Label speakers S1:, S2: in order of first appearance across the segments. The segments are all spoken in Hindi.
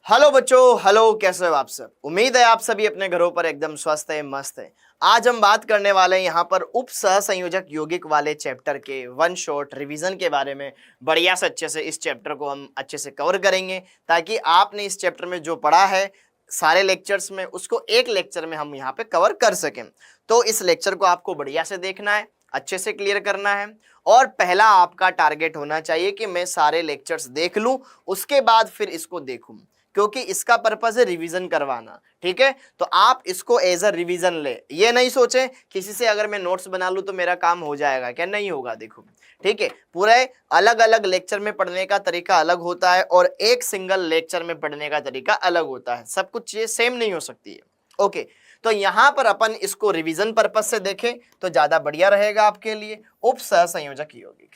S1: हेलो बच्चों, हेलो। कैसे हो आप सब? उम्मीद है आप सभी अपने घरों पर एकदम स्वस्थ है, मस्त है। आज हम बात करने वाले हैं यहाँ पर उप सहसंयोजक यौगिक वाले चैप्टर के वन शॉट रिवीजन के बारे में। बढ़िया से अच्छे से इस चैप्टर को हम अच्छे से कवर करेंगे ताकि आपने इस चैप्टर में जो पढ़ा है सारे लेक्चर्स में उसको एक लेक्चर में हम यहाँ पे कवर कर सकें। तो इस लेक्चर को आपको बढ़िया से देखना है, अच्छे से क्लियर करना है और पहला आपका टारगेट होना चाहिए कि मैं सारे लेक्चर्स देख लूं, उसके बाद फिर इसको देखूं, क्योंकि इसका पर्पस है रिवीजन करवाना। ठीक है, तो आप इसको एज अ रिवीजन ले। ये नहीं सोचे किसी से अगर मैं नोट्स बना लूं तो मेरा काम हो जाएगा, क्या नहीं होगा। देखो, ठीक है, पूरे अलग अलग लेक्चर में पढ़ने का तरीका अलग होता है और एक सिंगल लेक्चर में पढ़ने का तरीका अलग होता है। सब कुछ चीजें सेम नहीं हो सकती है। ओके, तो यहां पर अपन इसको रिवीजन पर्पस से देखें तो ज्यादा बढ़िया रहेगा आपके लिए। उप सहसंयोजक यौगिक,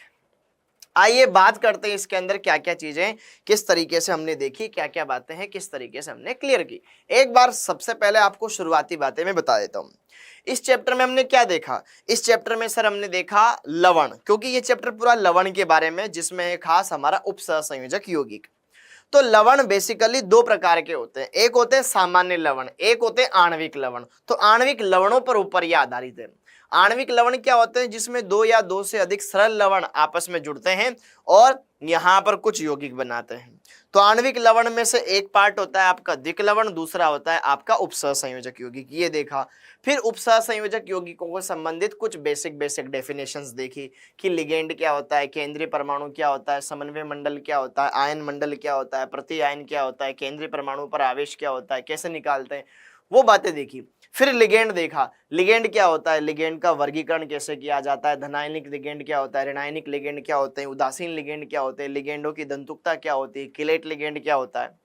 S1: आइए बात करते हैं इसके अंदर क्या क्या चीजें किस तरीके से हमने देखी, क्या क्या बातें हैं किस तरीके से हमने क्लियर की। एक बार सबसे पहले आपको शुरुआती बातें मैं बता देता हूं। इस चैप्टर में हमने क्या देखा? इस चैप्टर में सर हमने देखा लवण, क्योंकि ये चैप्टर पूरा लवण के बारे में, जिसमें है खास हमारा उप सहसंयोजक यौगिक। तो लवण बेसिकली दो प्रकार के होते हैं, एक होते हैं सामान्य लवण, एक होते हैं आणविक लवण। तो आणविक लवणों पर ऊपर ये आधारित है। आणविक लवण क्या होते हैं? जिसमें दो या दो से अधिक सरल लवण आपस में जुड़ते हैं और यहां पर कुछ यौगिक बनाते हैं। तो आणविक लवण में से एक पार्ट होता है आपका द्विक लवण, दूसरा होता है आपका उपसहसंयोजक यौगिक, ये देखा। फिर उपसहसंयोजक यौगिकों को संबंधित कुछ बेसिक डेफिनेशंस देखी कि लिगेंड क्या होता है, केंद्रीय परमाणु क्या होता है, समन्वय मंडल क्या होता है, आयन मंडल क्या होता है, प्रति आयन क्या होता है, केंद्रीय परमाणु पर आवेश क्या होता है, कैसे निकालते हैं, वो बातें देखी। फिर लिगेंड देखा, लिगेंड क्या होता है, लिगेंड का वर्गीकरण कैसे किया जाता है, धनायनिक लिगेंड क्या होता है, ऋणायनिक लिगेंड क्या होते हैं, उदासीन लिगेंड क्या होते हैं, लिगेंडों की दंतुकता क्या होती है, किलेट लिगेंड क्या होता है,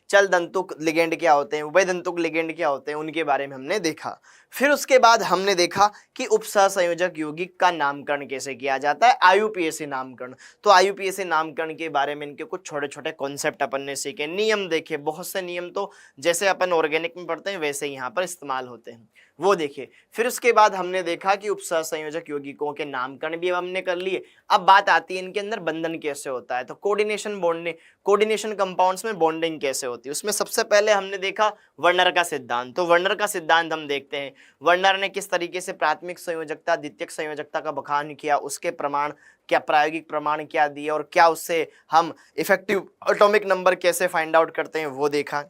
S1: चल दंतुक लिगेंड क्या होते हैं, उभय दंतुक लिगेंड क्या होते हैं, उनके बारे में हमने देखा। फिर उसके बाद हमने देखा कि उपसहसंयोजक यौगिक का नामकरण कैसे किया जाता है, आईयूपीएसी नामकरण। तो आईयूपीएसी नामकरण के बारे में इनके कुछ छोटे छोटे कॉन्सेप्ट अपन ने सीखे, नियम देखे। बहुत से नियम तो जैसे अपन ऑर्गेनिक में पढ़ते हैं वैसे यहाँ पर इस्तेमाल होते हैं, वो देखे। फिर उसके बाद हमने देखा कि उपसहसंयोजक यौगिकों के नामकरण भी हमने कर लिए। अब बात आती है इनके अंदर बंधन कैसे होता है, तो कोऑर्डिनेशन बॉन्डिंग, कोऑर्डिनेशन कंपाउंड्स में बॉन्डिंग कैसे होती है, उसमें सबसे पहले हमने देखा वर्नर का सिद्धांत। तो वर्नर का सिद्धांत हम देखते हैं, वर्नर ने किस तरीके से प्राथमिक संयोजकता द्वितीयक संयोजकता का बखान किया, उसके प्रमाण क्या, प्रायोगिक प्रमाण क्या दिए और क्या उससे हम इफेक्टिव एटॉमिक नंबर कैसे फाइंड आउट करते हैं, वो देखा।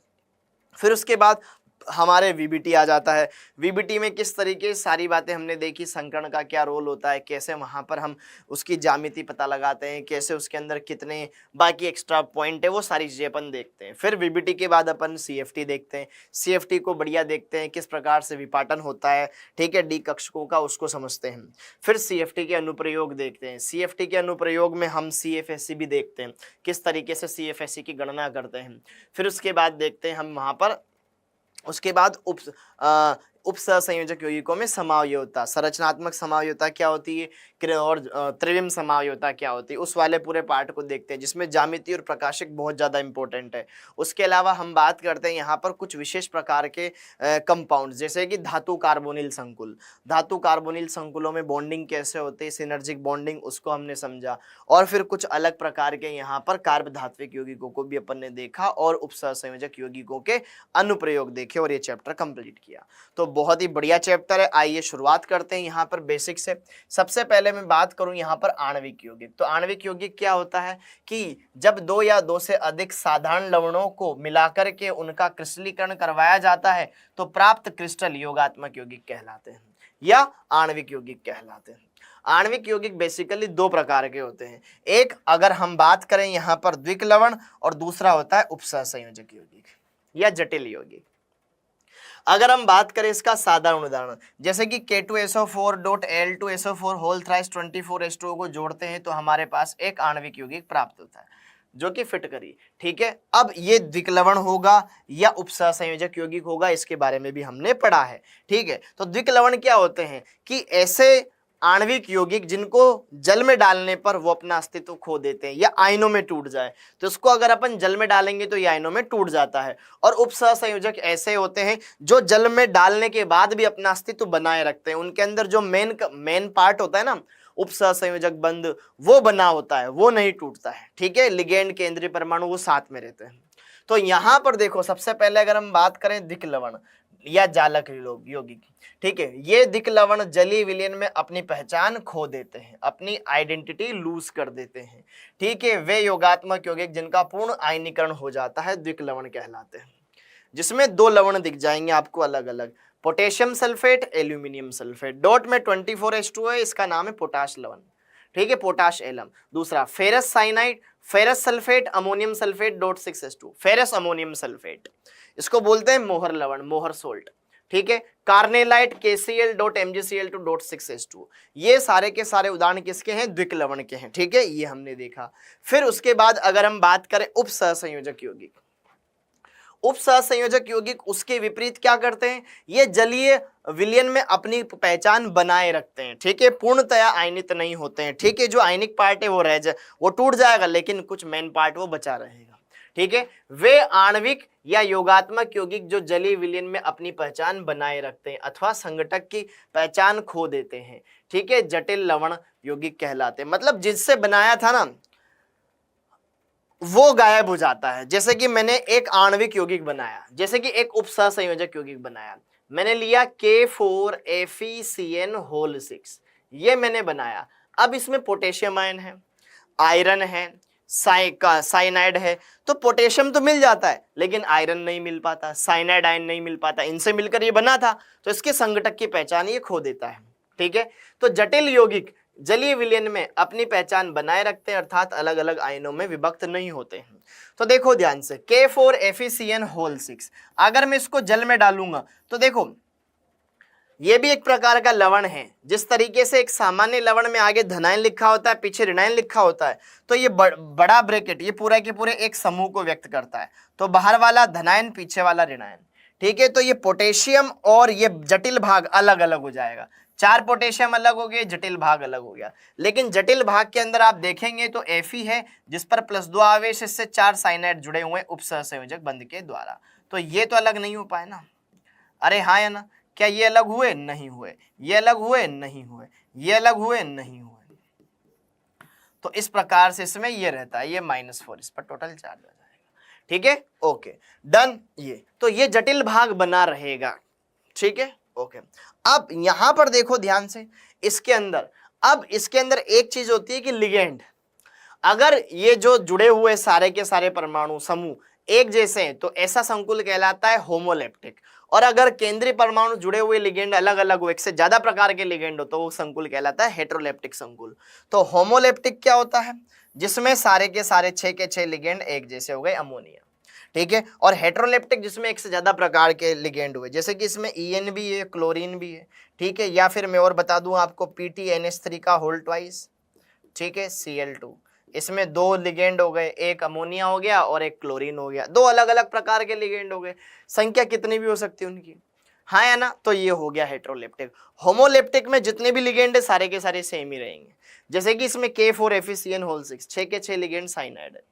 S1: फिर उसके बाद हमारे वीबीटी आ जाता है। वीबीटी में किस तरीके सारी बातें हमने देखी, संकरण का क्या रोल होता है, कैसे वहां पर हम उसकी ज्यामिति पता लगाते हैं, कैसे उसके अंदर कितने बाकी एक्स्ट्रा पॉइंट है, वो सारी चीजें अपन देखते हैं। फिर वीबीटी के बाद अपन सीएफटी देखते हैं। सीएफटी को बढ़िया देखते हैं, किस प्रकार से विपाटन होता है, ठीक है, डी कक्षकों का, उसको समझते हैं। फिर सीएफटी के अनुप्रयोग देखते हैं। सीएफटी के अनुप्रयोग में हम सीएफएससी भी देखते हैं, किस तरीके से सीएफएससी की गणना करते हैं। फिर उसके बाद देखते हैं हम वहां पर, उसके बाद उप सहसंयोजक यौगिकों में समावयवता, संरचनात्मक समावयवता क्या होती है और त्रिविम समावयवता क्या होती है, उस वाले पूरे पार्ट को देखते हैं, जिसमें ज्यामिति और प्रकाशिक बहुत ज्यादा इंपॉर्टेंट है। उसके अलावा हम बात करते हैं यहाँ पर कुछ विशेष प्रकार के कंपाउंड, जैसे कि धातु कार्बोनिल संकुल। धातु कार्बोनिल संकुलों में बॉन्डिंग कैसे होती है, सिनर्जिक बॉन्डिंग, उसको हमने समझा। और फिर कुछ अलग प्रकार के यहाँ पर कार्बधात्विक यौगिकों को भी अपन ने देखा और उप सहसंयोजक यौगिकों के अनुप्रयोग देखे और ये चैप्टर कंप्लीट किया। तो बहुत ही बढ़िया चैप्टर है। आइए शुरुआत करते हैं यहाँ पर बेसिक से। सबसे पहले मैं बात करूं यहाँ पर आणविक यौगिक। तो आणविक यौगिक क्या होता है कि जब दो या दो से अधिक साधारण लवणों को मिलाकर के उनका क्रिस्टलीकरण करवाया जाता है तो प्राप्त क्रिस्टल योगात्मक यौगिक कहलाते हैं या आणविक यौगिक कहलाते हैं। आणविक यौगिक बेसिकली दो प्रकार के होते हैं, एक अगर हम बात करें यहाँ पर द्विक लवण और दूसरा होता है उपसहसंयोजक यौगिक या जटिल यौगिक। अगर हम बात करें इसका साधारण उदाहरण, जैसे कि K2SO4.Al2SO4 होल थ्राइस 24H2O को जोड़ते हैं तो हमारे पास एक आणविक यौगिक प्राप्त होता है जो कि फिट करी। ठीक है, अब ये द्विक लवण होगा या उपसहसंयोजक यौगिक होगा, इसके बारे में भी हमने पढ़ा है। ठीक है, तो द्विक लवण क्या होते हैं कि ऐसे आणविक यौगिक जिनको जल में डालने पर वो अपना अस्तित्व खो देते हैं या आयनों में टूट जाए, तो इसको अगर अपन जल में डालेंगे तो ये आयनों में टूट जाता है। और उपसहसंयोजक ऐसे होते हैं जो जल में डालने के बाद भी अपना अस्तित्व बनाए रखते हैं, उनके अंदर जो मेन पार्ट होता है ना उपसहसंयोजक बंध, वो बना होता है, वो नहीं टूटता है। ठीक है, लिगेंड केंद्रीय परमाणु वो साथ में रहते हैं। तो यहां पर देखो, सबसे पहले अगर हम बात करें दिक् लवण या जालक यौगिक, ठीक है, ये दिक् लवण जलीय विलयन में अपनी पहचान खो देते हैं, अपनी आइडेंटिटी लूज कर देते हैं, ठीक है। वे योगात्मक यौगिक जिनका पूर्ण आयनीकरण हो जाता है दिक् लवण कहलाते हैं, जिसमें दो लवण दिख जाएंगे आपको अलग अलग, potassium sulphate, aluminium sulphate. Dot में 24H2 है, इसका नाम है पोटाश लवण, ठीक है, पोटाश एलम। दूसरा ferrous cyanide, ferrous sulphate, ammonium sulphate, dot 6H2, ferrous ammonium sulphate, इसको बोलते हैं मोहर लवण, मोहर सोल्ट, ठीक है। Carnallite, KCl, dot MgCl2, dot 6H2, ये सारे के सारे उदाहरण किसके हैं, द्विक लवण के हैं, ठीक है, ये हमने देखा। फिर उसके बाद अगर हम बात करें उप सहसंयोजक यौगिक, उप सहसंयोजक यौगिक उसके विपरीत क्या करते हैं, ये जलीय विलयन में अपनी पहचान बनाए रखते हैं, ठीक है, पूर्णतया आयनित नहीं होते हैं, ठीक है, जो आयनिक पार्ट है वो रह जाए, वो टूट जाएगा, लेकिन कुछ मेन पार्ट वो बचा रहेगा, ठीक है। वे आणविक या योगात्मक यौगिक जो जलीय विलयन में अपनी पहचान बनाए रखते हैं अथवा संघटक की पहचान खो देते हैं, ठीक है, जटिल लवण यौगिक कहलाते हैं। मतलब जिससे बनाया था ना वो गायब हो जाता है। जैसे कि मैंने एक आणविक यौगिक बनाया, जैसे कि एक उपसहसंयोजक यौगिक बनाया, मैंने लिया K4FeCN6, ये मैंने बनाया। अब इसमें पोटेशियम आयन है, आयरन है, साइनाइड है, तो पोटेशियम तो मिल जाता है लेकिन आयरन नहीं मिल पाता, साइनाइड आयन नहीं मिल पाता, इनसे मिलकर ये बना था, तो इसके संघटक की पहचान ये खो देता है, ठीक है। तो जटिल यौगिक जलीय विलयन में अपनी पहचान बनाए रखते हैं, अर्थात अलग अलग आयनों में विभक्त नहीं होते हैं। तो देखो ध्यान से, K4FeCN6, अगर मैं इसको जल में डालूंगा तो देखो ये भी एक प्रकार का लवण है। जिस तरीके से एक सामान्य लवण में आगे धनायन लिखा होता है, पीछे ऋणायन लिखा होता है, तो ये बड़ा ब्रैकेट ये पूरा के पूरे एक समूह को व्यक्त करता है। तो बाहर वाला धनायन, पीछे वाला ऋणायन, ठीक है। तो ये पोटेशियम और ये जटिल भाग अलग अलग हो जाएगा, 4 पोटेशियम अलग हो गए, जटिल भाग अलग हो गया। लेकिन जटिल भाग के अंदर आप देखेंगे तो Fe है जिस पर +2 आवेश, इससे 4 साइनाइड जुड़े हुए उपसहसंयोजक बंध के द्वारा। तो ये तो अलग नहीं हो पाए ना, अरे हाँ या ना, क्या ये अलग हुए, नहीं हुए, ये अलग हुए, नहीं हुए, ये अलग हुए, नहीं हुए। तो इस प्रकार से इसमें ये रहता है, ये -4, इस पर टोटल चार्ज हो जाएगा, ठीक है, ओके डन। ये तो ये जटिल भाग बना रहेगा, ठीक है, ओके। अब यहां पर देखो ध्यान से, इसके अंदर अब इसके अंदर एक चीज होती है कि लिगेंड, अगर ये जो जुड़े हुए सारे के सारे परमाणु समूह एक जैसे हैं तो ऐसा संकुल कहलाता है होमोलेप्टिक, और अगर केंद्रीय परमाणु जुड़े हुए लिगेंड अलग अलग हो, एक से ज्यादा प्रकार के लिगेंड हो, तो वो संकुल कहलाता है हेटेरोलेप्टिक संकुल। तो होमोलेप्टिक क्या होता है, जिसमें सारे के सारे 6 के 6 लिगेंड एक जैसे हो गए, अमोनिया, ठीक है। और हेटेरोलेप्टिक जिसमें एक से ज्यादा प्रकार के लिगेंड हुए, जैसे कि इसमें EN भी है, क्लोरीन भी है, ठीक है, या फिर मैं और बता दूं आपको PTNH3 का होल ट्वाइस, ठीक है, Cl2, इसमें 2 लिगेंड हो गए, एक अमोनिया हो गया और एक क्लोरीन हो गया, 2 अलग अलग प्रकार के लिगेंड हो गए, संख्या कितनी भी हो सकती है उनकी, हाँ या ना। तो ये हो गया हेटेरोलेप्टिक। होमोलेप्टिक में जितने भी लिगेंड है सारे के सारे सेम ही रहेंगे, जैसे कि इसमें K4FeCN6, 6 के 6 लिगेंड साइनाइड है,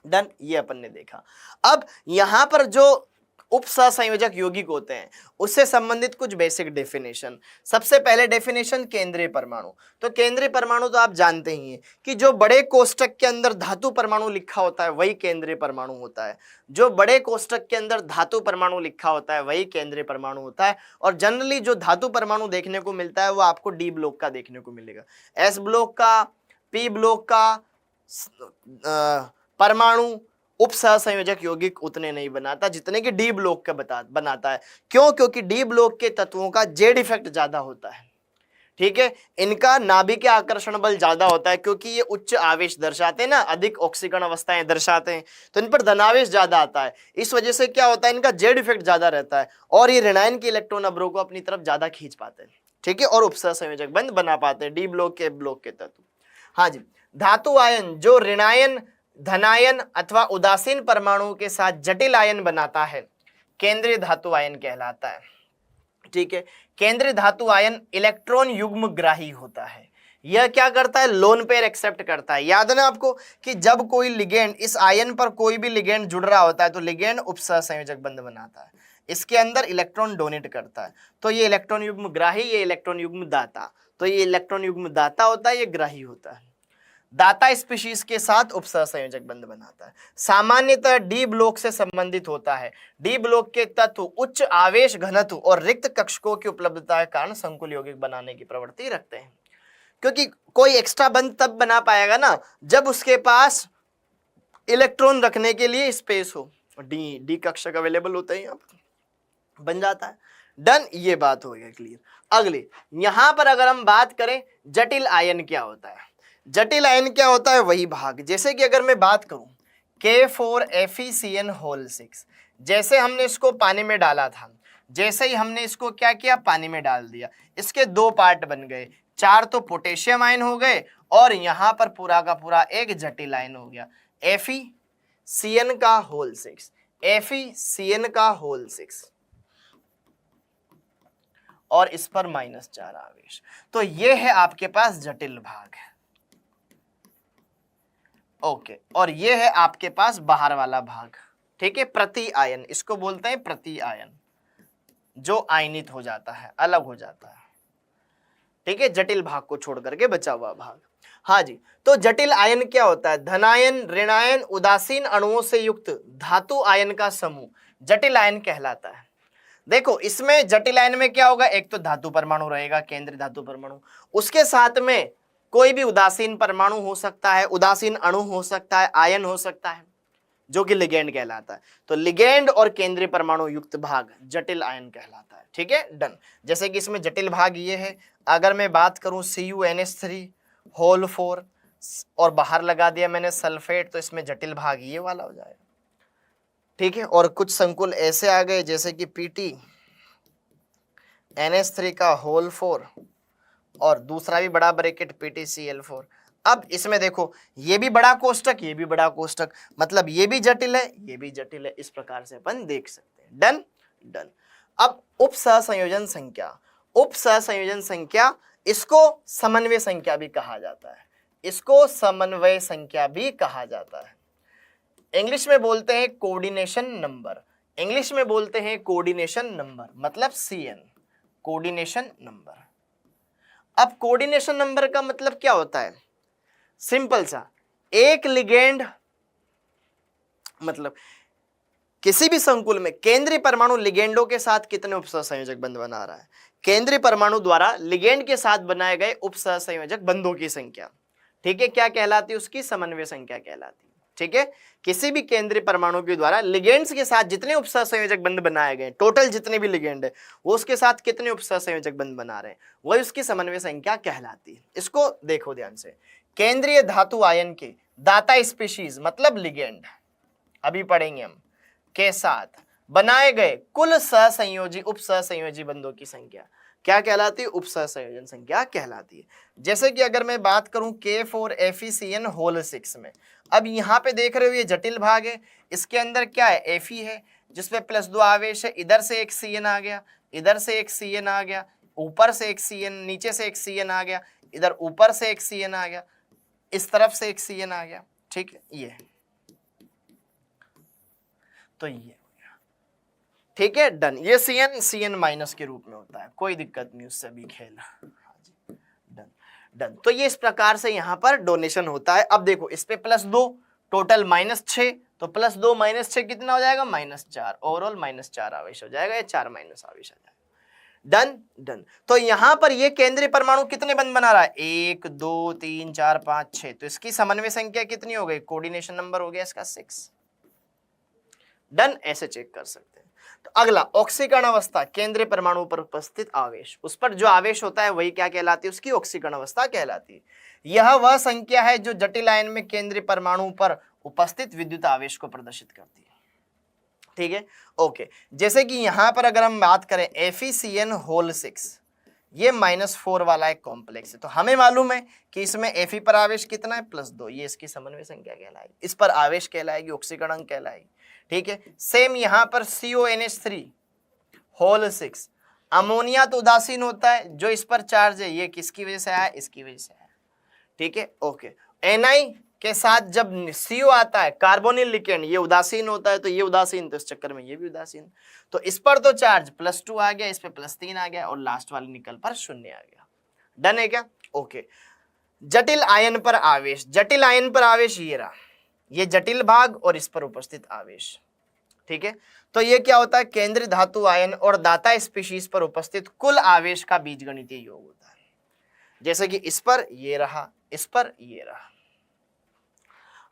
S1: डन, ये अपन ने देखा। अब यहां पर जो उपसहसंयोजक यौगिक होते हैं उससे संबंधित कुछ बेसिक डेफिनेशन। सबसे पहले डेफिनेशन केंद्रीय परमाणु। तो केंद्रीय परमाणु तो आप जानते ही हैं कि जो बड़े कोष्टक के अंदर धातु परमाणु लिखा होता है वही केंद्रीय परमाणु होता है, जो बड़े कोष्टक के अंदर धातु परमाणु लिखा होता है वही केंद्रीय परमाणु होता है। और जनरली जो धातु परमाणु देखने को मिलता है वो आपको D ब्लॉक का देखने को मिलेगा, S ब्लॉक का, P ब्लॉक का परमाणु उपसहसंयोजक यौगिक उतने नहीं बनाता जितने कि D ब्लॉक का बनाता है। क्यों? क्योंकि D ब्लॉक के तत्वों का Z इफेक्ट ज्यादा होता है, ठीक है, इनका नाभिकीय आकर्षण बल ज्यादा होता है क्योंकि ये उच्च आवेश दर्शाते हैं ना, अधिक ऑक्सीकरण अवस्थाएं दर्शाते हैं, तो इन पर धनावेश ज्यादा आता है। इस वजह से क्या होता है, इनका Z इफेक्ट ज्यादा रहता है और ये ऋणायन के इलेक्ट्रॉन अवरोह को अपनी तरफ ज्यादा खींच पाते हैं, ठीक है, और उपसहसंयोजक बंध बना पाते हैं D ब्लॉक के तत्व। हाँ जी, धातु आयन जो ऋणायन, धनायन अथवा उदासीन परमाणुओं के साथ जटिल आयन बनाता है केंद्रीय धातु आयन कहलाता है, ठीक है। केंद्रीय धातु आयन इलेक्ट्रॉन युग्मग्राही होता है, यह क्या करता है, लोन पेयर एक्सेप्ट करता है। याद है ना आपको कि जब कोई लिगेंड, इस आयन पर कोई भी लिगेंड जुड़ रहा होता है तो लिगेंड उपसहसंयोजक बंध बनाता है, इसके अंदर इलेक्ट्रॉन डोनेट करता है। तो ये इलेक्ट्रॉन युग्म ग्राही, ये इलेक्ट्रॉन युग्म दाता, तो ये इलेक्ट्रॉन युग्म दाता होता है, ये ग्राही होता है। दाता स्पीशीज के साथ उपसहसंयोजक बंध बनाता है। सामान्यतः डी ब्लॉक से संबंधित होता है। डी ब्लॉक के तत्व उच्च आवेश घनत्व और रिक्त कक्षकों की उपलब्धता के कारण संकुल यौगिक बनाने की प्रवृत्ति रखते हैं, क्योंकि कोई एक्स्ट्रा बंध तब बना पाएगा ना जब उसके पास इलेक्ट्रॉन रखने के लिए स्पेस हो। डी कक्षक अवेलेबल होता है, यहाँ बन जाता है। डन, ये बात हो गया क्लियर। अगली यहां पर अगर हम बात करें जटिल आयन क्या होता है, जटिल आयन क्या होता है, वही भाग। जैसे कि अगर मैं बात करूं K4FeCN6, जैसे हमने इसको पानी में डाला था, जैसे ही हमने इसको क्या किया, पानी में डाल दिया, इसके दो पार्ट बन गए, 4 तो पोटेशियम आयन हो गए और यहां पर पूरा का पूरा एक जटिल आयन हो गया FeCN6, FeCN6 और इस पर -4 आवेश। तो ये है आपके पास जटिल भाग है। ओके, और ये है आपके पास बाहर वाला भाग, ठीक है, प्रति आयन, इसको बोलते हैं प्रति आयन, जो आयनित हो जाता है, अलग हो जाता है, ठीक है, जटिल भाग को छोड़ करके बचा हुआ भाग। हाँ जी, तो जटिल आयन क्या होता है, धनायन, ऋणायन, उदासीन अणुओं से युक्त धातु आयन का समूह जटिल आयन कहलाता है। देखो इसमें जटिल आयन में क्या होगा, एक तो धातु परमाणु रहेगा, केंद्रीय धातु परमाणु, उसके साथ में कोई भी उदासीन परमाणु हो सकता है, उदासीन अणु हो सकता है, आयन हो सकता है, जो कि लिगेंड कहलाता है। तो लिगेंड और केंद्रीय परमाणु युक्त भाग जटिल आयन कहलाता है, ठीक है, डन। जैसे कि इसमें जटिल भाग ये है, अगर मैं बात करूं CuNH3 और बाहर लगा दिया मैंने सल्फेट, तो इसमें जटिल भाग ये वाला हो जाएगा, ठीक है। और कुछ संकुल ऐसे आ गए जैसे कि PtNH3 और दूसरा भी बड़ा ब्रैकेट PtCl4। अब इसमें देखो ये भी बड़ा कोष्टक, ये भी बड़ा कोष्टक, मतलब ये भी जटिल है, ये भी जटिल है, इस प्रकार से अपन देख सकते हैं। Done done. अब उप सहसंयोजन संख्या, उप सहसंयोजन संख्या, इसको समन्वय संख्या भी कहा जाता है, इसको समन्वय संख्या भी कहा जाता है। इंग्लिश में बोलते हैं कोऑर्डिनेशन नंबर, इंग्लिश में बोलते हैं कोऑर्डिनेशन नंबर, मतलब CN, कोऑर्डिनेशन नंबर। अब कोऑर्डिनेशन नंबर का मतलब क्या होता है, सिंपल सा, एक लिगेंड, मतलब किसी भी संकुल में केंद्रीय परमाणु लिगेंडों के साथ कितने उपसहसंयोजक बंध बना रहा है, केंद्रीय परमाणु द्वारा लिगेंड के साथ बनाए गए उपसहसंयोजक बंधों की संख्या, ठीक है, क्या कहलाती है, उसकी समन्वय संख्या कहलाती है, ठीक है। किसी भी केंद्रीय परमाणु के द्वारा लिगेंड्स के साथ जितने उपसहसंयोजक बंध बनाए गए, टोटल जितने भी लिगेंड है, वो उसके साथ कितने उपसहसंयोजक बंध बना रहे हैं, वही उसकी समन्वय संख्या कहलाती है। इसको देखो ध्यान से, केंद्रीय धातु आयन के दाता स्पीशीज मतलब लिगेंड, अभी पढ़ेंगे हम, के साथ बनाए गए कुल सहसंयोजी उपसहसंयोजी बंधों की संख्या क्या कहलाती है, उपसहसंयोजन संख्या कहलाती है। जैसे कि अगर मैं बात करूं K4FeCN6 में, अब यहाँ पे देख रहे हो ये जटिल भाग है, इसके अंदर क्या है, Fe है जिसपे +2 आवेश है, इधर से एक CN आ गया, इधर से एक CN आ गया, ऊपर से एक CN, नीचे से एक CN आ गया, इधर ऊपर से एक CN आ गया, इस तरफ से एक CN आ गया, ठीक है, ये तो ये, ठीक है, डन। ये CN के रूप में होता है, कोई दिक्कत नहीं, उससे भी खेल, डन डन। तो ये इस प्रकार से यहाँ पर डोनेशन होता है। अब देखो इस पे +2, टोटल -6, तो +2 -6 कितना हो जाएगा, -4, ओवरऑल -4 आवेश हो जाएगा, ये 4 माइनस आवेश आ जाएगा। Done done. तो यहाँ पर ये केंद्रीय परमाणु कितने बंध बना रहा है, 1 2 3 4 5 6, तो इसकी समन्वय संख्या कितनी हो गई, कोऑर्डिनेशन नंबर हो गया इसका 6। डन, ऐसे चेक कर सकते हैं। तो अगला ऑक्सीकरण अवस्था, केंद्रीय परमाणु पर उपस्थित आवेश, उस पर जो आवेश होता है वही क्या कहलाती है, उसकी ऑक्सीकरण अवस्था कहलाती है। यह वह संख्या है जो जटिल आयन में केंद्रीय परमाणु पर उपस्थित विद्युत आवेश को प्रदर्शित करती है, ठीक है, ओके। जैसे कि यहां पर अगर हम बात करें FeCN6, ये -4 वाला एक कॉम्प्लेक्स है, तो हमें मालूम है कि इसमें Fe पर आवेश कितना है, +2, ये इसकी समन्वय संख्या कहलाएगी, इस पर आवेश कहलाएगी, ऑक्सीकरण अंक कहलाएगी, ठीक है। सेम यहां पर CONH3 अमोनिया तो उदासीन होता है, जो इस पर चार्ज है ये किसकी वजह से आया, इसकी वजह से आया, ठीक है, ओके। Na के साथ जब CO आता है, कार्बोनिल लिगेंड, ये उदासीन होता है, तो ये उदासीन, तो इस चक्कर में ये भी उदासीन, तो इस पर तो चार्ज +2 आ गया, इस पे +3 आ गया, और लास्ट वाले निकल पर 0 आ गया। डन है क्या, ओके। जटिल आयन पर आवेश, जटिल आयन पर आवेश ये रहा, ये जटिल भाग और इस पर उपस्थित आवेश, ठीक है। तो ये क्या होता है, केंद्रीय धातु आयन और दाता स्पीशीज पर उपस्थित कुल आवेश का बीजगणितीय योग होता है। जैसे कि इस पर ये रहा, इस पर ये रहा,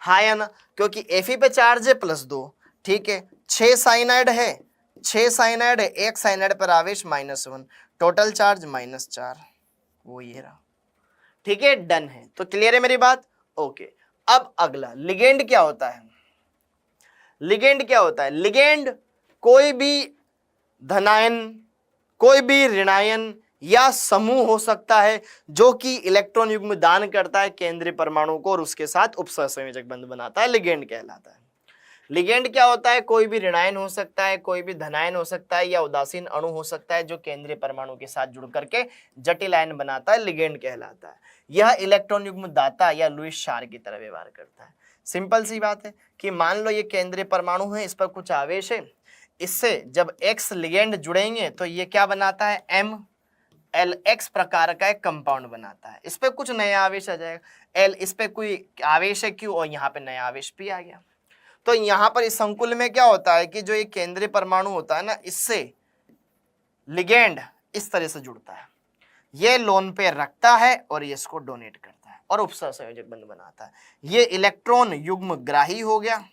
S1: हाँ या ना, क्योंकि Fe पे चार्ज है +2, ठीक है। 6 साइनाइड है, 6 साइनाइड है, 1 साइनाइड पर आवेश -1, टोटल चार्ज -4, वो ये रहा, ठीक है। डन है, तो क्लियर है मेरी बात, ओके। अब अगला लिगेंड क्या होता है, लिगेंड क्या होता है, लिगेंड कोई भी धनायन, कोई भी ऋणायन या समूह हो सकता है जो कि इलेक्ट्रॉन युग्म दान करता है केंद्रीय परमाणु को और उसके साथ उपसहसंयोजक बंध बनाता है, लिगेंड कहलाता है। लिगेंड क्या होता है, कोई भी ऋणायन हो सकता है, कोई भी धनायन हो सकता है या उदासीन अणु हो सकता है जो केंद्रीय परमाणु के साथ जुड़ करके जटिल आयन बनाता है, लिगेंड कहलाता है। यह इलेक्ट्रॉन युग्म दाता या लुईस क्षार की तरह व्यवहार करता है। सिंपल सी बात है कि मान लो ये केंद्रीय परमाणु है, इस पर कुछ आवेश है, इससे जब एक्स लिगेंड जुड़ेंगे तो ये क्या बनाता है, MLX प्रकार का एक कंपाउंड बनाता है। इस पे कुछ नया आवेश आ जाएगा, L इस पे कोई आवेश है Q और यहाँ पे नया आवेश P आ गया। तो यहाँ पर इस संकुल में क्या होता है कि जो ये केंद्रीय परमाणु होता है ना, इससे लिगेंड इस तरह से जुड़ता है, ये लोन पे रखता है और ये इसको डोनेट करता है और उपसहसंयोजक बंध बनाता है। ये इलेक्ट्रॉन युग्म ग्राही हो गया,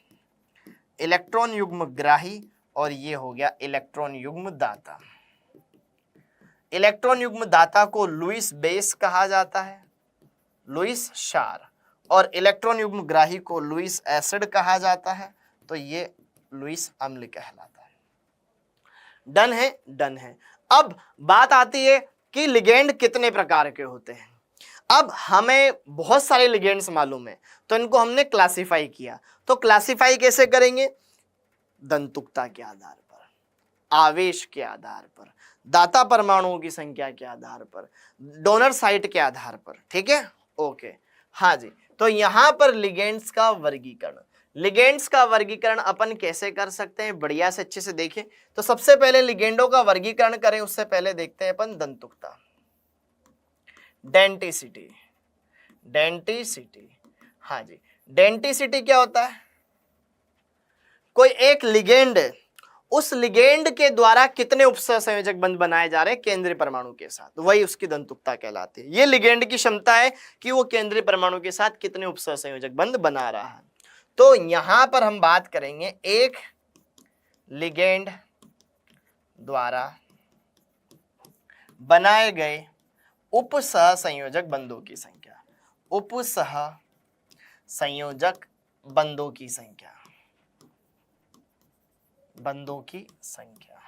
S1: इलेक्ट्रॉन युग्म ग्राही, और ये हो गया इलेक्ट्रॉन युग्म दाता। इलेक्ट्रॉन युग्म दाता को लुईस बेस कहा जाता है, लुईस क्षार, और इलेक्ट्रॉन युग्म ग्राही को लुईस एसिड कहा जाता है, तो ये लुईस अम्ल कहलाता है। डन है, डन है। अब बात आती है कि लिगेंड कितने प्रकार के होते हैं। अब हमें बहुत सारे लिगेंड्स मालूम है तो इनको हमने क्लासिफाई किया। तो क्लासिफाई कैसे करेंगे, दंतुकता के आधार पर, आवेश के आधार पर, दाता परमाणुओं की संख्या के आधार पर, डोनर साइट के आधार पर, ठीक है, ओके, हाँ जी। तो यहां पर लिगेंड्स का वर्गीकरण, लिगेंड्स का वर्गीकरण अपन कैसे कर सकते हैं, बढ़िया से अच्छे से देखें। तो सबसे पहले लिगेंडों का वर्गीकरण करें उससे पहले देखते हैं अपन दंतुकता, डेंटिसिटी, डेंटिसिटी, हाँ जी। डेंटिसिटी क्या होता है, कोई एक लिगेंड है, उस लिगेंड के द्वारा कितने उपसहसंयोजक बंध बनाए जा रहे हैं केंद्रीय परमाणु के साथ, वही उसकी दंतुकता कहलाती है। ये लिगेंड की क्षमता है कि वो केंद्रीय परमाणु के साथ कितने उपसहसंयोजक बंध बना रहा है। तो यहां पर हम बात करेंगे एक लिगेंड द्वारा बनाए गए उपसहसंयोजक बंधों की संख्या, उपसहसंयोजक बंधों की संख्या, बंधों की संख्या,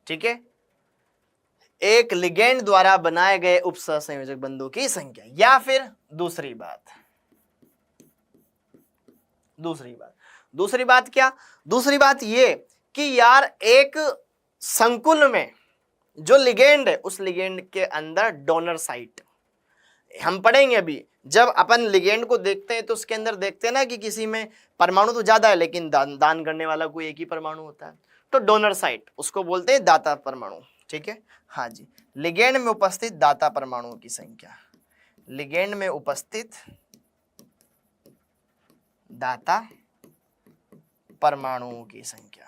S1: ठीक है। एक लिगेंड द्वारा बनाए गए उपसहसंयोजक बंधों की संख्या, या फिर दूसरी बात क्या, दूसरी बात ये कि यार एक संकुल में जो लिगेंड है उस लिगेंड के अंदर डोनर साइट, हम पढ़ेंगे अभी जब अपन लिगेंड को देखते हैं तो उसके अंदर देखते हैं ना कि किसी में परमाणु तो ज्यादा है लेकिन दान करने वाला कोई एक ही परमाणु होता है, तो डोनर साइट उसको बोलते हैं दाता परमाणु, ठीक है, हाँ जी। लिगेंड में उपस्थित दाता परमाणुओं की संख्या, लिगेंड में उपस्थित दाता परमाणुओं की संख्या,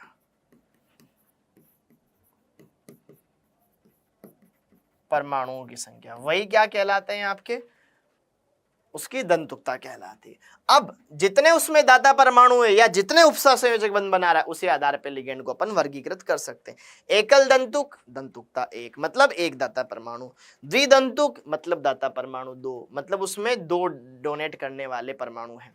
S1: परमाणुओं की संख्या, वही क्या कहलाते हैं आपके, उसकी दंतुकता कहलाती है। अब जितने उसमें दाता परमाणु है या जितने उपसहसंयोजक बंध बना रहा है उसी आधार पर लिगेंड को अपन वर्गीकृत कर सकते हैं। एकल दंतुक, दंतुकता 1 मतलब एक दाता परमाणु, द्विदंतुक मतलब दाता परमाणु 2 मतलब उसमें 2 डोनेट करने वाले परमाणु हैं,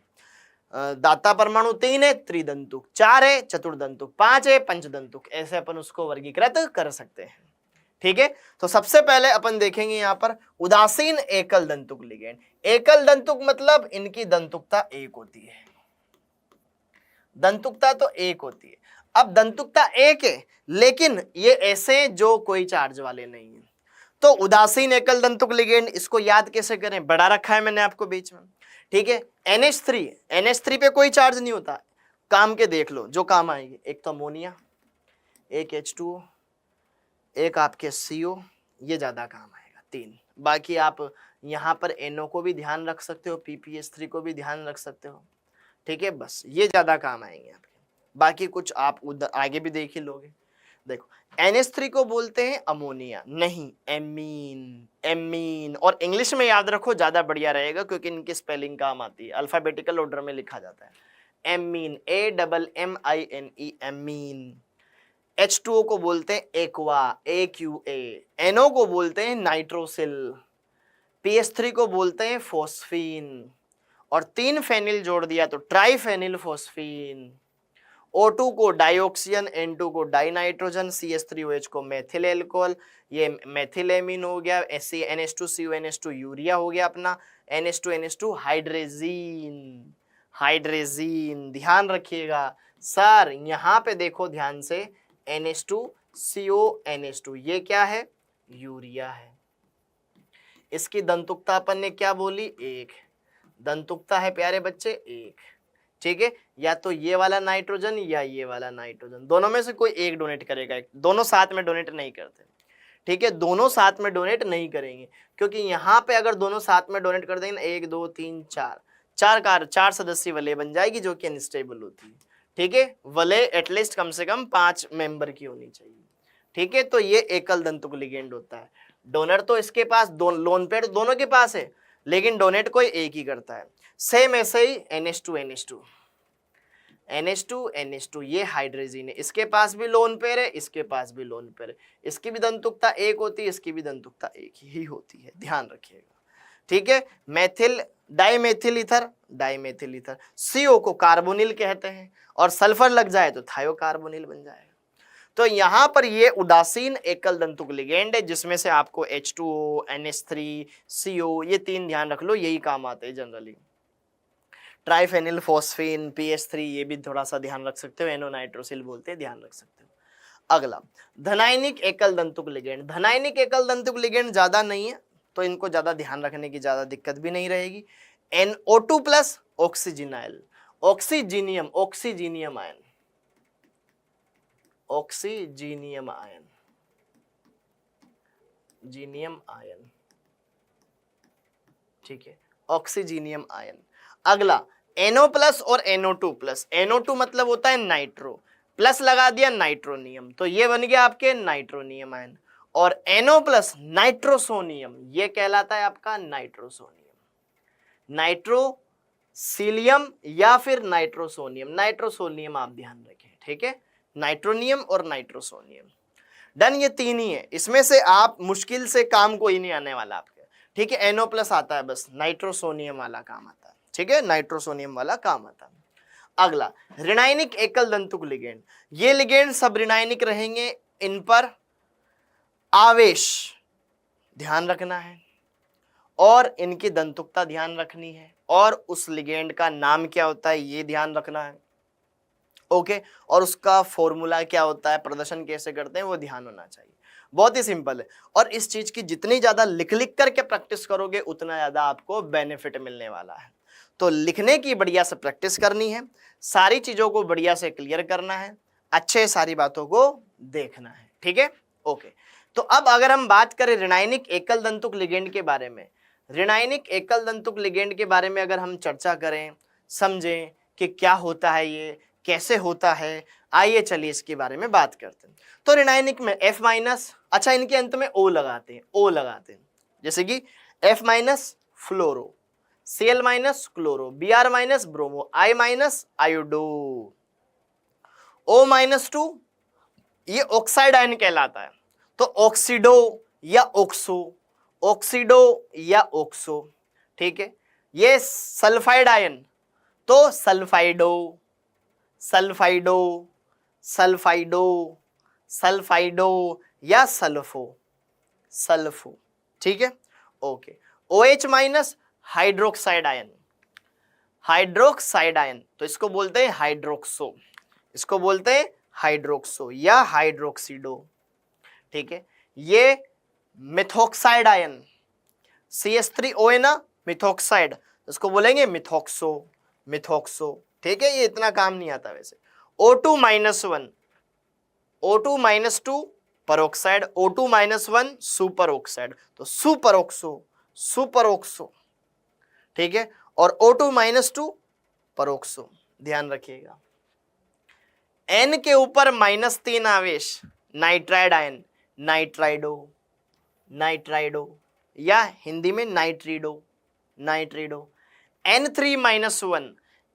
S1: दाता परमाणु 3 है, त्रिदंतुक 4 है, चतुर्दंतुक 5 है, पंचदंतुक, ऐसे अपन उसको वर्गीकृत कर सकते हैं, ठीक है। तो सबसे पहले अपन देखेंगे यहां पर उदासीन एकल दंतुक लिगेंड। एकल दंतुक मतलब इनकी दंतुकता 1 होती है, दंतुकता तो 1 होती है। अब दंतुकता 1 है लेकिन ये ऐसे जो कोई चार्ज वाले नहीं है, तो उदासीन एकल दंतुक लिगेंड, इसको याद कैसे करें, बढ़ा रखा है मैंने आपको बीच में, ठीक है। NH3 पे कोई चार्ज नहीं होता, काम के देख लो जो काम आएगी, एक तो अमोनिया, एक H2O, एक आपके CO, ये ज्यादा काम आएगा 3। बाकी आप यहाँ पर NO को भी ध्यान रख सकते हो, PPS3 को भी ध्यान रख सकते हो, ठीक है। बस ये ज्यादा काम आएंगे आपके, बाकी कुछ आप उधर आगे भी देख ही लोगे। देखो NH3 को बोलते हैं अमोनिया, नहीं एमीन, एमीन। और इंग्लिश में याद रखो ज्यादा बढ़िया रहेगा क्योंकि इनकी स्पेलिंग काम आती है, अल्फाबेटिकल ऑर्डर में लिखा जाता है। Amine, AMMINE, amine. H2O को बोलते हैं एक्वा, AQA। NO को बोलते हैं नाइट्रोसिल। PS3 को बोलते हैं फॉस्फीन। और 3 फेनिल जोड़ दिया तो ट्राइफेनिल फॉस्फीन। O2 को डाइऑक्सियन, N2 को डाइनाइट्रोजन, CH3OH को मेथिल एल्कोहल, ये मेथिलेमीन हो गया, NH2CONH2 यूरिया हो गया अपना, NH2NH2 हाइड्रेजीन, हाइड्रेजीन। ध्यान रखिएगा सर, यहाँ पे देखो ध्यान से, NH2CONH2 ये क्या है, यूरिया है। इसकी दंतुकता अपन ने क्या बोली, 1। दंतुकता है प्यारे बच्चे 1, ठीक है। या तो ये वाला नाइट्रोजन या ये वाला नाइट्रोजन, दोनों में से कोई एक डोनेट करेगा, दोनों साथ में डोनेट नहीं करते, ठीक है। दोनों साथ में डोनेट नहीं करेंगे क्योंकि यहाँ पे अगर दोनों साथ में डोनेट कर देंगे ना, 1 2 3 4 4 सदस्य वलय बन जाएगी जो कि अनस्टेबल होती है, ठीक है। वलय एटलीस्ट कम से कम 5 मेंबर की होनी चाहिए, ठीक है। तो ये एकल दंतुक लिगेंड होता है। डोनर तो इसके पास लोन पेयर दोनों के पास है, लेकिन डोनेट कोई एक ही करता है। सेम ऐसे ही NH2 ये हाइड्रोजन है, इसके पास भी लोन पेयर है, इसके पास भी लोन पेयर है। इसकी भी दंतुकता 1 होती है, इसकी भी दंतुकता 1 ही होती है, ध्यान रखिएगा, ठीक है। Methyl dimethyl ether, dimethyl ether. CO को कार्बोनिल कहते हैं और सल्फर लग जाए तो थायोकार्बोनिल बन जाएगा। तो यहां पर ये उदासीन एकल दंतुक लिगेंड है जिसमें से आपको H2O, NH3, CO ये 3 ध्यान रख लो, यही काम आते हैं जनरली। ट्राइफेनिल फॉस्फीन, PS3 ये भी थोड़ा सा ध्यान रख सकते हो, NO नाइट्रोसिल बोलते हैं, ध्यान रख सकते हो। अगला धनायनिक एकल दंतुक लिगेंड। धनायनिक एकल दंतुक लिगेंड ज्यादा नहीं है तो इनको ज्यादा ध्यान रखने की ज्यादा दिक्कत भी नहीं रहेगी। NO2 प्लस ऑक्सीजिनाइल, ऑक्सीजीनियम, ऑक्सीजीनियम आयन, ऑक्सीजीनियम आयन, जीनियम आयन, ठीक है, ऑक्सीजीनियम आयन। अगला NO प्लस और NO2 प्लस। NO2 मतलब होता है नाइट्रो, प्लस लगा दिया नाइट्रोनियम, तो ये बन गया आपके नाइट्रोनियम आयन। और NO प्लस नाइट्रोसोनियम, ये कहलाता है आपका नाइट्रोसोनियम। नाइट्रोसिलियम या फिर नाइट्रोसोनियम, नाइट्रोसोनियम आप ध्यान रखें, ठीक है। नाइट्रोनियम और नाइट्रोसोनियम, डन। ये 3 ही है, इसमें से आप मुश्किल से काम कोई नहीं आने वाला आपके, ठीक है। NO प्लस आता है, बस नाइट्रोसोनियम वाला काम आता है, ठीक है, नाइट्रोसोनियम वाला काम आता है। अगला ऋणायनिक एकल दंतुक लिगेंड। ये लिगेंड सब ऋणायनिक रहेंगे, इन पर आवेश ध्यान रखना है और इनकी दंतुकता ध्यान रखनी है और उस लिगेंड का नाम क्या होता है ये ध्यान रखना है, ओके। और उसका फॉर्मूला क्या होता है, प्रदर्शन कैसे करते हैं वो ध्यान होना चाहिए। बहुत ही सिंपल है और इस चीज की जितनी ज्यादा लिख लिख करके प्रैक्टिस करोगे उतना ज्यादा आपको बेनिफिट मिलने वाला है। तो लिखने की बढ़िया से प्रैक्टिस करनी है, सारी चीजों को बढ़िया से क्लियर करना है, अच्छे सारी बातों को देखना है, ठीक है, ओके। तो अब अगर हम बात करें ऋणायनिक एकल दंतुक लिगेंड के बारे में, ऋणायनिक एकल दंतुक लिगेंड के बारे में अगर हम चर्चा करें, समझें कि क्या होता है ये, कैसे होता है, आइए चलिए इसके बारे में बात करते हैं। तो ऋणायनिक में F माइनस, अच्छा इनके अंत में O लगाते हैं, O लगाते हैं, जैसे कि F minus fluoro, Cl minus chloro, Br minus bromo, I minus iodo, O minus 2 ये ऑक्साइड आयन कहलाता है। तो ऑक्सीडो या ऑक्सो, ऑक्सीडो या ऑक्सो, ठीक है। ये सल्फाइड आयन तो सल्फाइडो, सल्फाइडो, सल्फाइडो, सल्फाइडो या सल्फो, सल्फो, ठीक है, okay. OH minus hydroxide ion, hydroxide ion तो इसको बोलते हैं हाइड्रोक्सो, इसको बोलते हैं हाइड्रोक्सो या हाइड्रोक्सीडो, ठीक है। ये मिथॉक्साइड आयन, CH3O है ना, मिथॉक्साइड, इसको बोलेंगे मिथॉक्सो, मिथॉक्सो, ठीक है। ये इतना काम नहीं आता वैसे। O2 minus 1, O2 minus 2 peroxide, O2 minus 1 super oxide, तो सुपर ऑक्सो, सुपर ऑक्सो, ठीक है, और O2 माइनस 2 परोक्सो, ध्यान रखिएगा। N के ऊपर -3 आवेश, नाइट्राइड आयन, नाइट्राइडो, नाइट्राइडो, या हिंदी में nitrido, nitrido. N3 minus 1,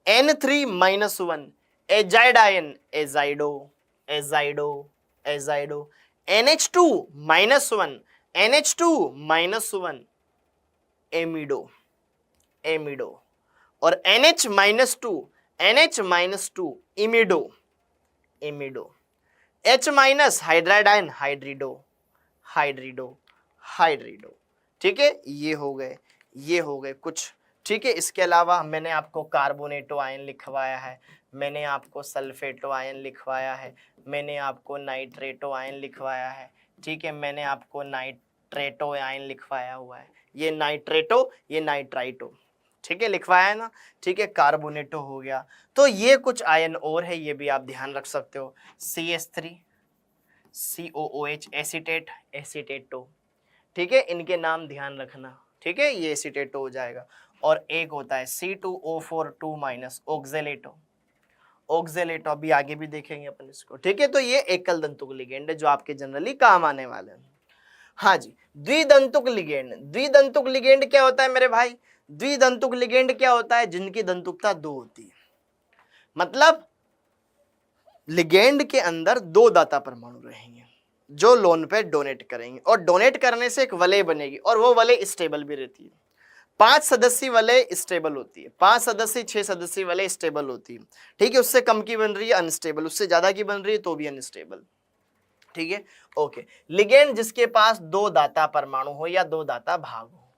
S1: N3 minus 1 azide ion, azido, azido, azido. NH2 minus 1, NH2 minus 1 amido, amido, और NH minus 2, NH minus 2 imido, imido. H minus hydride ion, hydrido, hydrido, hydrido, ठीक है। ये हो गए, ये हो गए कुछ, ठीक है। इसके अलावा मैंने आपको कार्बोनेटो आयन लिखवाया है, मैंने आपको सल्फेटो आयन लिखवाया है, मैंने आपको नाइट्रेटो आयन लिखवाया है, ठीक है, मैंने आपको नाइट्रेटो आयन लिखवाया हुआ है, ये नाइट्रेटो, ये नाइट्राइटो, ठीक है, लिखवाया है ना, ठीक है। कार्बोनेटो हो गया। तो ये कुछ आयन और है, ये भी आप ध्यान रख सकते हो। CH3, COOH, एसीटेट, एसीटेटो, ठीक है, इनके नाम ध्यान रखना, ठीक है, ये एसीटेटो हो जाएगा। और एक होता है C2O4 2- ऑक्जेलेटो, ऑक्जेलेटो, अभी आगे भी देखेंगे अपन इसको, ठीक है। तो ये एकल दंतुक लिगेंड है जो आपके जनरली काम आने वाले हैं। हाँ जी, द्विदंतुक लिगेंड, द्विदंतुक लिगेंड क्या होता है मेरे भाई? द्विदंतुक लिगेंड क्या होता है? जिनकी दंतुकता 2 होती है, मतलब लिगेंड के अंदर 2 दाता परमाणु रहेंगे जो लोन पे डोनेट करेंगे, और डोनेट करने से एक वलय बनेगी, और वो वलय स्टेबल भी रहती है। 5 सदस्यीय वलय स्टेबल होती है, 5 सदस्यीय 6 सदस्यीय वलय स्टेबल होती है, ठीक है। उससे कम की बन रही है अनस्टेबल, उससे ज्यादा की बन रही है तो भी अनस्टेबल, ठीक है, ओके। लिगेंड जिसके पास 2 दाता परमाणु हो या 2 दाता भाग हो,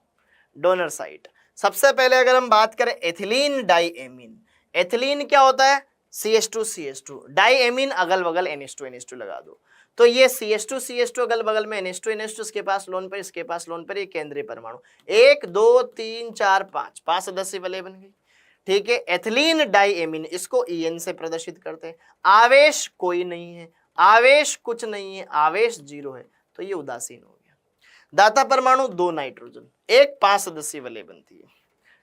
S1: डोनर साइट। सबसे पहले अगर हम बात करें एथिलीन डाइएमीन, एथिलीन क्या होता है? CH2 डाइएमीन अगल बगल NH2 लगा दो, तो ये CH2 अगल बगल में NH2 इसके पास लोन पर, इसके पास लोन पर, ये केंद्रीय परमाणु 1 2 3 4 5 सदस्यीय वलय बन गई, ठीक है। एथिलीन डाइएमीन, इसको EN से प्रदर्शित करते हैं। आवेश कोई नहीं है, आवेश कुछ नहीं है, आवेश 0 है, तो ये उदासीन हो गया। दाता परमाणु 2 नाइट्रोजन, एक 5 सदस्यीय वलय बनती है,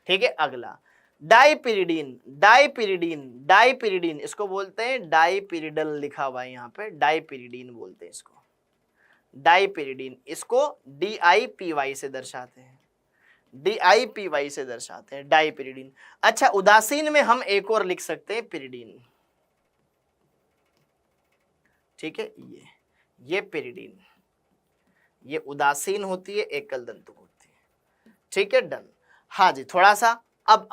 S1: ठीक है। अगला डाइपिरिडीन, डाइपिरिडीन, डाइपिरिडीन इसको बोलते हैं, डाइपिरिडल लिखा हुआ है यहाँ पे, डाइपिरिडीन बोलते हैं इसको, डाइपिरिडीन, इसको DIPY से दर्शाते हैं, DIPY से दर्शाते हैं, डाइपिरिडीन। अच्छा, उदासीन में हम एक और लिख सकते हैं पिरिडीन, ठीक है, ये पिरिडीन, ये उदासीन होती है, एकल दंतुक होती है, ठीक है, डन। हाँ जी, थोड़ा सा अब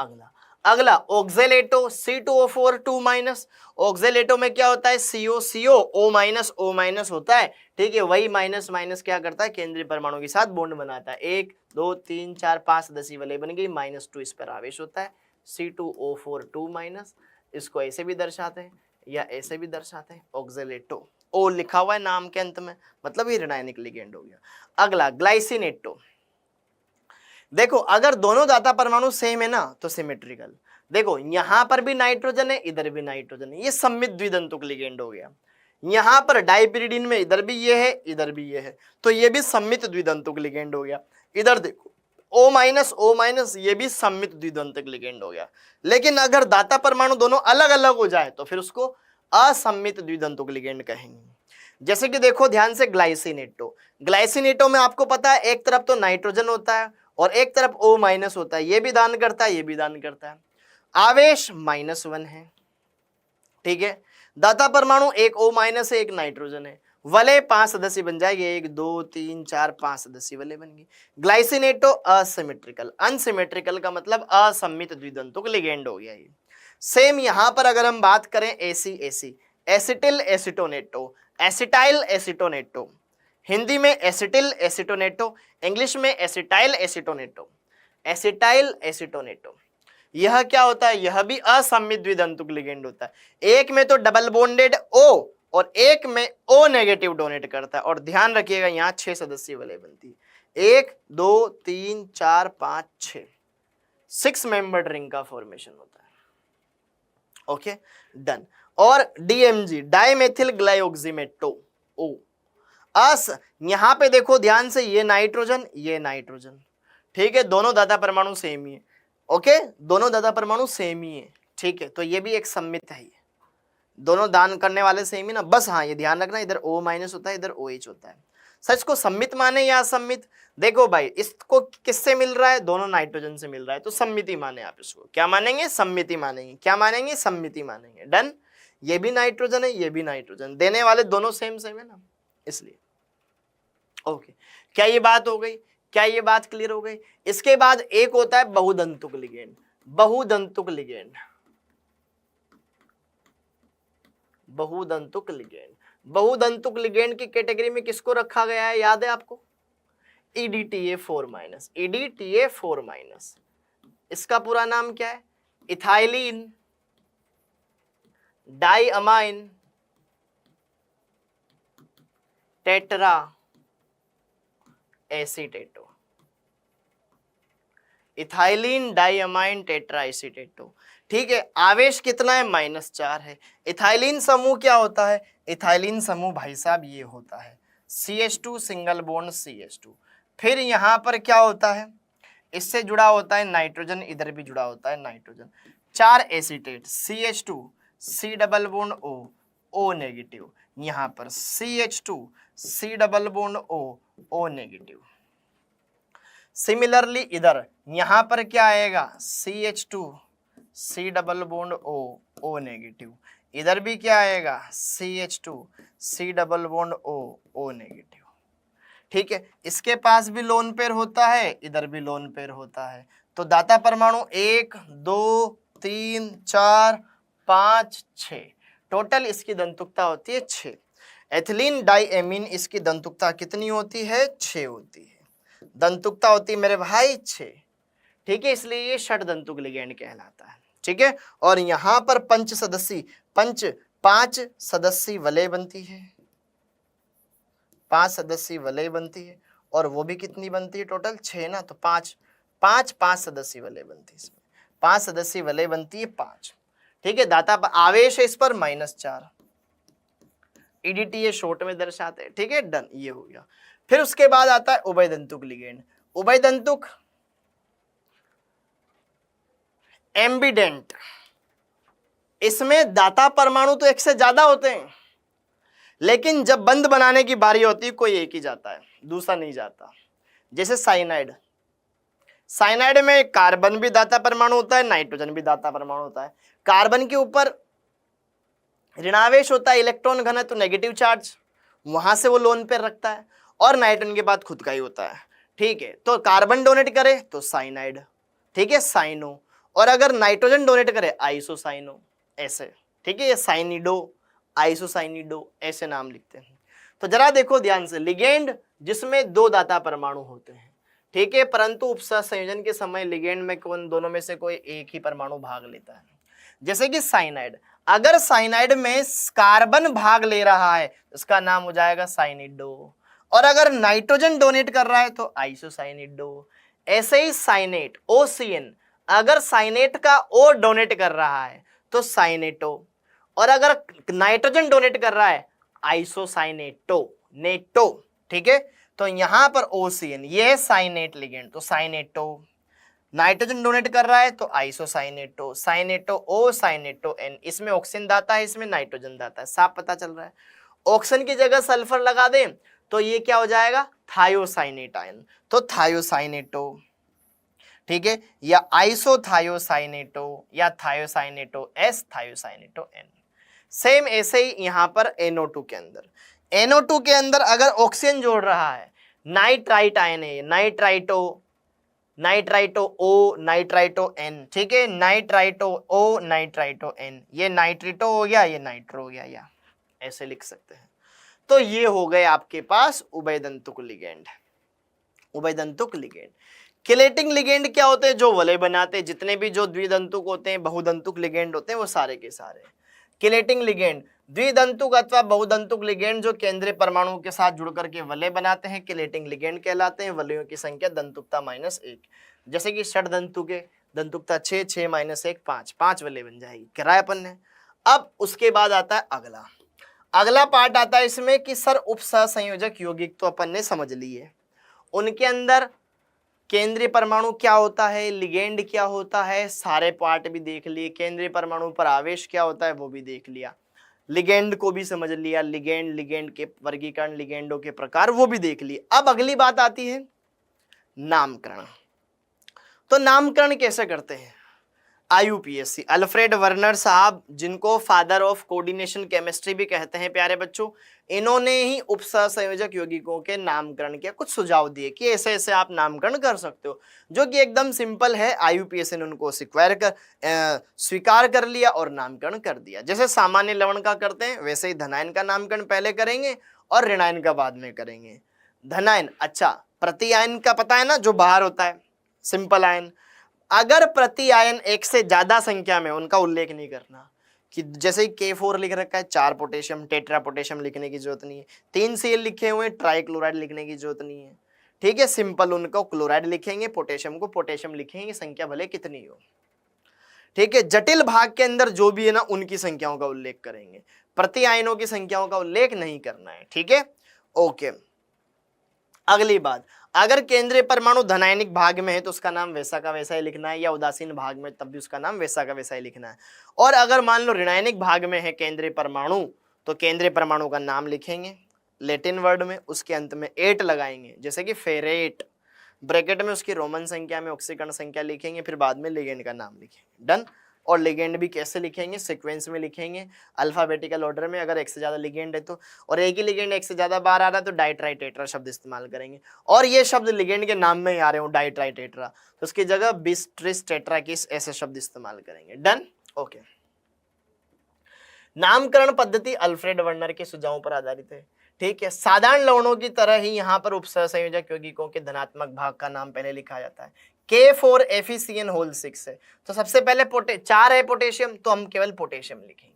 S1: अगला ऑक्जेलेटो, C2O4 2-, ऑक्जेलेटो में क्या होता है? CO O- होता है, ठीक है। वही माइनस माइनस क्या करता है? केंद्रीय परमाणु के साथ बॉन्ड बनाता है, 1 2 3 4 5 सदस्यीय वलय बन गई, -2 इस पर आवेश होता है, C2O4 2-, इसको ऐसे भी दर्शाते हैं या ऐसे भी दर्शाते हैं, ऑक्जेलेटो, ओ लिखा हुआ है नाम के अंत में, मतलब ये ऋणायनिक लिगेंड हो गया। अगला ग्लाइसिनेटो, देखो अगर दोनों दाता परमाणु सेम है ना तो सिमेट्रिकल, देखो यहां पर भी नाइट्रोजन है, इधर भी नाइट्रोजन है, ये सममित द्विदंतुक लिगेंड हो गया। यहां पर डाइपिरिडीन में इधर भी ये है, इधर भी ये है, तो ये भी सममित द्विदंतुक लिगेंड हो गया। इधर देखो O-, ये भी सममित द्विदंतुक लिगेंड हो गया। लेकिन अगर दाता परमाणु दोनों अलग अलग हो जाए तो फिर उसको असममित द्विदंतुक लिगेंड कहेंगे। जैसे कि देखो ध्यान से, ग्लाइसिनेटो, ग्लाइसिनेटो में आपको पता है एक तरफ तो नाइट्रोजन होता है और एक तरफ O- होता है, ये भी दान करता है, ये भी दान करता है, आवेश -1 है, ठीक है। दाता परमाणु एक O- है, एक नाइट्रोजन है, वलय 5 सदस्यीय बन जाएगी, 1 2 3 4 5 सदस्यीय वलय बन गई। ग्लाइसिनेटो असिमेट्रिकल, अनसिमेट्रिकल का मतलब असममित द्विदंतुक लिगेंड हो गया ये। सेम यहां पर अगर हम बात करें AC, एसिटिल एसिटोनेटो, एसिटाइल एसिटोनेटो, हिंदी में एसिटिल एसिटोनेटो, इंग्लिश में एसिटाइल एसिटोनेटो, एसिटाइल एसिटोनेटो। यह क्या होता है? यह भी असममित द्विदंतुक लिगेंड होता है। एक में तो डबल बॉन्डेड O और एक में O- डोनेट करता है, और ध्यान रखिएगा यहां 6 सदस्यीय वलय बनती है, 1 2 3 4 5 6, 6 मेंबर्ड रिंग का फॉर्मेशन होता है, ओके डन। और DMG, डाइमेथिल ग्लाइऑक्सीमेटो, O। यहाँ पे देखो ध्यान से, ये नाइट्रोजन ये नाइट्रोजन, ठीक है, दोनों दाता परमाणु सेम ही है। ओके, दोनों दाता परमाणु सेम ही है, ठीक है, तो ये भी एक सममित है, दोनों दान करने वाले सेम ही ना। बस हाँ, ये ध्यान रखना, इधर O माइनस होता है, इधर OH होता है। सच को सम्मित माने या असम्मित? देखो भाई, इसको किससे मिल रहा है? दोनों नाइट्रोजन से मिल रहा है, तो सम्मिति माने आप इसको। क्या मानेंगे? सम्मिति मानेंगे। क्या मानेंगे? सम्मिति मानेंगे। डन। ये भी नाइट्रोजन है, ये भी नाइट्रोजन, देने वाले दोनों सेम सेम है ना, इसलिए। ओके, क्या ये बात हो गई? क्या ये बात क्लियर हो गई? इसके बाद एक होता है बहुदंतुक लिगेंड। बहुदंतुक लिगेंड, बहुदंतुक लिगेंड। बहुदंतुक लिगेंड की कैटेगरी में किसको रखा गया है, याद है आपको? EDTA4 minus. EDTA4 माइनस, इसका पूरा नाम क्या है? Ethylene diamine tetra acetato. Ethylene diamine tetra acetato, ठीक है। आवेश कितना है? -4 है। इथाइलिन समूह क्या होता है? इथाइलिन समूह भाई साहब ये होता है CH2 सिंगल बॉन्ड CH2। फिर यहां पर क्या होता है? इससे जुड़ा होता है नाइट्रोजन, इधर भी जुड़ा होता है nitrogen. 4 acetate, CH2 C double bond O, O negative, यहां पर CH2 C double bond O, O negative. Similarly इधर यहां पर क्या आएगा? CH2 C double bond O, O negative. इधर भी क्या आएगा? CH2 C double bond O, O negative, ठीक है। इसके पास भी लोन पेयर होता है, इधर भी लोन पेयर होता है। तो दाता परमाणु 1 2 3 4 5 6, टोटल इसकी दंतुकता होती है 6। एथिलीन डाइएमीन, इसकी दंतुकता कितनी होती है? 6 होती है। दंतुकता होती है मेरे भाई 6, ठीक है, इसलिए ये षट दंतुक लिगेंड कहलाता है, ठीक है। और यहां पर 5 सदस्यीय वलय बनती है, 5 सदस्यीय वलय बनती है। और वो भी कितनी बनती है? टोटल 6 ना, तो 5 सदस्यीय वलय बनती है इसमें, 5 सदस्यीय वलय बनती है 5, ठीक है। दाता आवेश है इस पर -4, EDTA शॉर्ट में दर्शाते हैं, ठीक है। डन, ये हो गया। फिर उसके बाद आता है उभयदंतुक लिगेंड। उभयदंतुक एम्बिडेंट, इसमें दाता परमाणु तो एक से ज्यादा होते हैं, लेकिन जब बंद बनाने की बारी होती है कोई एक ही जाता है, दूसरा नहीं जाता। जैसे साइनाइड, साइनाइड में कार्बन भी दाता परमाणु होता है, नाइट्रोजन भी दाता परमाणु होता है। कार्बन के ऊपर ऋणावेश होता है, इलेक्ट्रॉन घन है तो नेगेटिव चार्ज, वहां से वो लोन पेयर रखता है। और नाइट्रोजन के बाद खुद का ही होता है, ठीक है। तो कार्बन डोनेट करे तो साइनाइड, ठीक है, साइनो। और अगर नाइट्रोजन डोनेट करे आइसोसाइनो, ऐसे, ठीक है। ये साइनिडो, आइसोसाइनिडो, ऐसे नाम लिखते हैं। तो जरा देखो ध्यान से, लिगेंड जिसमें 2 दाता परमाणु होते हैं, ठीक है, परंतु उपसह संयोजन के समय लिगेंड में कौन दोनों में से कोई एक ही परमाणु भाग लेता है। जैसे कि साइनाइड, अगर साइनाइड में कार्बन भाग ले रहा है इसका नाम हो जाएगा साइनिडो, और अगर नाइट्रोजन डोनेट कर रहा है तो आइसोसाइनिडो। ऐसे ही साइनेट OCN, अगर साइनेट का O डोनेट कर रहा है तो साइनेटो, और अगर नाइट्रोजन डोनेट कर रहा है आइसोसाइनेटो, नेटो, ठीक है। तो यहां पर OCN, ये साइनेट लिगेंड, तो साइनेटो। नाइट्रोजन डोनेट कर रहा है तो आइसोसाइनेटो, साइनेटो O, साइनेटो N। इसमें ऑक्सीजन दाता है, इसमें नाइट्रोजन दाता है, साफ पता चल रहा है। ऑक्सीजन की जगह सल्फर लगा दें तो ये क्या हो जाएगा? थायोसाइनेट आयन, तो थायोसाइनेटो, ठीक है, या आइसोथायोसाइनेटो या thiocyanato S, thiocyanato N। Same ऐसे ही यहां पर NO2 के अंदर, NO2 के अंदर अगर ऑक्सीजन जोड़ रहा है, नाइट्राइट आयन है, nitrito, nitrito O, nitrito N, ठीक है, नाइट्राइटो O, नाइट्राइटो N। ये नाइट्रिटो हो गया, ये नाइट्रो हो गया, या ऐसे लिख सकते हैं। तो ये हो गए आपके पास उभयदंतुक लिगेंड। उभयदंतुक लिगेंड। किलेटिंग लिगेंड क्या होते हैं? जो वलय बनाते हैं। जितने भी जो द्विदंतुक होते हैं, बहुदंतुक लिगेंड होते हैं, वो सारे के सारे। किलेटिंग लिगेंड, द्विदंतुक अथवा बहुदंतुक लिगेंड जो केंद्रीय परमाणु के साथ जुड़ करके वलय बनाते हैं, किलेटिंग लिगेंड कहलाते हैं। वलयों की संख्या दंतुकता -1, जैसे कि षट दंतुक है, दंतुकता 6, 6 -1 5, 5 वलय बन जाएगी, कराया अपन ने। अब उसके बाद आता है अगला। अगला पार्ट आता है इसमें कि सर उपसहसंयोजक यौगिक तो अपन ने समझ लिए, उनके अंदर केंद्रीय परमाणु क्या होता है, लिगेंड क्या होता है, सारे पार्ट भी देख लिए। केंद्रीय परमाणु पर आवेश क्या होता है वो भी देख लिया, लिगेंड को भी समझ लिया, लिगेंड के वर्गीकरण, लिगेंडों के प्रकार वो भी देख लिए। अब अगली बात आती है नामकरण। तो नामकरण कैसे करते हैं? IUPAC अल्फ्रेड वर्नर साहब, जिनको फादर ऑफ कोऑर्डिनेशन केमिस्ट्री भी कहते हैं प्यारे बच्चों, इन्होंने ही उपसहसंयोजक यौगिकों के नामकरण के कुछ सुझाव दिए कि ऐसे ऐसे आप नामकरण कर सकते हो, जो कि एकदम सिंपल है। IUPAC ने उनको स्वीकार कर लिया और नामकरण कर दिया। जैसे सामान्य लवण का करते हैं वैसे ही धनायन का नामकरण पहले करेंगे और ऋणायन का बाद में करेंगे। धनायन, अच्छा प्रति आयन का पता है ना, जो बाहर होता है सिंपल आयन। अगर प्रति आयन एक से ज्यादा संख्या में, उनका उल्लेख नहीं करना कि जैसे K4 लिख रखा है 4 पोटेशियम, टेट्रा पोटेशियम लिखने की जरूरत नहीं है, 3 Cl लिखे हुए ट्राइक्लोराइड लिखने की जरूरत नहीं है, ठीक है। सिंपल उनको क्लोराइड लिखेंगे, पोटेशियम को पोटेशियम लिखेंगे, संख्या भले कितनी हो, ठीक है। जटिल भाग के अंदर जो भी है ना उनकी संख्याओं का उल्लेख करेंगे, प्रति आयनों की संख्याओं का उल्लेख नहीं करना है, ठीक है, ओके। अगली बात, अगर केंद्रीय परमाणु धनायनिक भाग में है तो उसका नाम वैसा का वैसा ही लिखना है, या उदासीन भाग में तब भी उसका नाम वैसा का वैसा ही लिखना है। और अगर मान लो ऋणायनिक भाग में है केंद्रीय परमाणु, तो केंद्रीय परमाणु का नाम लिखेंगे लैटिन वर्ड में, उसके अंत में 8 लगाएंगे, जैसे कि फेरेट, ब्रैकेट में उसकी रोमन संख्या में ऑक्सीकरण संख्या लिखेंगे, फिर बाद में लिगेंड का नाम लिखेंगे, डन। और लिगेंड भी कैसे लिखेंगे? सीक्वेंस में लिखेंगे, अल्फाबेटिकल ऑर्डर में। अगर एक से ज्यादा लिगेंड है तो, और एक ही लिगेंड एक से ज्यादा बार आ रहा है तो डाइट्राइटेट्रा शब्द इस्तेमाल करेंगे। और ये शब्द लिगेंड के नाम में ही आ रहे हो डाइट्राइटेट्रा, तो उसकी जगह बिस ट्रिस टेट्राकिस ऐसे शब्द इस्तेमाल करेंगे, डन, ओके। नामकरण पद्धति अल्फ्रेड वर्नर के सुझावों पर आधारित है, ठीक है। साधारण लवणों की तरह ही यहाँ पर उपसहसंयोजक यौगिकों के धनात्मक भाग का नाम पहले लिखा जाता है। K4 FeCN होल 6 है, तो सबसे पहले 4 है पोटेशियम, तो हम केवल पोटेशियम लिखेंगे,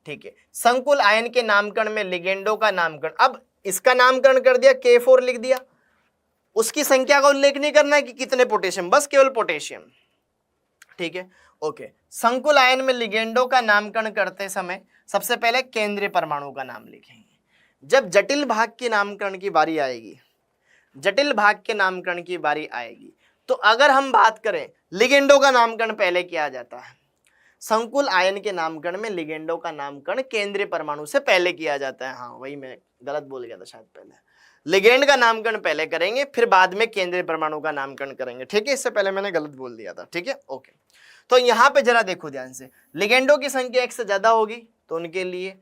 S1: ठीक है। संकुल आयन के नामकरण में लिगेंडों का नामकरण, अब इसका नामकरण कर दिया, K4 लिख दिया, उसकी संख्या का उल्लेख नहीं करना है कि कितने पोटेशियम, बस केवल पोटेशियम, ठीक है, ओके। संकुल आयन में लिगेंडों का नामकरण करते समय सबसे पहले केंद्रीय परमाणु का नाम लिखेंगे। जब जटिल भाग के नामकरण की बारी आएगी, जटिल भाग के नामकरण की बारी आएगी, तो अगर हम बात करें, लिगेंडों का नामकरण पहले किया जाता है। संकुल आयन के नामकरण में लिगेंडों का नामकरण केंद्रीय परमाणु से पहले किया जाता है। हाँ वही मैं गलत बोल गया था शायद, पहले लिगेंड का नामकरण पहले करेंगे, फिर बाद में केंद्रीय परमाणु का नामकरण करेंगे, ठीक है। इससे पहले मैंने गलत बोल दिया था, ठीक है, ओके। तो यहाँ पे जरा देखो ध्यान से, लिगेंडों की संख्या एक से ज्यादा होगी तो उनके लिए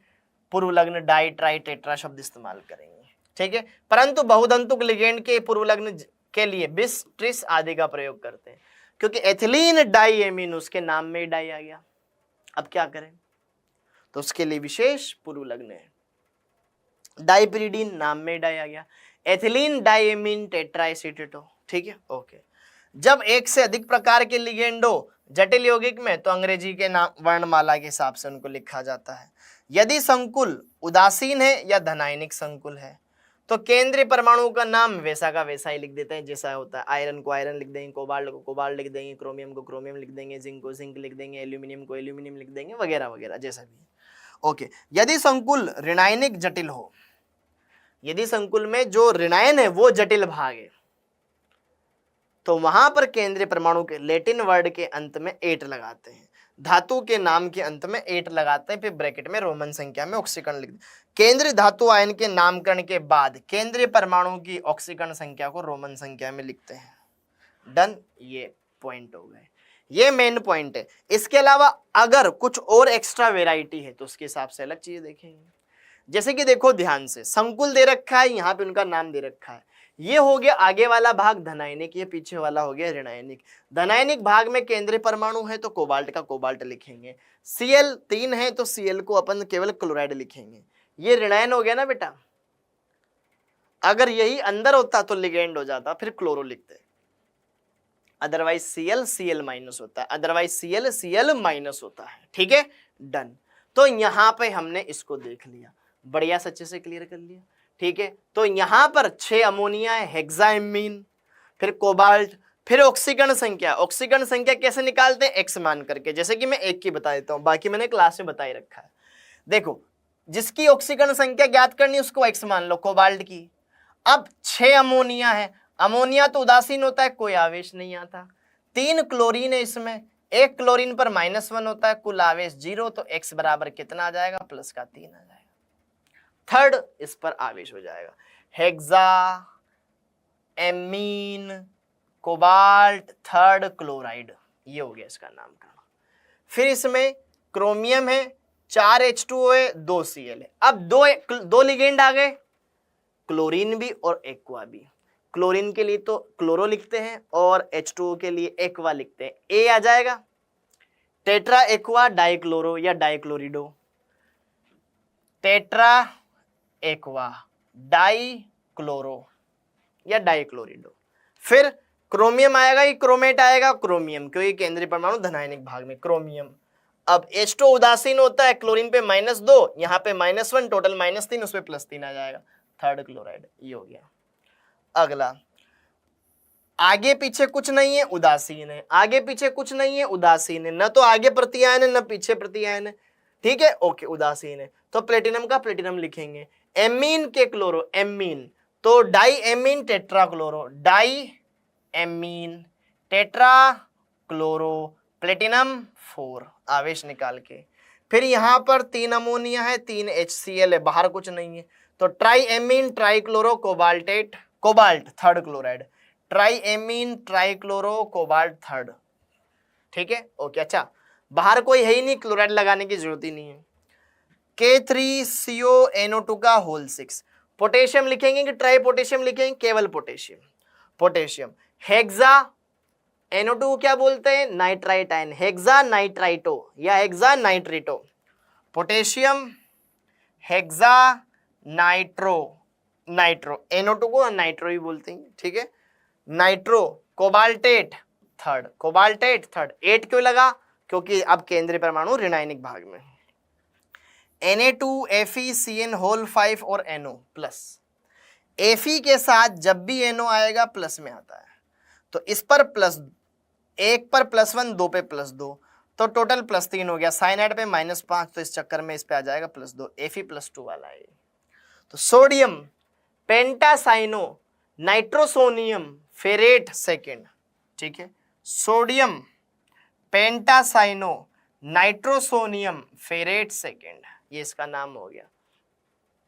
S1: पूर्व लग्न डाई ट्राई टेट्रा शब्द इस्तेमाल करेंगे, ठीक है। परंतु बहुदंतुक लिगेंड के पूर्व लग्न के लिए बिस ट्रिस आदि का प्रयोग करते हैं, क्योंकि एथिलीन डाई एमीन उसके नाम में डाई आ गया। अब क्या करें, तो उसके लिए विशेष पूर्व लग्न है। डाइपिरिडीन नाम में डाई आ गया, एथिलीन डाई एमीन टेट्राएसीटेटो, ठीक है, ओके। जब एक से अधिक प्रकार के लिगेंडो जटिल यौगिक में, तो अंग्रेजी के नाम वर्णमाला के हिसाब से उनको लिखा जाता है। यदि संकुल उदासीन है या धनायनिक संकुल है, तो केंद्रीय परमाणु का नाम वैसा का वैसा ही लिख देते हैं जैसा होता है। आयरन को आयरन लिख देंगे, कोबाल्ट को कोबाल्ट लिख देंगे, क्रोमियम को क्रोमियम लिख देंगे, जिंक को जिंक लिख देंगे, एल्यूमिनियम को एल्यूमिनियम लिख देंगे, वगैरह वगैरह जैसा भी, ओके। यदि संकुल ऋणायनिक जटिल हो, यदि संकुल में जो ऋणायन है वो जटिल भाग है, तो वहां पर केंद्रीय परमाणु के लैटिन वर्ड के अंत में 8 लगाते हैं, धातु के नाम के अंत में 8 लगाते हैं, फिर ब्रैकेट में रोमन संख्या में ऑक्सीकरण लिख देते। केंद्रीय धातु आयन के नामकरण के बाद केंद्रीय परमाणु की ऑक्सीकरण संख्या को रोमन संख्या में लिखते हैं, डन। ये पॉइंट हो गए, ये मेन पॉइंट है। इसके अलावा अगर कुछ और एक्स्ट्रा वेराइटी है तो उसके हिसाब से अलग चीज देखेंगे। जैसे कि देखो ध्यान से, संकुल दे रखा है, यहाँ पे उनका नाम दे रखा है, ये हो गया आगे वाला भाग धनायनिक, ये पीछे वाला हो गया ऋणायनिक। धनायनिक भाग में केंद्रीय परमाणु है तो कोबाल्ट का कोबाल्ट लिखेंगे, Cl 3 है तो Cl को अपन केवल क्लोराइड लिखेंगे। ये ऋणायन हो गया ना बेटा, अगर यही अंदर होता तो लिगेंड हो जाता, फिर क्लोरो लिखते, अदरवाइज Cl माइनस होता है, अदरवाइज Cl माइनस होता है, ठीक है, डन। तो यहाँ पे हमने इसको देख लिया, बढ़िया सच्चे से क्लियर कर लिया, ठीक है। तो यहाँ पर 6 अमोनिया है, हेक्साइमीन, फिर कोबाल्ट, फिर ऑक्सीकरण संख्या। ऑक्सीकरण संख्या कैसे निकालते हैं? X मान करके, जैसे कि मैं 1 की बता देता हूँ, बाकी मैंने क्लास में बता ही रखा है। देखो जिसकी ऑक्सीकरण संख्या ज्ञात करनी उसको x मान लो, कोबाल्ट की। अब 6 अमोनिया है, अमोनिया तो उदासीन होता है, कोई आवेश नहीं आता। 3 क्लोरीन है इसमें, 1 क्लोरीन पर -1 होता है, कुल आवेश 0, तो x बराबर कितना आ जाएगा, प्लस का 3 आ जाएगा। थर्ड इस पर आवेश हो जाएगा, hexa amine cobalt third chloride, ये हो गया इसका नामकरण। फिर इसमें क्रोमियम है, 4 H2O है, 2 Cl है। अब दो लिगेंड आ गए, क्लोरीन भी और एक्वा भी। क्लोरीन के लिए तो क्लोरो लिखते हैं और H2O के लिए एक्वा लिखते हैं, ए आ जाएगा। टेट्रा एक्वा डाइक्लोरो या डाइक्लोरिडो, टेट्रा एक्वा डाइक्लोरो या डाइक्लोरिडो। फिर क्रोमियम आएगा, ये क्रोमेट आएगा, क्रोमियम क्योंकि केंद्रीय परमाणु धनायनिक भाग में क्रोमियम। अब H2O उदासीन होता है, क्लोरीन पे -2, यहाँ पे -1, टोटल -3, उसपे +3 आ जाएगा, थर्ड क्लोराइड, ये हो गया। अगला, आगे पीछे कुछ नहीं है, उदासीन है, आगे पीछे कुछ नहीं है, उदासीन है, न तो आगे प्रतिआयन है न पीछे प्रतिआयन है, ठीक है, ओके, उदासीन है। तो प्लेटिनम का प्लेटिनम लिखेंगे। एमीन के क्लोरो, एमीन, तो di amine tetra chloro, di amine tetra chloro, platinum 4, आवेश निकाल के। फिर यहां पर 3 अमोनिया है, 3 HCl है, बाहर कुछ नहीं है, तो try amine trichloro cobaltate, cobalt third chloride, try amine trichloro cobalt third, ठीक है, ओके। अच्छा, बाहर कोई है ही नहीं, क्लोराइड लगाने की जरूरत ही नहीं है। K3CONO2 का होल 6, पोटेशियम लिखेंगे कि ट्राई पोटेशियम लिखेंगे, केवल पोटेशियम, पोटेशियम। हेक्सा NO2 क्या बोलते हैं, नाइट्राइट आयन, हेक्सा नाइट्राइटो या hexa nitrato, potassium hexa nitro, nitro, NO2 को नाइट्रो ही बोलते हैं, ठीक है, nitro, cobaltate third, cobaltate third, 8 क्यों लगा, क्योंकि अब केंद्रीय परमाणु ऋणायनिक भाग में। Na2FeCN होल 5 और NO प्लस, Fe के साथ जब भी NO आएगा प्लस में आता है, तो इस पर प्लस 1 पर +1, 2 पे +2, तो टोटल +3 हो गया। साइनाइड पे -5, तो इस चक्कर में इस पे आ जाएगा +2, Fe+2 वाला है। तो सोडियम पेंटासाइनो नाइट्रोसोनियम फेरेट सेकेंड, ठीक है, सोडियम पेंटासाइनो नाइट्रोसोनियम फेरेट सेकेंड, ये इसका नाम हो गया।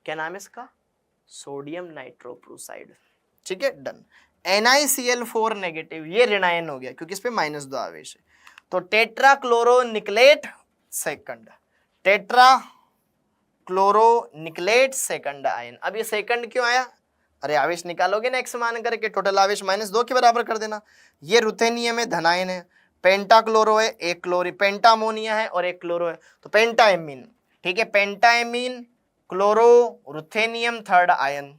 S1: क्या नाम है इसका, सोडियम नाइट्रोप्रोसाइड, ठीक है, डन। NiCl4 नेगेटिव, ये ऋणायन हो गया क्योंकि इस पे -2 आवेश है, तो tetra chloro निकलेट second, tetra chloro निकलेट second ion. अब ये सेकंड क्यों आया, अरे आवेश निकालोगे ना x मान करके, टोटल आवेश -2 के बराबर कर देना। ये रुथेनियम है, धनायन है, पेंटा क्लोरो है, 1 क्लोरी, पेंटा अमोनिया है और 1 क्लोरो है, तो पेंटा एमीन, ठीक है, penta amine chloro ruthenium third ion.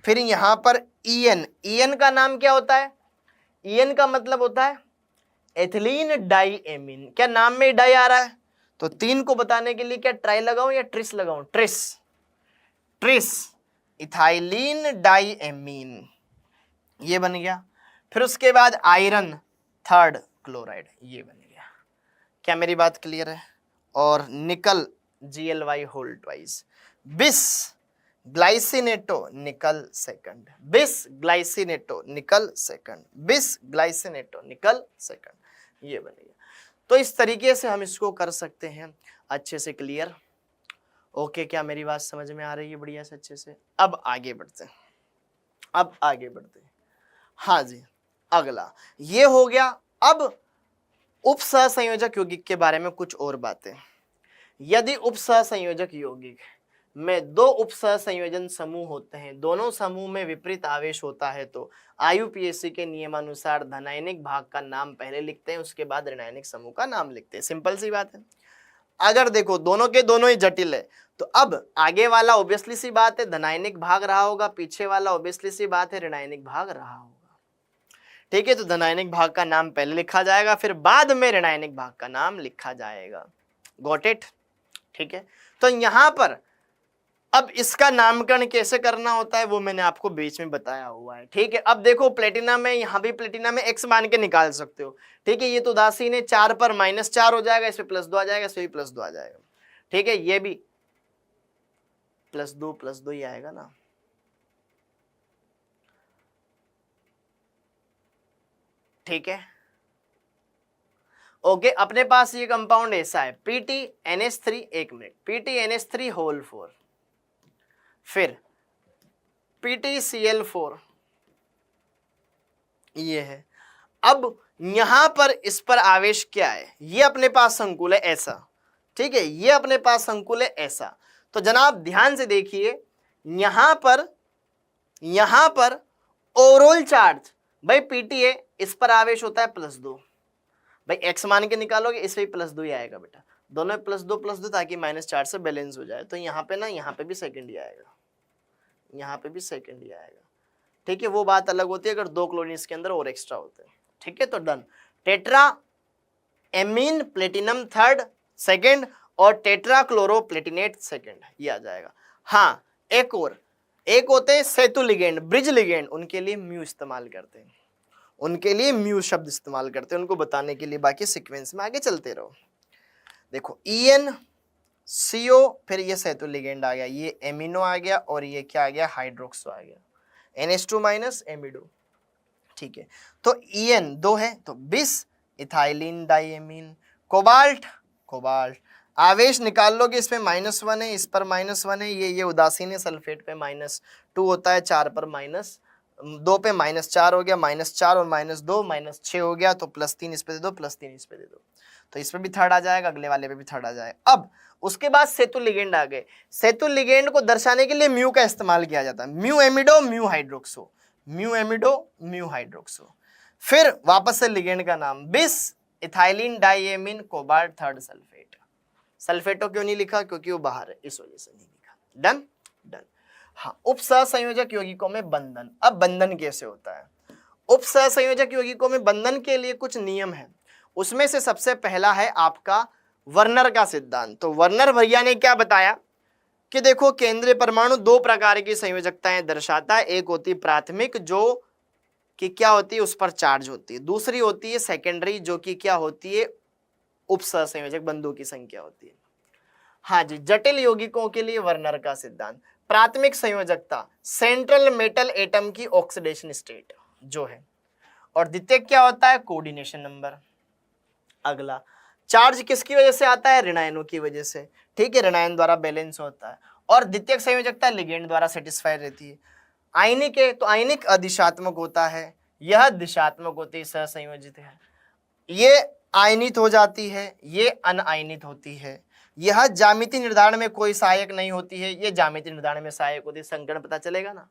S1: फिर यहाँ पर EN, EN का नाम क्या होता है, EN का मतलब होता है एथिलीन डाई एमीन, क्या नाम में डाई आ रहा है, तो 3 को बताने के लिए क्या ट्राई लगाऊं या ट्रिस लगाऊं, tris, tris ethylene di amine, ये बन गया। फिर उसके बाद आयरन थर्ड क्लोराइड, ये बन गया। क्या मेरी बात क्लियर है। और निकल Gly होल ट्वाइस, बिस ग्लाइसिनेटो निकल सेकंड, बिस ग्लाइसिनेटो निकल सेकंड, बिस ग्लाइसिनेटो निकल सेकंड, ये बन गया। तो इस तरीके से हम इसको कर सकते हैं अच्छे से क्लियर, ओके। क्या मेरी बात समझ में आ रही है बढ़िया से अच्छे से। अब आगे बढ़ते हैं, अब आगे बढ़ते हैं, हाँ जी। अगला ये हो गया। अब उपसहसंयोजक यौगिक के बारे में कुछ और बातें। यदि उपसहसंयोजक यौगिक में 2 उपसहसंयोजन समूह होते हैं, दोनों समूह में विपरीत आवेश होता है, तो IUPAC के नियमानुसार धनायनिक भाग का नाम पहले लिखते हैं, उसके बाद ऋणायनिक समूह का नाम लिखते हैं। सिंपल सी बात है। अगर देखो दोनों के दोनों ही जटिल है, तो अब आगे वाला ऑब्वियसली सी बात है धनायनिक भाग रहा होगा, पीछे वाला ऑब्वियसली सी बात है ऋणायनिक भाग रहा होगा, ठीक है। तो धनायनिक भाग का नाम पहले लिखा जाएगा, फिर बाद में ऋणायनिक भाग का नाम लिखा जाएगा। गॉट इट, ठीक है। तो यहां पर अब इसका नामकरण कैसे करना होता है वो मैंने आपको बीच में बताया हुआ है, ठीक है। अब देखो प्लेटिनम है, यहाँ भी प्लेटिनम है, x मान के निकाल सकते हो, ठीक है। ये तो उदासीन है, 4 पर -4 हो जाएगा, इस पे +2 आ जाएगा, इस पे भी +2 आ जाएगा, ठीक है। ये भी प्लस दो ही आएगा ना। ठीक है, ओके। अपने पास ये कंपाउंड ऐसा है PTNH3, 1 मिनट, PTNH3 होल 4, फिर PTCl4, ये है। अब यहां पर इस पर आवेश क्या है, ये अपने पास संकुल है ऐसा, ठीक है, ये अपने पास संकुल है ऐसा। तो जनाब ध्यान से देखिए, यहां पर ओवरऑल चार्ज भाई पीटी है, इस पर आवेश होता है +2, भाई x मान के निकालोगे इसमें +2 ही आएगा बेटा, दोनों में +2 ताकि -4 से बैलेंस हो जाए। तो यहाँ पे ना, यहाँ पे भी सेकंड ही आएगा, यहाँ पे भी सेकंड ही आएगा। ठीक है, वो बात अलग होती है अगर 2 क्लोरीन इसके अंदर और एक्स्ट्रा होते हैं। ठीक है, तो done. Tetra amine platinum third second और टेट्रा क्लोरो प्लेटिनेट सेकंड, ये आ जाएगा। हाँ, एक होते हैं सेतु लिगेंड, ब्रिज लिगेंड, उनके लिए म्यू इस्तेमाल करते हैं, उनके लिए म्यू शब्द इस्तेमाल करते हैं, उनको बताने के लिए। बाकी सीक्वेंस में आगे चलते रहो। देखो EnCO, फिर ये सेतु लिगेंड आ गया, ये एमिनो आ गया, और ये क्या आ गया, हाइड्रोक्सो आ गया, NH2- एमिडो। ठीक है, तो En 2 है तो बिस इथाइलिन डाइएमीन, कोबाल्ट आवेश निकाल लोगे, इसमें -1 है, इस पर -1 है, ये उदासीन है, सल्फेट पे -2 होता है, 4 पर -2 पे -4 हो गया, -4 और -2 -6 हो गया, तो +3 इस पे दे दो, +3 इस पे दे दो, तो इसमें भी थर्ड आ जाएगा, अगले वाले पे भी थर्ड आ जाएगा। अब उसके बाद सेतु लिगेंड आ गए। सेतु लिगेंड को दर्शाने के लिए म्यू का इस्तेमाल किया जाता है, mu amido mu hydroxo, mu amido mu hydroxo. फिर वापस से लिगेंड का नाम bis ethylene diamine cobalt third sulphate. Sulphato क्यों नहीं लिखा, क्योंकि वो बाहर है, इस वजह से नहीं लिखा। डन। हाँ, उपसहसंयोजक यौगिकों में बंधन। अब बंधन कैसे होता है, उपसहसंयोजक यौगिकों में बंधन के लिए कुछ नियम है, उसमें से सबसे पहला है आपका वर्नर का सिद्धांत। तो वर्नर भैया ने क्या बताया कि देखो, केंद्रीय परमाणु 2 प्रकार की संयोजकताएं दर्शाता है, एक होती है प्राथमिक जो कि क्या होती है, उस पर चार्ज होती है, दूसरी होती है सेकेंडरी जो कि क्या होती है, उपसहसंयोजक बंधुओं की संख्या होती है। हाँ जी, जटिल यौगिकों के लिए वर्नर का सिद्धांत। प्राथमिक संयोजकता सेंट्रल मेटल एटम की ऑक्सीडेशन स्टेट जो है, और द्वितीयक क्या होता है, कोऑर्डिनेशन नंबर। अगला, चार्ज किसकी वजह से आता है, ऋणायनों की वजह से। ठीक है, ऋणायन द्वारा बैलेंस होता है, और द्वितीयक संयोजकता लिगेंड द्वारा सेटिस्फाई रहती है। आयनिक है तो आयनिक अदिशात्मक होता है, यह दिशात्मक होती है, सहसंयोजित है, ये आयनित हो जाती है, ये अनआयनित होती है, यह ज्यामिति निर्धारण में कोई सहायक नहीं होती है, ये ज्यामिति निर्धारण में सहायक होती है। संकरण पता चलेगा ना।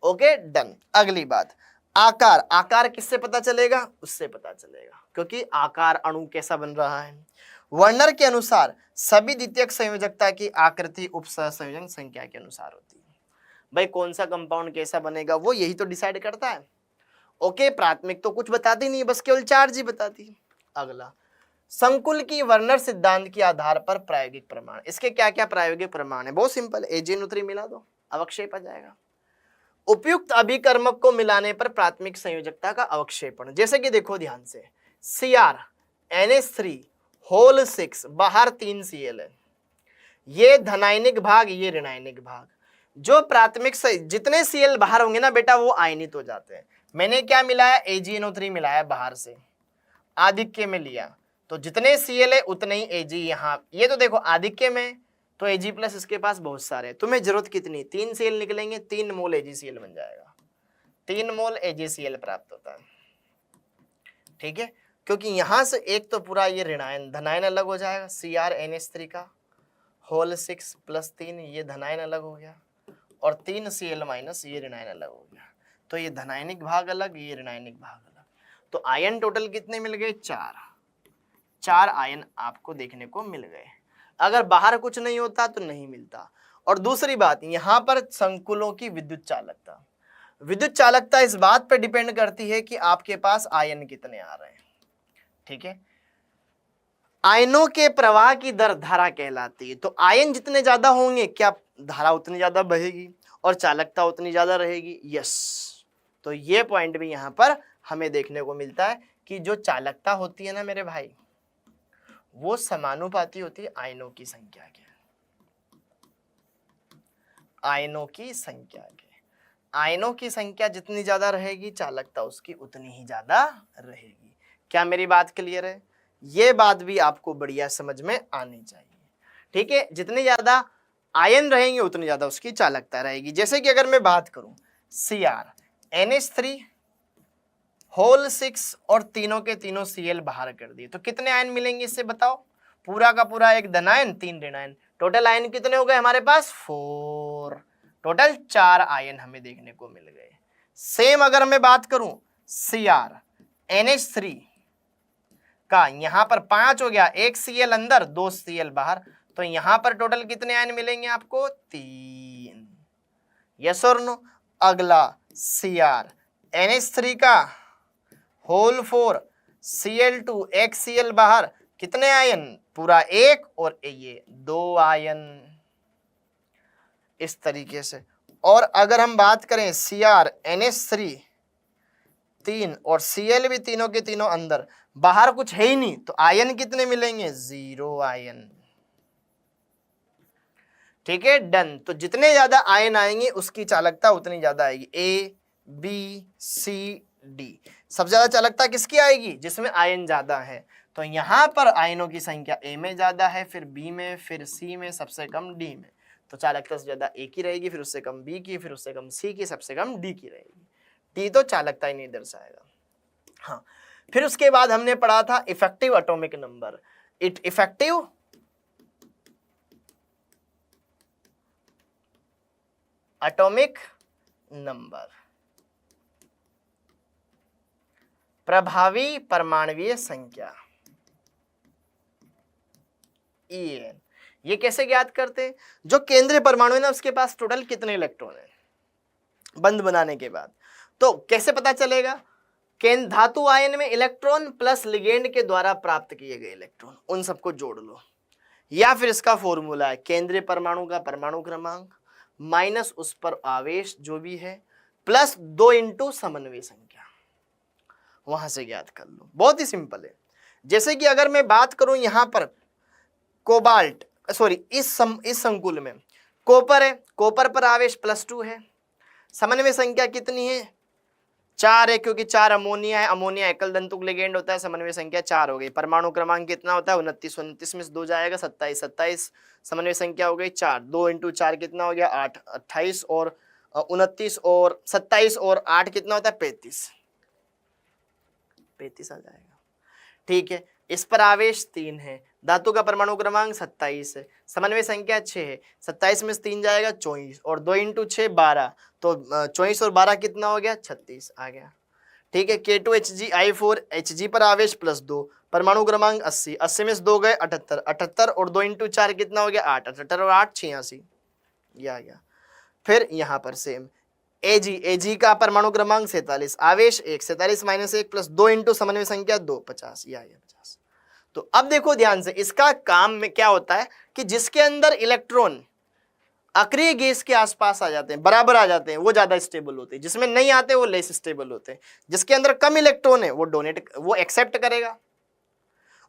S1: Okay done. अगली बात, आकार किससे पता चलेगा, उससे पता चलेगा, क्योंकि आकार अणु कैसा बन रहा है। वर्नर के अनुसार सभी द्वितीयक संयोजकता की आकृति उपसहसंयोजक संख्या के अनुसार होती है। भाई कौन सा कंपाउंड कैसा बनेगा वो यही तो डिसाइड करता है। ओके, प्राथमिक तो कुछ बताती नहीं, बस केवल चार्ज ही बताती है। अगला, संकुल की वर्नर सिद्धांत के आधार पर प्रायोगिक प्रमाण। इसके क्या क्या प्रायोगिक प्रमाण है, बहुत सिंपल, AgNO3 मिला दो, अवक्षेप आ जाएगा। उपयुक्त अभिकर्मक को मिलाने पर प्राथमिक संयोजकता का अवक्षेपण, जैसे कि देखो ध्यान से, CrNH3 होल 6, बाहर 3 Cl है, ये धनायनिक भाग, ये ऋणायनिक भाग। जो प्राथमिक से जितने Cl बाहर होंगे ना बेटा वो आयनित हो जाते हैं। मैंने क्या मिलाया, AgNO3 मिलाया बाहर से, आधिक्य में लिया, तो जितने Cl है उतने ही Ag यहाँ। ये तो देखो आधिक्य में तो Ag+ इसके पास बहुत सारे, तुम्हें जरूरत कितनी, 3 Cl निकलेंगे, 3 मोल AgCl बन जाएगा, 3 मोल AgCl प्राप्त होता है। ठीक है, क्योंकि यहां से एक तो पूरा ये ऋणायन धनायन अलग हो जाएगा, CrNH3 का होल 6 + 3, ये धनायन अलग हो गया, और 3 Cl- ये ऋणायन अलग हो गया, तो ये धनायनिक भाग अलग, ये ऋणायनिक भाग अलग। तो आयन टोटल कितने मिल गए, 4 आयन आपको देखने को मिल गए। अगर बाहर कुछ नहीं होता तो नहीं मिलता। और दूसरी बात, यहां पर संकुलों की विद्युत चालकता इस बात पर डिपेंड करती है कि आपके पास आयन कितने आ रहे हैं। ठीक है, आयनों के प्रवाह की दर धारा कहलाती है। तो आयन जितने ज्यादा होंगे क्या धारा उतनी ज्यादा बहेगी और चालकता उतनी ज्यादा रहेगी। यस, तो ये पॉइंट भी यहां पर हमें देखने को मिलता है कि जो चालकता होती है ना मेरे भाई, वो समानुपाती होती है आयनों की संख्या के। आयनों की संख्या के। आयनों की संख्या जितनी ज्यादा रहेगी चालकता उसकी उतनी ही ज्यादा रहेगी। क्या मेरी बात क्लियर है? ये बात भी आपको बढ़िया समझ में आनी चाहिए। ठीक है, जितने ज्यादा आयन रहेंगे उतनी ज्यादा उसकी चालकता रहेगी। जैसे कि अगर मैं बात करूं Cr NH3 होल 6 और तीनों के तीनों Cl बाहर कर दिए तो कितने आयन मिलेंगे इससे बताओ? पूरा का पूरा एक धनायन 3 ऋणायन। टोटल आयन कितने हो गए हमारे पास? 4। टोटल 4 आयन हमें देखने को मिल गए। सेम अगर मैं बात करूं Cr NH3 का, यहां पर 5 हो गया, एक Cl अंदर 2 Cl बाहर, तो यहां पर टोटल कितने आयन मिलेंगे आपको? 3। यस और नो? अगला Cr NH3 का होल 4 Cl2 एक Cl बाहर, कितने आयन? पूरा 1 और ये 2 आयन। इस तरीके से। और अगर हम बात करें Cr NH3 3 और Cl भी तीनों के तीनों अंदर, बाहर कुछ है ही नहीं, तो आयन कितने मिलेंगे? 0 आयन। ठीक है, डन। तो जितने ज्यादा आयन आएंगे उसकी चालकता उतनी ज्यादा आएगी। A B C D सबसे ज्यादा चालकता किसकी आएगी? जिसमें आयन ज्यादा है। तो यहां पर आयनों की संख्या A में ज्यादा है, फिर B में, फिर C में, सबसे कम D में। तो चालकता से ज्यादा A की रहेगी, फिर उससे कम B की, फिर उससे कम C की, सबसे कम D की रहेगी। T तो चालकता ही नहीं दर्शाएगा। हाँ, फिर उसके बाद हमने पढ़ा था effective atomic number. Effective atomic number, प्रभावी परमाणुीय संख्या EN। ये कैसे ज्ञात करते हैं? जो केंद्रीय परमाणु है ना, उसके पास टोटल कितने इलेक्ट्रॉन है बंद बनाने के बाद। तो कैसे पता चलेगा? धातु आयन में इलेक्ट्रॉन प्लस लिगेंड के द्वारा प्राप्त किए गए इलेक्ट्रॉन, उन सबको जोड़ लो। या फिर इसका फॉर्मूला है केंद्रीय परमाणु का परमाणु क्रमांक माइनस उस पर आवेश जो भी है, प्लस 2 इंटू समन्वय संख्या, वहां से ज्ञात कर लो। बहुत ही सिंपल है। जैसे कि अगर मैं बात करूं यहां पर कोबाल्ट, सॉरी इस संकुल में कॉपर है, कॉपर पर आवेश +2 है। समन्वय संख्या कितनी है? 4 है, क्योंकि 4 अमोनिया है, अमोनिया एकल दंतुक लिगेंड होता है, समन्वय संख्या 4 हो गई। परमाणु क्रमांक कितना होता है? 29, 29 में से 2 जाएगा 27, 27 समन्वय संख्या हो गई 4। 2 इंटू 4 कितना हो गया? 8, 28 और 29 और 27 और 8 कितना होता है? 35, 35 आ जाएगा। ठीक है, इस पर आवेश 3 है, धातु का परमाणु क्रमांक 27 है, समन्वय संख्या 6 है। 27 में से 3 जाएगा 24 और 2 इंटू 6 12, तो 24 और 12 कितना हो गया? 36 आ गया। ठीक है, K2HgI4 Hg पर आवेश +2, परमाणु क्रमांक 80, 80 में से 2 गए 78, 78 और 2 इंटू 4 कितना हो गया? 8, 78 और 8 86, ये आ गया। फिर यहाँ पर सेम Ag का परमाणु क्रमांक 47, आवेश 1, 47 माइनस 1 प्लस 2 इंटू समन्वय संख्या 2, 50, ये आ गया 50। तो अब देखो ध्यान से, इसका काम में क्या होता है कि जिसके अंदर इलेक्ट्रॉन अक्रिय गैस के आसपास आ जाते हैं, बराबर आ जाते हैं, वो ज्यादा स्टेबल होते हैं। जिसमें नहीं आते वो लेस स्टेबल होते हैं। जिसके अंदर कम इलेक्ट्रॉन है वो एक्सेप्ट करेगा,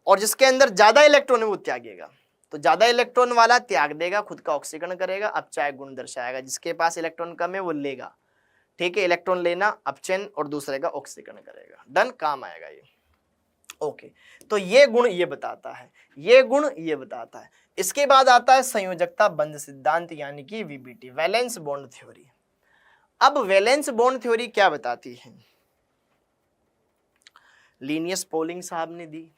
S1: और जिसके अंदर ज्यादा इलेक्ट्रॉन है वो त्यागेगा। तो ज्यादा इलेक्ट्रॉन वाला त्याग देगा, खुद का ऑक्सीकरण करेगा, अपचायक गुण दर्शाएगा। जिसके पास इलेक्ट्रॉन कम है वो लेगा। ठीक है, इलेक्ट्रॉन लेना अपचयन और दूसरे का ऑक्सीकरण करेगा। डन, काम आएगा ये। ओके, तो ये गुण ये बताता है, ये गुण ये बताता है। इसके बाद आता है संयोजकता बंध सिद्धांत, यानी कि VBT, वैलेंस बॉन्ड थ्योरी। अब वैलेंस बॉन्ड थ्योरी क्या बताती है? लिनियस पोलिंग साहब ने दी।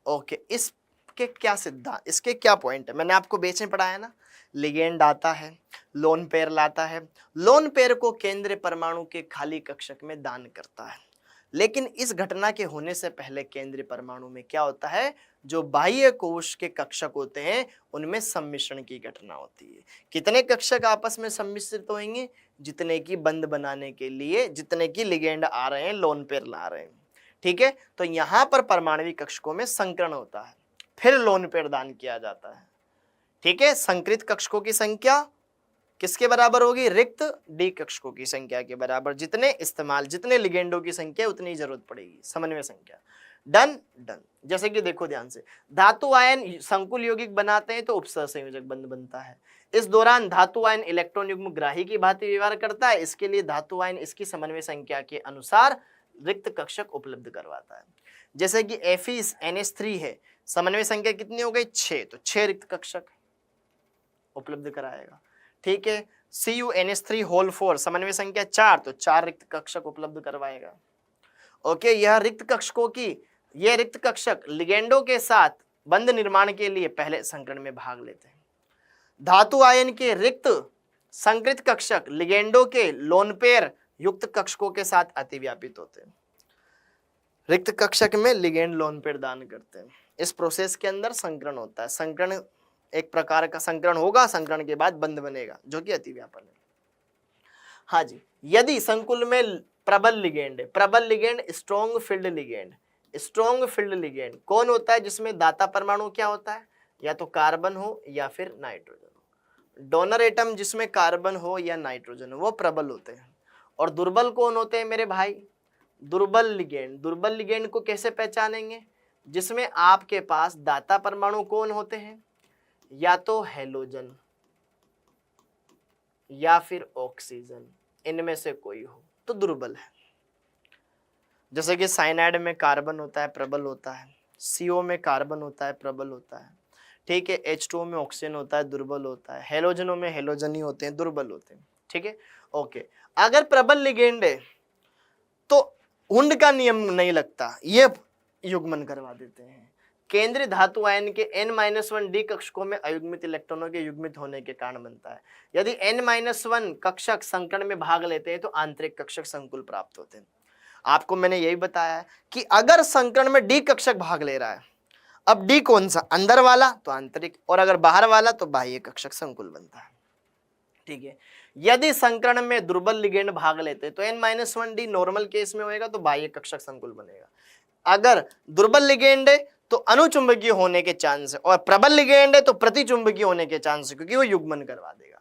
S1: ओके, इसके क्या सिद्धांत, इसके क्या पॉइंट है? मैंने आपको बेच में पढ़ाया ना, लिगेंड आता है, लोन पेयर लाता है, लोन पेयर को केंद्रीय परमाणु के खाली कक्षक में दान करता है। लेकिन इस घटना के होने से पहले केंद्रीय परमाणु में क्या होता है? जो बाह्य कोश के कक्षक होते हैं उनमें सम्मिश्रण की घटना होती है। कितने कक्षक आपस में सम्मिश्रित होंगे? जितने की बंध बनाने के लिए, जितने की लिगेंड आ रहे हैं, लोन पेयर ला रहे हैं। ठीक है, तो यहां पर परमाणविक कक्षकों में संकरण होता है, फिर लोन पेयर दान किया जाता है। ठीक है, संकृत कक्षकों की संख्या किसके बराबर होगी? रिक्त डी कक्षकों की संख्या के बराबर। जितने लिगेंडों की संख्या उतनी जरूरत पड़ेगी, समन्वय संख्या। Done done. जैसे कि देखो ध्यान से, धातु आयन संकुल यौगिक बनाते हैं तो उपसहसंयोजक बंध बनता है। इस दौरान धातु आयन इलेक्ट्रॉन युग्म ग्राही की भांति व्यवहार करता है। इसके लिए धातु आयन इसकी समन्वय संख्या के अनुसार रिक्त कक्षक उपलब्ध करवाता है। जैसे कि Fe(NH3) है, समन्वय संख्या कितनी हो गई 6, तो 6 रिक्त कक्षक उपलब्ध कराएगा। ठीक है, CuNH3(4) समन्वय संख्या 4, तो 4 रिक्त कक्षक उपलब्ध करवाएगा। ओके, यह रिक्त कक्षकों की ये रिक्त कक्षक लिगेंडों के साथ बंध निर्माण के लिए पहले संकरण में भाग लेते हैं। धातु आयन के रिक्त संकृत कक्षक लिगेंडों के लोन पेयर युक्त कक्षकों के साथ अतिव्यापित होते हैं। रिक्त कक्षक में लिगेंड लोन पेयर दान करते हैं। इस प्रोसेस के अंदर संकरण होता है। संकरण एक प्रकार का संकरण होगा, संकरण के बाद बंध बनेगा जो कि अतिव्यापन है। हाँ जी, यदि संकुल में प्रबल लिगेंड है, प्रबल ligand strong field ligand, strong field ligand कौन होता है? जिसमें दाता परमाणु क्या होता है? या तो कार्बन हो या फिर नाइट्रोजन हो। डोनर एटम जिसमें कार्बन हो या नाइट्रोजन हो वो प्रबल होते हैं। और दुर्बल कौन होते हैं मेरे भाई? दुर्बल लिगेंड। दुर्बल लिगेंड को कैसे पहचानेंगे? जिसमें आपके पास दाता परमाणु कौन होते हैं? या तो हेलोजन या फिर ऑक्सीजन, इनमें से कोई हो तो दुर्बल है। जैसे कि साइनाइड में कार्बन होता है, प्रबल होता है। CO में कार्बन होता है, प्रबल होता है। ठीक है, H2O में ऑक्सीजन होता है, दुर्बल होता है। हेलोजनों में हेलोजन ही होते हैं, दुर्बल होते हैं। ठीक है, ओके। अगर प्रबल लिगेंड है तो हुंड का नियम नहीं लगता, ये युग्मन करवा देते हैं। केंद्रीय धातु आयन के N-1d कक्षकों में अयुग्मित इलेक्ट्रॉनों के युग्मित होने के कारण बनता है। यदि N-1 कक्षक संकरण में भाग लेते हैं तो आंतरिक कक्षक संकुल प्राप्त होते हैं। आपको मैंने यही बताया है कि अगर संकरण में D कक्षक भाग ले रहा है, अब D कौन सा? अंदर वाला तो आंतरिक, और अगर बाहर वाला तो बाह्य कक्षक संकुल बनता है। ठीक है, यदि संकरण में दुर्बल लिगेंड भाग लेते हैं तो N-1d नॉर्मल केस में होएगा तो बाह्य कक्षक संकुल बनेगा। अगर दुर्बल लिगेंड है तो अनुचुंबकीय होने के चांस है, और प्रबल लिगेंड है तो प्रतिचुंबकीय होने के चांस है, क्योंकि वो युग्मन करवा देगा।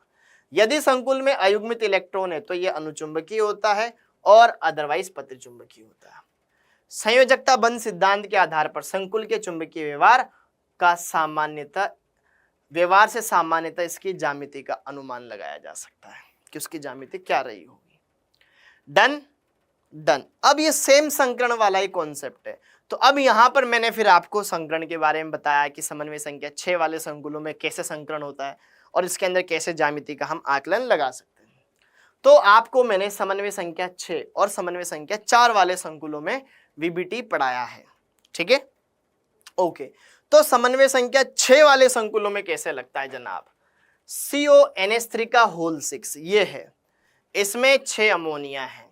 S1: यदि संकुल में अयुग्मित इलेक्ट्रॉन है तो यह अनुचुंबकीय होता है और अदरवाइज प्रतिचुंबकीय होता है। संयोजकता बंध सिद्धांत के आधार पर संकुल के चुंबकीय व्यवहार से सामान्यतः इसकी ज्यामिति का अनुमान लगाया जा सकता है कि उसकी ज्यामिति क्या रही होगी। Done done. अब ये सेम संकरण वाला ही कॉन्सेप्ट है। तो अब यहां पर मैंने फिर आपको संकरण के बारे में बताया कि समन्वय संख्या 6 वाले संकुलों में कैसे संकरण होता है और इसके अंदर कैसे ज्यामिति का हम आकलन लगा सकते हैं। तो आपको मैंने समन्वय संख्या 6 और समन्वय संख्या 4 वाले संकुलों में VBT पढ़ाया है। ठीक है, ओके। तो समन्वय संख्या 6 वाले संकुलों में कैसे लगता है जनाब? CONH3 का होल 6 ये है, इसमें 6 अमोनिया है,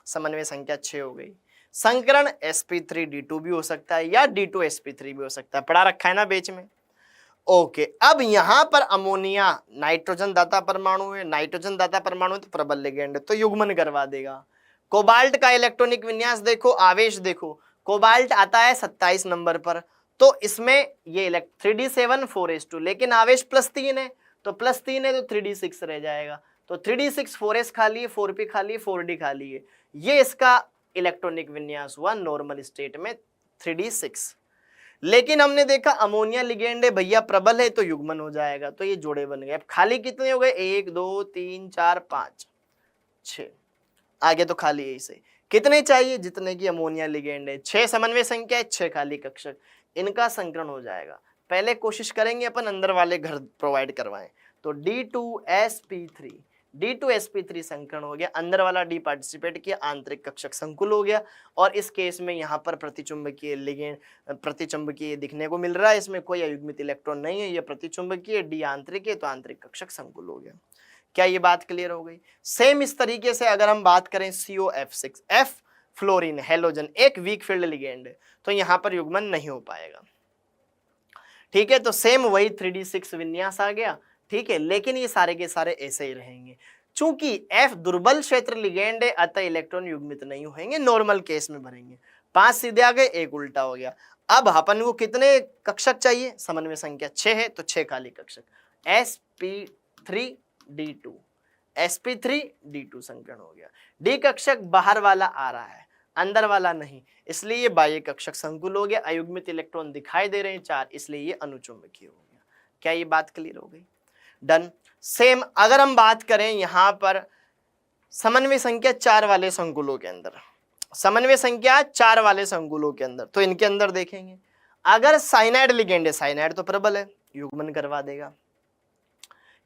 S1: समन्वय संख्या 6 हो गई। संकरण sp3d2 भी हो सकता है या D2sp3 भी हो सकता है, पढ़ा रखा है ना बेच में। ओके, अब यहां पर अमोनिया नाइट्रोजन दाता परमाणु है, नाइट्रोजन दाता परमाणु तो प्रबल लिगेंड है तो युग्मन करवा देगा। कोबाल्ट का इलेक्ट्रॉनिक विन्यास देखो, आवेश देखो, कोबाल्ट आता है 27 नंबर पर, तो इसमें ये 3d7 4s2, लेकिन आवेश +3 है तो +3 है तो 3d6 रह जाएगा, तो 3d6 4s खाली है, 4p खाली है, 4d खाली है। ये इसका इलेक्ट्रॉनिक विन्यास हुआ नॉर्मल स्टेट में 3d6। लेकिन हमने देखा अमोनिया लिगेंड है भैया, प्रबल है तो युग्मन हो जाएगा, तो ये जोड़े बन गए। अब खाली कितने हो गए? 1 2 3 4 5 6, आगे तो खाली है। इसे कितने चाहिए? जितने की अमोनिया लिगेंड है। 6 समन्वय संख्या है, 6 खाली कक्षक, इनका संकरण हो जाएगा। पहले कोशिश करेंगे अपन अंदर वाले घर प्रोवाइड करवाएं, तो D2sp3 संकरण हो गया, अंदर वाला D पार्टिसिपेट किया, आंतरिक कक्षक संकुल हो गया। और इस केस में यहाँ पर प्रतिचुंबकीय लिगेंड प्रतिचुंबकीय दिखने को मिल रहा है, इसमें कोई अयुग्मित इलेक्ट्रॉन नहीं है, ये प्रतिचुंबकीय, D आंतरिक है तो आंतरिक कक्षक संकुल हो गया। क्या ये बात क्लियर हो गई? सेम इस तरीके से अगर हम बात करें COF6, F फ्लोरीन हेलोजन, एक वीक फील्ड लिगेंड है तो यहाँ पर युग्मन नहीं हो पाएगा। ठीक है, तो सेम वही 3d6 विन्यास आ गया। ठीक है, लेकिन ये सारे के सारे ऐसे ही रहेंगे। चूंकि F दुर्बल क्षेत्र लिगेंड है अतः इलेक्ट्रॉन युग्मित नहीं होंगे, नॉर्मल केस में भरेंगे। 5 सीधे आ गए, एक उल्टा हो गया। अब अपन को कितने कक्षक चाहिए? समन्वय संख्या 6 है तो 6 खाली कक्षक, sp3d2 संकरण हो गया। D कक्षक बाहर वाला आ रहा है, अंदर वाला नहीं, इसलिए ये बाह्य कक्षक संकुल हो गया। अयुग्मित इलेक्ट्रॉन दिखाई दे रहे हैं 4, इसलिए ये अनुचुंबकीय हो गया। क्या ये बात क्लियर हो गई? डन। सेम अगर हम बात करें यहां पर समन्वय संख्या 4 वाले संकुलों के अंदर, समन्वय संख्या 4 वाले संकुलों के अंदर, तो इनके अंदर देखेंगे अगर साइनाइड लिगेंड है, साइनाइड तो प्रबल है, युग्मन करवा देगा।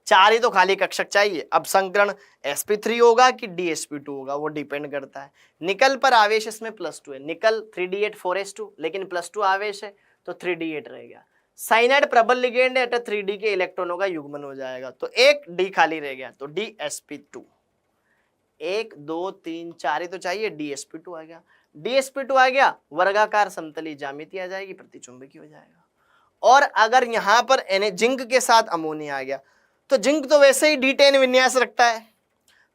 S1: 4 ही तो खाली कक्षक चाहिए। अब संकरण sp3 होगा कि dsp2 होगा वो डिपेंड करता है। निकल पर आवेश इसमें +2 है, निकल 3d8 4s2, लेकिन +2 आवेश है तो 3d8 रह गया। साइनाइड प्रबल लिगेंड है, 3d के इलेक्ट्रॉनों का युग्मन हो जाएगा, तो एक d खाली रह गया, तो dsp2। 1 2 3 4 ही तो चाहिए, dsp2 आ गया। dsp2 आ गया, वर्गाकार समतली ज्यामिति आ जाएगी, प्रतिचुंबकी हो जाएगा। और अगर यहां पर जिंक के साथ अमोनिया आ गया, तो जिंक तो वैसे ही D10 विन्यास रखता है,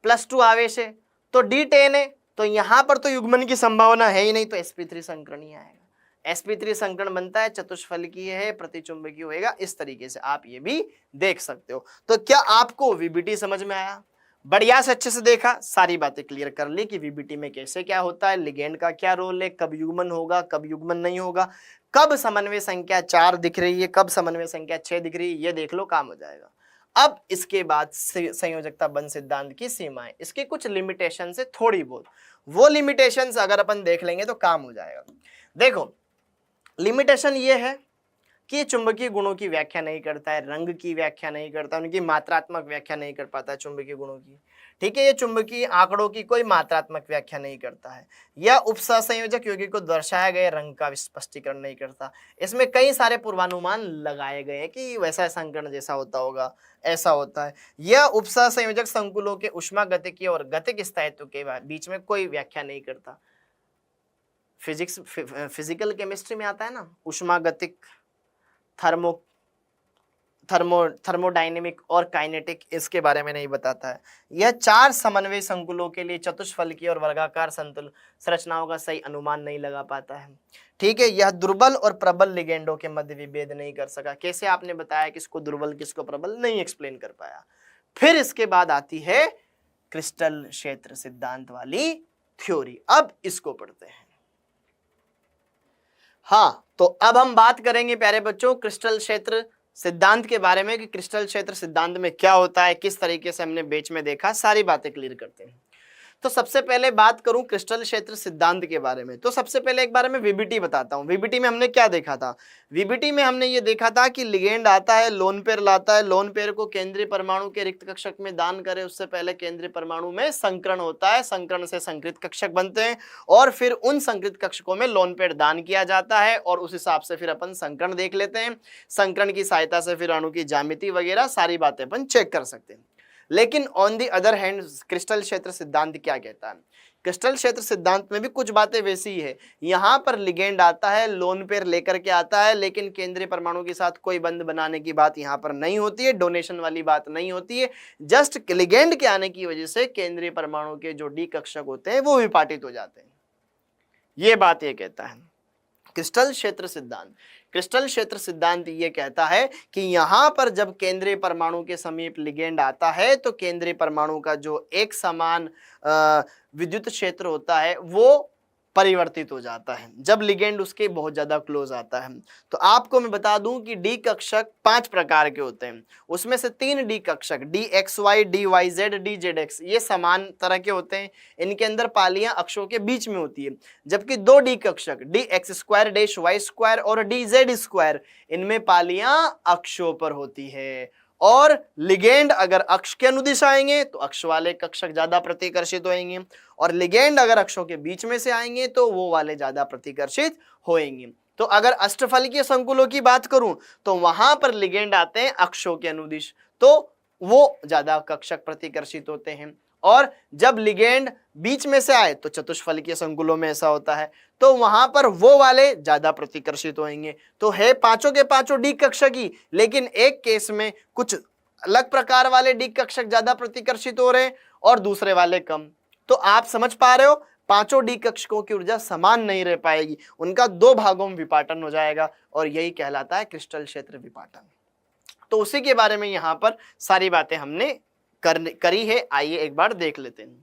S1: +2 आवेश है, तो D10 है, तो यहां पर तो युग्मन की संभावना है ही नहीं, तो sp3 संकरण ही आएगा। sp3 संकरण बनता है, चतुष्फलकीय है, प्रतिचुंबकीय होएगा। इस तरीके से आप ये भी देख सकते हो। तो क्या आपको VBT समझ में आया? बढ़िया से अच्छे से देखा, सारी बातें क्लियर कर ली कि VBT में कैसे क्या होता है, लिगेंड का क्या रोल है, कब युग्मन होगा, कब युग्मन नहीं होगा, कब समन्वय संख्या 4 दिख रही है, कब समन्वय संख्या 6 दिख रही है, ये देख लो, काम हो जाएगा। अब इसके बाद संयोजकता बंध सिद्धांत की सीमाएं, इसके कुछ लिमिटेशन है थोड़ी बहुत, वो लिमिटेशंस अगर अपन देख लेंगे तो काम हो जाएगा। देखो लिमिटेशन ये है कि चुंबकीय गुणों की व्याख्या नहीं करता है, रंग की व्याख्या नहीं करता, उनकी मात्रात्मक व्याख्या नहीं कर पाता है चुंबकीय गुणों की। ठीक है, ये चुंबकीय आंकड़ों की कोई मात्रात्मक व्याख्या नहीं करता है, या उपसहसंयोजक यौगिक को दर्शाए गए रंग का स्पष्टीकरण नहीं करता। इसमें कई सारे पूर्वानुमान लगाए गए हैं कि वैसा संकरण जैसा होता होगा, ऐसा होता है। यह उपसहसंयोजक संकुलों के उष्मागतिकीय और गतिक स्थायित्व के बीच में कोई व्याख्या नहीं करता। फिजिकल केमिस्ट्री में आता है ना, उष्मागतिक, थर्मोडायनेमिक और काइनेटिक, इसके बारे में नहीं बताता है। यह 4 समन्वय संकुलों के लिए चतुष्फलकीय और वर्गाकार संतुल संरचनाओं का सही अनुमान नहीं लगा पाता है। ठीक है, यह दुर्बल और प्रबल लिगेंडों के मध्य विभेद नहीं कर सका। कैसे आपने बताया किसको दुर्बल किसको प्रबल, नहीं एक्सप्लेन कर पाया। फिर इसके बाद आती है क्रिस्टल क्षेत्र सिद्धांत वाली थ्योरी। अब इसको पढ़ते हैं। हाँ, तो अब हम बात करेंगे प्यारे बच्चों क्रिस्टल क्षेत्र सिद्धांत के बारे में कि क्रिस्टल क्षेत्र सिद्धांत में क्या होता है, किस तरीके से हमने बेच में देखा, सारी बातें क्लियर करते हैं। तो सबसे पहले बात करूं क्रिस्टल क्षेत्र सिद्धांत के बारे में, तो सबसे पहले एक बार मैं VBT बताता हूं। VBT में हमने क्या देखा था? VBT में हमने ये देखा था कि लिगेंड आता है, लोन पेयर लाता है, लोन पेयर को केंद्रीय परमाणु के रिक्त कक्षक में दान करे, उससे पहले केंद्रीय परमाणु में संकरण होता है, संकरण से संकृत कक्षक बनते हैं, और फिर उन संकृत कक्षकों में लोन पेयर दान किया जाता है, और उस हिसाब से फिर अपन संकरण देख लेते हैं। संकरण की सहायता से फिर अणु की ज्यामिति वगैरह सारी बातें अपन चेक कर सकते हैं। लेकिन on the other hand crystal क्षेत्र सिद्धांत क्या कहता है? क्रिस्टल क्षेत्र सिद्धांत में भी कुछ बातें वैसी ही है। यहां पर लिगेंड आता है, लोन पेयर लेकर के आता है, लेकिन केंद्रीय परमाणु के साथ कोई बंध बनाने की बात यहां पर नहीं होती है, डोनेशन वाली बात नहीं होती है। जस्ट लिगेंड के आने की वजह से केंद्रीय परमाणु के जो डी कक्षक होते हैं वो विपाटित हो जाते हैं। ये बात ये कहता है क्रिस्टल क्षेत्र सिद्धांत। क्रिस्टल क्षेत्र सिद्धांत ये कहता है कि यहां पर जब केंद्रीय परमाणु के समीप लिगेंड आता है तो केंद्रीय परमाणु का जो एक समान विद्युत क्षेत्र होता है वो परिवर्तित हो जाता है जब लिगेंड उसके बहुत ज्यादा क्लोज आता है। तो आपको मैं बता दूं कि डी कक्षक 5 प्रकार के होते हैं, उसमें से 3 डी कक्षक DXY, DYZ, DZX ये समान तरह के होते हैं, इनके अंदर पालियां अक्षों के बीच में होती है। जबकि 2 डी कक्षक DX² Y² और DZ² इनमें पालियां अक्षों पर होती है, और लिगेंड अगर अक्ष के अनुदिश आएंगे तो अक्ष वाले कक्षक ज्यादा प्रतिकर्षित होंगे, और लिगेंड अगर अक्षों के बीच में से आएंगे तो वो वाले ज्यादा प्रतिकर्षित होंगे। तो अगर अष्टफलकीय संकुलों की बात करूं तो वहां पर लिगेंड आते हैं अक्षों के अनुदिश, तो वो ज्यादा कक्षक प्रतिकर्षित होते हैं, और जब लिगेंड बीच में से आए तो चतुष्फलकीय संकुलों में ऐसा होता है, तो वहां पर वो वाले ज्यादा प्रतिकर्षित होंगे। तो है पांचों के पांचों डी कक्षक ही, लेकिन एक केस में कुछ अलग प्रकार वाले डी कक्षक ज्यादा प्रतिकर्षित हो रहे हैं और दूसरे वाले कम। तो आप समझ पा रहे हो, पांचों डी कक्षकों की ऊर्जा समान नहीं रह पाएगी, उनका 2 भागों में विपाटन हो जाएगा, और यही कहलाता है क्रिस्टल क्षेत्र विपाटन। तो उसी के बारे में यहां पर सारी बातें हमने करी है, आइए एक बार देख लेते हैं।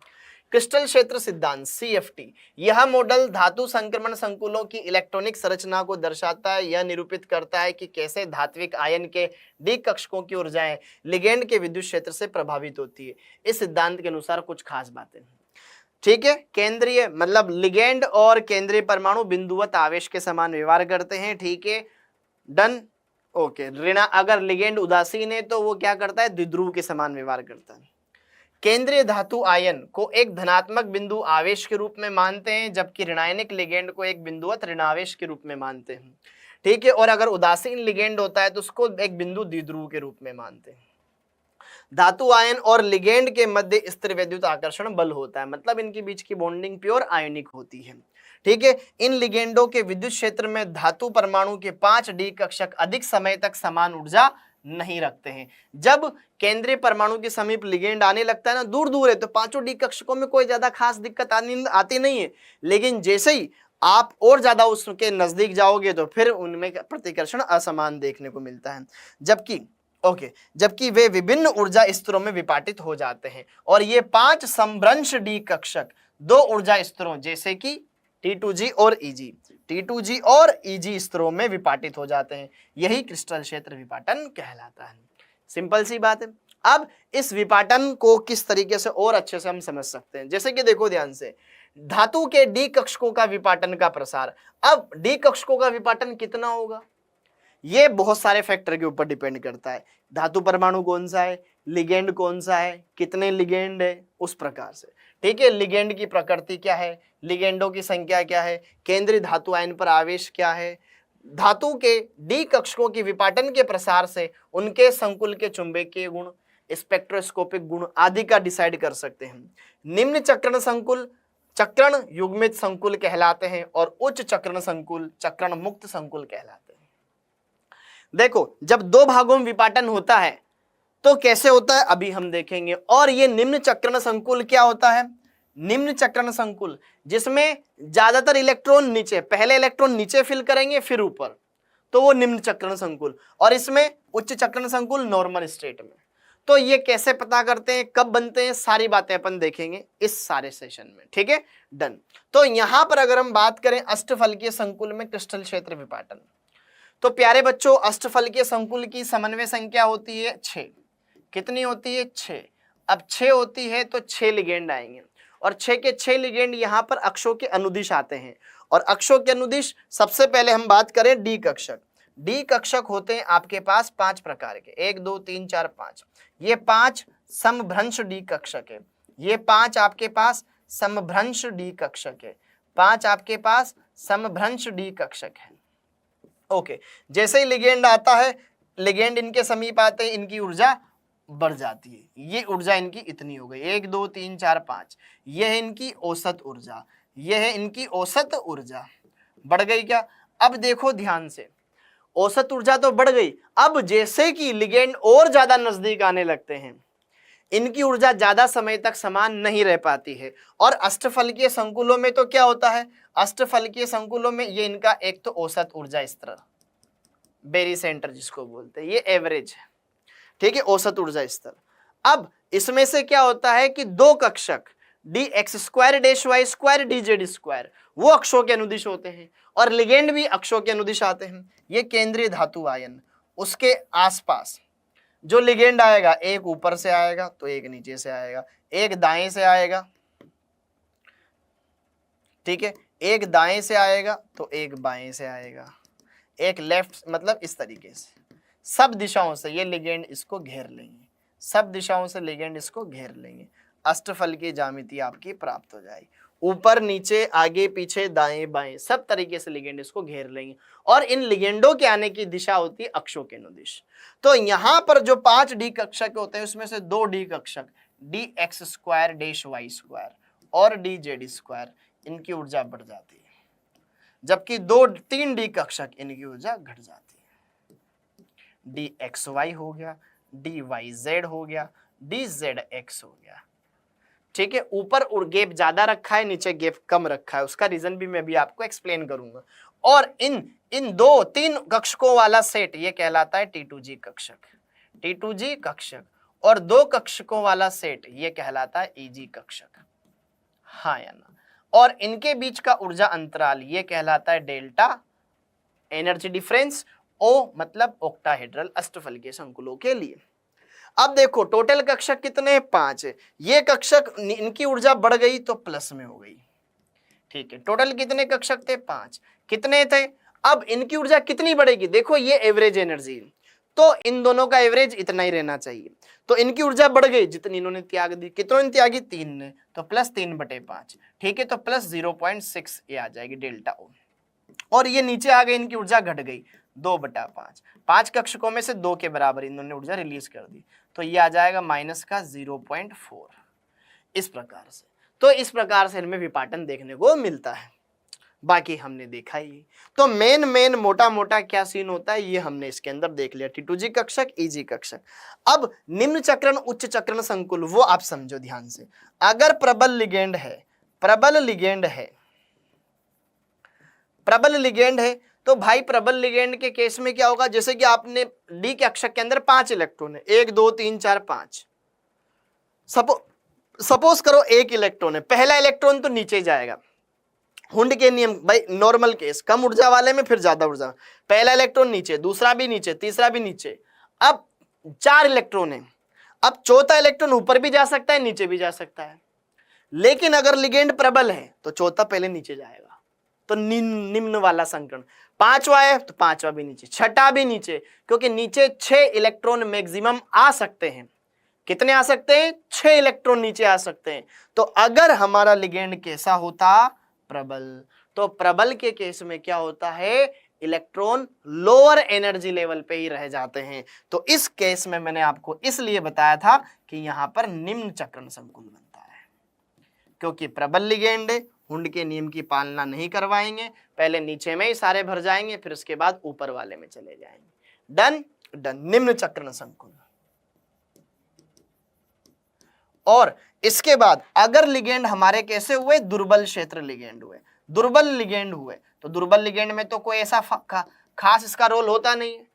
S1: क्रिस्टल क्षेत्र सिद्धांत CFT, यह मॉडल धातु संक्रमण संकुलों की इलेक्ट्रॉनिक संरचना को दर्शाता है। यह निरूपित करता है कि कैसे धात्विक आयन के डी कक्षकों की ऊर्जाएं लिगेंड के विद्युत क्षेत्र से प्रभावित होती है। इस सिद्धांत के अनुसार कुछ खास बातें, ठीक है। केंद्रीय मतलब लिगेंड और केंद्रीय परमाणु बिंदुवत आवेश के समान व्यवहार करते हैं, ठीक है, डन, ओके। अगर लिगेंड उदासीन है तो वो क्या करता है, द्विध्रुव के समान व्यवहार करता है। केंद्रीय धातु आयन को एक धनात्मक बिंदु आवेश के रूप में मानते हैं, जबकि ऋणायनिक लिगेंड को एक बिंदुवत ऋणावेश के रूप में मानते हैं, ठीक है। और अगर उदासीन लिगेंड होता है तो उसको एक बिंदु द्विध्रुव के रूप में मानते हैं। धातु आयन और लिगेंड के मध्य स्थिर विद्युत आकर्षण बल होता है, मतलब इनके बीच की बॉन्डिंग प्योर आयनिक होती है, ठीक है। इन लिगेंडों के विद्युत क्षेत्र में धातु परमाणु के 5 डी कक्षक अधिक समय तक समान ऊर्जा नहीं रखते हैं। जब केंद्रीय परमाणु के समीप लिगेंड आने लगता है ना, दूर दूर है, तो पांचों डी कक्षकों में कोई ज्यादा खास दिक्कत आती नहीं है, लेकिन जैसे ही आप और ज्यादा उसके नजदीक जाओगे तो फिर उनमें प्रतिकर्षण असमान देखने को मिलता है, जबकि वे विभिन्न ऊर्जा स्तरों में विपाटित हो जाते हैं। और ये 5 समभ्रंश डी कक्षक 2 ऊर्जा स्तरों जैसे कि T2G और EG स्तरों में विपाटित हो जाते हैं। यही क्रिस्टल क्षेत्र विपाटन कहलाता है। सिंपल सी बात है। अब इस विपाटन को किस तरीके से और अच्छे से हम समझ सकते हैं, जैसे कि देखो ध्यान से, धातु के डी कक्षकों का विपाटन का प्रसार। अब डी कक्षकों का विपाटन कितना होगा, ये बहुत सारे फैक्टर के ऊपर डिपेंड करता है। धातु परमाणु कौन सा है, लिगेंड कौन सा है, कितने लिगेंड है, उस प्रकार से, ठीक है। लिगेंड की प्रकृति क्या है, लिगेंडों की संख्या क्या है, केंद्रीय धातु आयन पर आवेश क्या है, धातु के डी कक्षकों की विपाटन के प्रसार से उनके संकुल के चुंबकीय गुण, स्पेक्ट्रोस्कोपिक गुण आदि का डिसाइड कर सकते हैं। निम्न चक्रण संकुल चक्रण युग्मित संकुल कहलाते हैं और उच्च चक्रण संकुल चक्रण मुक्त संकुल कहलाते हैं। देखो, जब 2 भागों में विपाटन होता है तो कैसे होता है अभी हम देखेंगे। और ये निम्न चक्रण संकुल क्या होता है, निम्न चक्रण संकुल जिसमें ज्यादातर इलेक्ट्रॉन नीचे, पहले इलेक्ट्रॉन नीचे फिल करेंगे फिर ऊपर, तो वो निम्न चक्रण संकुल। और इसमें उच्च चक्रण संकुल नॉर्मल स्टेट में। तो ये कैसे पता करते हैं, कब बनते हैं, सारी बातें अपन देखेंगे इस सारे सेशन में, ठीक है, डन। तो यहां पर अगर हम बात करें अष्टफलकीय संकुल में क्रिस्टल क्षेत्र विपाटन, तो प्यारे बच्चों अष्टफलकीय संकुल की समन्वय संख्या होती है 6। कितनी होती है, 6। अब 6 होती है तो 6 लिगेंड आएंगे और 6 के 6 लिगेंड यहाँ पर अक्षों के अनुदिश आते हैं। और अक्षों के अनुदिश सबसे पहले हम बात करें डी कक्षक। डी कक्षक होते हैं आपके पास 5 प्रकार के, 1 2 3 4 5। ये 5 समभ्रंश डी कक्षक है। ये 5 आपके पास समभ्रंश डी कक्षक है। 5 आपके पास समभ्रंश डी कक्षक है। ओके, जैसे ही लिगेंड आता है, लिगेंड इनके समीप आते हैं, इनकी ऊर्जा बढ़ जाती है। ये ऊर्जा इनकी इतनी हो गई, 1 2 3 4 5। ये है इनकी औसत ऊर्जा, ये है इनकी औसत ऊर्जा। बढ़ गई क्या? अब देखो ध्यान से, औसत ऊर्जा तो बढ़ गई। अब जैसे कि लिगेंड और ज्यादा नजदीक आने लगते हैं, इनकी ऊर्जा ज्यादा समय तक समान नहीं रह पाती है। और अष्टफलकीय संकुलों में तो क्या होता है, अष्टफलकीय संकुलों में ये इनका एक तो औसत ऊर्जा स्तर, बेरी सेंटर जिसको बोलते हैं, ये एवरेज है, ठीक है, औसत ऊर्जा स्तर। अब इसमें से क्या होता है कि 2 कक्षक dx² -y² dz², वो अक्षों के अनुदिश होते हैं और लिगेंड भी अक्षों के अनुदिश आते हैं। ये केंद्रीय धातु आयन, उसके आसपास जो लिगेंड आएगा, एक ऊपर से आएगा तो एक नीचे से आएगा, एक दाएं से आएगा, ठीक है, एक दाएं से आएगा तो एक बाएं से आएगा, एक लेफ्ट, मतलब इस तरीके से सब दिशाओं से ये लिगेंड इसको घेर लेंगे, सब दिशाओं से लिगेंड इसको घेर लेंगे। अष्टफल की ज्यामिति आपकी प्राप्त हो जाएगी। ऊपर नीचे आगे पीछे दाएं बाएं सब तरीके से लिगेंड इसको घेर लेंगे। और इन लिगेंडों के आने की दिशा होती है अक्षों के अनुदिश। तो यहाँ पर जो 5 डी कक्षक होते हैं उसमें से 2 डी कक्षक dx² -y² और dz², इनकी ऊर्जा बढ़ जाती है, जबकि 3 डी कक्षक इनकी ऊर्जा घट जाती है। dxy हो गया, dyz हो गया, dzx हो गया, ठीक है। ऊपर गैप ज्यादा रखा है, नीचे गैप कम रखा है, उसका रीजन भी मैं अभी आपको एक्सप्लेन करूंगा। और इन 2-3 कक्षकों वाला सेट ये कहलाता है T2G कक्षक, T2G कक्षक। और 2 कक्षकों वाला सेट ये कहलाता है EG कक्षक, हाँ या ना। और इनके बीच का ऊर्जा अंतराल ये कहलाता है डेल्टा। एनर्जी डिफरेंस ओ मतलब ऑक्टाहेड्रल अष्टफलकीय संकुलों के लिए। अब देखो टोटल कक्षक कितने 5 है, ये कक्षक इनकी ऊर्जा बढ़ गई तो प्लस में हो गई, ठीक है। टोटल कितने कक्षक थे 5, कितने थे, अब इनकी ऊर्जा कितनी बढ़ेगी, देखो ये एवरेज एनर्जी, तो इन दोनों का एवरेज इतना ही रहना चाहिए। तो इनकी ऊर्जा बढ़ गई जितनी इन्होंने त्याग दी, कितनों ने त्यागी 3 ने, तो प्लस 3/5, ठीक है। तो प्लस 0.6 ये आ जाएगी डेल्टा ओ। और ये नीचे आ गई, इनकी ऊर्जा घट गई 2/5, 5 कक्षकों में से 2 के बराबर इन्होंने ऊर्जा रिलीज कर दी, तो ये आ जाएगा माइनस का 0.4 इस प्रकार से। तो इस प्रकार से इनमें विपाटन देखने को मिलता है, बाकी हमने देखा ही। तो मेन मोटा मोटा क्या सीन होता है ये हमने इसके अंदर देख लिया, T2G कक्षक, EG कक्षक। अब निम्न चक्रण उच्च चक्रण संकुल वो आप समझो ध्यान से। अगर प्रबल लिगेंड है, प्रबल लिगेंड है, प्रबल लिगेंड है, तो भाई प्रबल लिगेंड के केस में क्या होगा, जैसे कि आपने डी कक्षक के अंदर 5 इलेक्ट्रॉन है, 1 2 3 4 5, सपोज करो 1 इलेक्ट्रॉन है, पहला इलेक्ट्रॉन तो नीचे जाएगा, हुंड के नियम भाई, नॉर्मल केस, कम ऊर्जा वाले में फिर ज्यादा ऊर्जा, पहला इलेक्ट्रॉन नीचे, दूसरा भी नीचे, तीसरा भी नीचे। अब 4 इलेक्ट्रॉन है, अब चौथा इलेक्ट्रॉन ऊपर भी जा सकता है, नीचे भी जा सकता है, लेकिन अगर लिगेंड प्रबल है तो चौथा पहले नीचे जाएगा, तो निम्न वाला संकरण। 5वां है तो 5वां भी नीचे, छठा भी नीचे, क्योंकि नीचे 6 इलेक्ट्रॉन मैक्सिमम आ सकते हैं। कितने आ सकते हैं, 6 इलेक्ट्रॉन नीचे आ सकते हैं। तो अगर हमारा लिगेंड कैसा होता, प्रबल, तो प्रबल के केस में क्या होता है, इलेक्ट्रॉन लोअर एनर्जी लेवल पे ही रह जाते हैं। तो इस केस में मैंने आपको इसलिए बताया था कि यहां पर निम्न चक्रण संकुल बनता है, क्योंकि प्रबल लिगेंड हुंड के नियम की पालना नहीं करवाएंगे, पहले नीचे में ही सारे भर जाएंगे, फिर उसके बाद ऊपर वाले में चले जाएंगे। डन डन, निम्न चक्रण संकुल। और इसके बाद अगर लिगेंड हमारे कैसे हुए, दुर्बल क्षेत्र लिगेंड हुए, दुर्बल लिगेंड हुए, तो दुर्बल लिगेंड में तो कोई ऐसा खास इसका रोल होता नहीं है।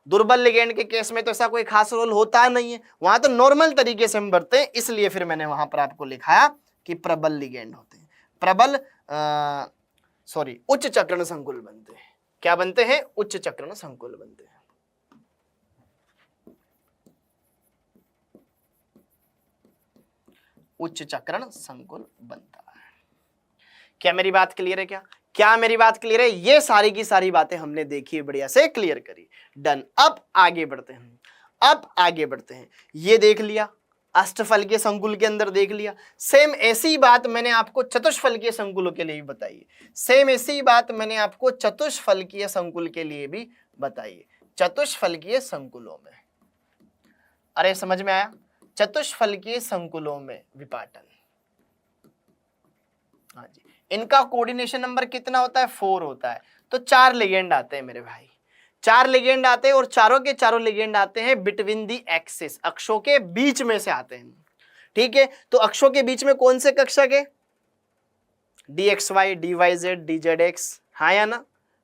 S1: दुर्बल लिगेंड के केस में तो ऐसा कोई खास रोल होता नहीं है, वहां तो नॉर्मल तरीके से हम बढ़ते हैं, इसलिए फिर मैंने वहां पर आपको लिखाया कि प्रबल लिगेंड होते हैं, प्रबल उच्च चक्रण संकुल बनते हैं। क्या बनते हैं, उच्च चक्रण संकुल बनते हैं। उच्च चक्रण संकुल बनता है। क्या मेरी बात क्लियर है, क्या मेरी बात क्लियर है, ये सारी की सारी बातें हमने देखी, बढ़िया से क्लियर करी। डन, अब आगे बढ़ते हैं, अब आगे बढ़ते हैं। ये देख लिया अष्टफलकीय संकुल के अंदर, देख लिया। सेम ऐसी बात मैंने आपको चतुष्फलकीय संकुलों के लिए भी बताई, सेम ऐसी बात मैंने आपको चतुष्फलकीय संकुल के लिए भी बताई। चतुष्फलकीय संकुलों में, अरे समझ में आया, चतुष्फलकीय संकुलों में विपाटन, हाँ जी, इनका कोऑर्डिनेशन नंबर कितना होता है, 4 होता है। तो 4 लिगेंड आते हैं मेरे भाई, 4 लिगेंड आते हैं, और चारों के चारों लिगेंड आते हैं बिटवीन दी एक्सिस, अक्षों के बीच में से आते हैं, ठीक है। तो अक्षों के बीच में कौन से कक्षक है, DXY, DYZ, DZX, हाँ या ना।